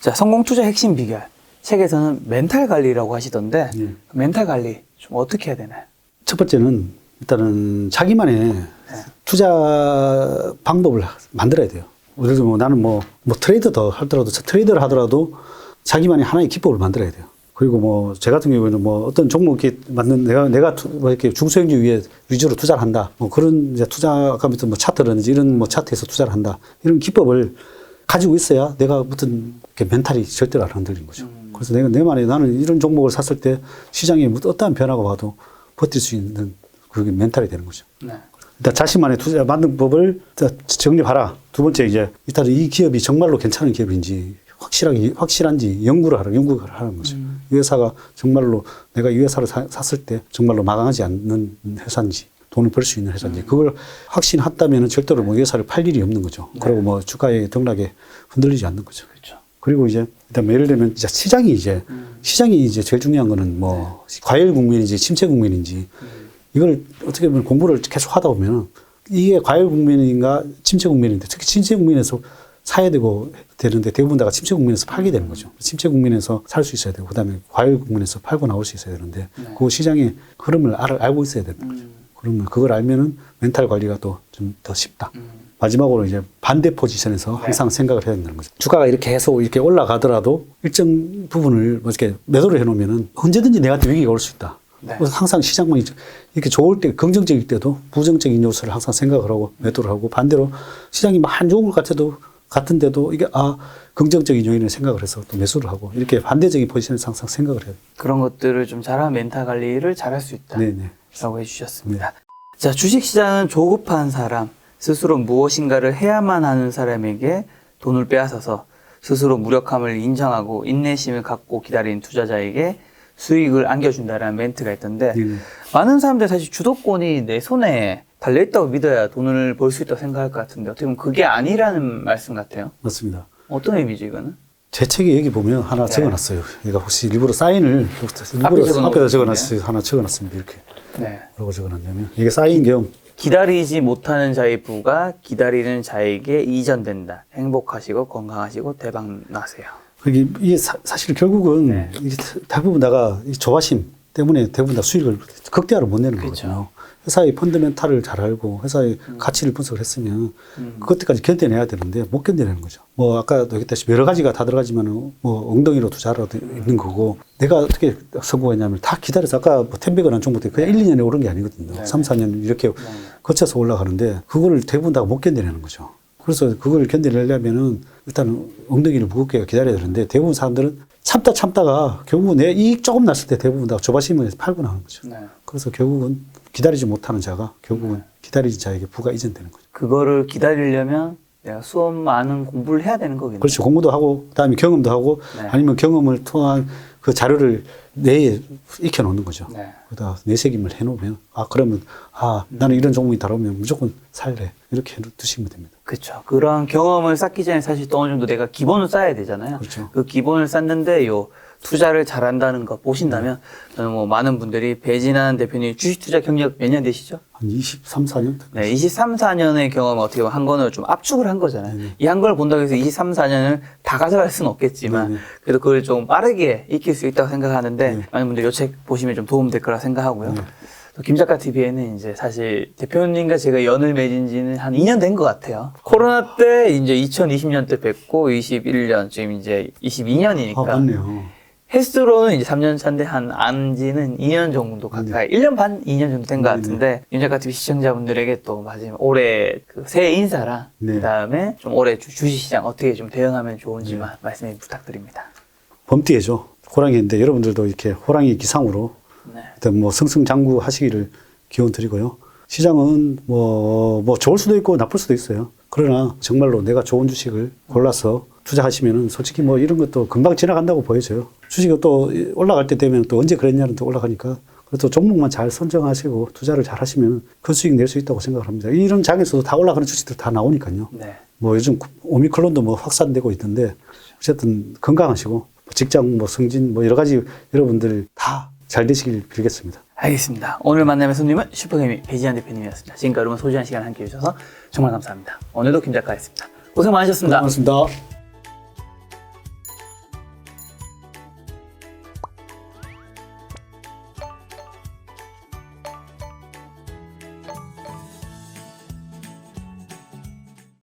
자, 성공 투자 핵심 비결. 책에서는 멘탈 관리라고 하시던데 네. 멘탈 관리 좀 어떻게 해야 되나요? 첫 번째는 일단은 자기만의 투자 방법을 만들어야 돼요. 예를 들면 나는 뭐 트레이더 하더라도 트레이더를 하더라도 자기만의 하나의 기법을 만들어야 돼요. 그리고 뭐 제 같은 경우에는 뭐 어떤 종목에 맞는 내가 뭐 이렇게 중소형주 위주로 투자를 한다. 뭐 그런 이제 투자 아까부터 뭐 차트라든지 이런 뭐 차트에서 투자를 한다. 이런 기법을 가지고 있어야 내가 무슨 멘탈이 절대로 안 흔들리는 거죠. 그래서 내만의 나는 이런 종목을 샀을 때 시장에 어떠한 변화가 와도 버틸 수 있는 그게 멘탈이 되는 거죠. 네. 일단 자신만의 투자 만든 법을 정립하라. 두 번째 이제 일단 이 기업이 정말로 괜찮은 기업인지 확실한지 연구를 하라는 거죠. 이 회사가 정말로 내가 이 회사를 샀을 때 정말로 마감하지 않는 회사인지 돈을 벌 수 있는 회사인지 그걸 확신했다면 절대로 뭐 이 회사를 팔 일이 없는 거죠. 네. 그리고 뭐 주가의 등락에 흔들리지 않는 거죠. 그렇죠. 그리고 이제 일단 예를 들면 이제 시장이 이제 제일 중요한 거는 뭐 과열 국면인지 침체 국면인지 이걸 어떻게 보면 공부를 계속 하다 보면 이게 과열 국면인가 침체 국면인데 특히 침체 국면에서 사야 되는데 대부분 다가 침체 국면에서 팔게 되는 거죠. 침체 국면에서 살 수 있어야 되고 그다음에 과열 국면에서 팔고 나올 수 있어야 되는데 그 시장의 흐름을 알고 있어야 되는 거죠. 그러면 그걸 알면은 멘탈 관리가 또 좀 더 쉽다. 마지막으로 이제 반대 포지션에서 항상 생각을 해야 된다는 거죠. 주가가 이렇게 해서 이렇게 올라가더라도 일정 부분을 뭐 이렇게 매도를 해놓으면은 언제든지 내한테 위기가 올 수 있다. 네. 그래서 항상 시장만 이렇게 좋을 때, 긍정적일 때도 부정적인 요소를 항상 생각을 하고 매도를 하고 반대로 시장이 막 안 좋은 것 같은데도 이게 긍정적인 요인을 생각을 해서 또 매수를 하고 이렇게 반대적인 포지션에서 항상 생각을 해요. 그런 것들을 좀 잘하면 멘탈 관리를 잘할 수 있다. 네네. 라고 해주셨습니다. 자, 주식시장은 조급한 사람, 스스로 무엇인가를 해야만 하는 사람에게 돈을 빼앗아서 스스로 무력함을 인정하고 인내심을 갖고 기다리는 투자자에게 수익을 안겨준다라는 멘트가 있던데 네네. 많은 사람들이 사실 주도권이 내 손에 달려있다고 믿어야 돈을 벌 수 있다고 생각할 것 같은데 어떻게 보면 그게 아니라는 말씀 같아요. 맞습니다. 어떤 의미죠, 이거는? 제 책에 여기 보면 하나 적어놨어요. 얘가 혹시 일부러 사인을 앞에다 적어놨어요. 하나 적어놨습니다. 이렇게. 네. 뭐라고 적어놨냐면 이게 사인 겸 기다리지 못하는 자의 부가 기다리는 자에게 이전된다. 행복하시고 건강하시고 대박 나세요. 이게 사실 결국은 네. 이게 대부분 다가 이 조바심 때문에 대부분 다 수익을 극대화로 못 내는 그렇죠. 거거든요. 회사의 펀더멘탈을 잘 알고 회사의 가치를 분석을 했으면 그것까지 견뎌내야 되는데 못 견뎌내는 거죠. 뭐 아까도 얘기했다시피 여러 가지가 다 들어가지만 뭐 엉덩이로 투자하라도 있는 거고 내가 어떻게 성공했냐면 다 기다려서 아까 뭐 텐백은 종목들 그냥 1, 2년에 오른 게 아니거든요. 네. 3, 4년 이렇게 거쳐서 올라가는데 그거를 대부분 다 못 견뎌내는 거죠. 그래서 그걸 견뎌내려면은 일단 엉덩이를 무겁게 기다려야 되는데 대부분 사람들은 참다가 결국은 내 이익 조금 났을 때 대부분 다 조바심을 팔고 나오는 거죠. 네. 그래서 결국은 기다리지 못하는 자가 결국은 기다리는 자에게 부가 이전되는 거죠. 그거를 기다리려면 내가 수업 많은 공부를 해야 되는 거겠네요. 그렇죠. 공부도 하고 그다음에 경험도 하고 네. 아니면 경험을 통한 그 자료를 뇌에 익혀놓는 거죠. 네. 그러다 뇌색임을 해놓으면 그러면 나는 이런 종목이 다루면 무조건 살래 이렇게 두시면 됩니다. 그렇죠. 그런 경험을 쌓기 전에 사실 또 어느 정도 내가 기본을 쌓아야 되잖아요. 그렇죠. 그 기본을 쌓는데 투자를 잘한다는 거 보신다면 저는 뭐 많은 분들이 배진환 대표님 주식 투자 경력 몇 년 되시죠? 한 23, 4년? 네, 23, 4년의 경험을 어떻게 보면 한 권을 좀 압축을 한 거잖아요. 이 한 권을 본다고 해서 23, 4년을 다 가져갈 수는 없겠지만 그래도 그걸 좀 빠르게 익힐 수 있다고 생각하는데 많은 분들이 이 책 보시면 좀 도움 될 거라 생각하고요. 또 김작가 TV에는 이제 사실 대표님과 제가 연을 맺은 지는 한 2년 된 것 같아요. 코로나 때 이제 2020년 때 뵙고 21년 지금 이제 22년이니까 맞네요. 횟수로는 이제 3년 차인데 한 안지는 2년 정도 가까이, 1년 반, 2년 정도 된 것 같은데, 윤작가 TV 시청자분들에게 또 마지막 올해 그 새해 인사랑, 그 다음에 좀 올해 주식시장 어떻게 좀 대응하면 좋은지만 말씀해 부탁드립니다. 범띠해죠. 호랑이인데 여러분들도 이렇게 호랑이 기상으로 일단 뭐 승승장구 하시기를 기원 드리고요. 시장은 뭐 좋을 수도 있고 나쁠 수도 있어요. 그러나 정말로 내가 좋은 주식을 골라서 투자하시면은 솔직히 뭐 이런 것도 금방 지나간다고 보여져요. 주식이 또 올라갈 때 되면 또 언제 그랬냐는 또 올라가니까 또 종목만 잘 선정하시고 투자를 잘 하시면 그 수익 낼 수 있다고 생각을 합니다. 이런 장에서도 다 올라가는 주식들 다 나오니까요. 네. 뭐 요즘 오미크론도 뭐 확산되고 있던데 어쨌든 건강하시고 직장 뭐 승진 뭐 여러 가지 여러분들 다 잘 되시길 빌겠습니다. 알겠습니다. 오늘 만남의 손님은 슈퍼개미 배지한 대표님이었습니다. 지금까지 여러분 소중한 시간 함께 해주셔서 정말 감사합니다. 오늘도 김 작가였습니다. 고생 많으셨습니다. 고맙습니다.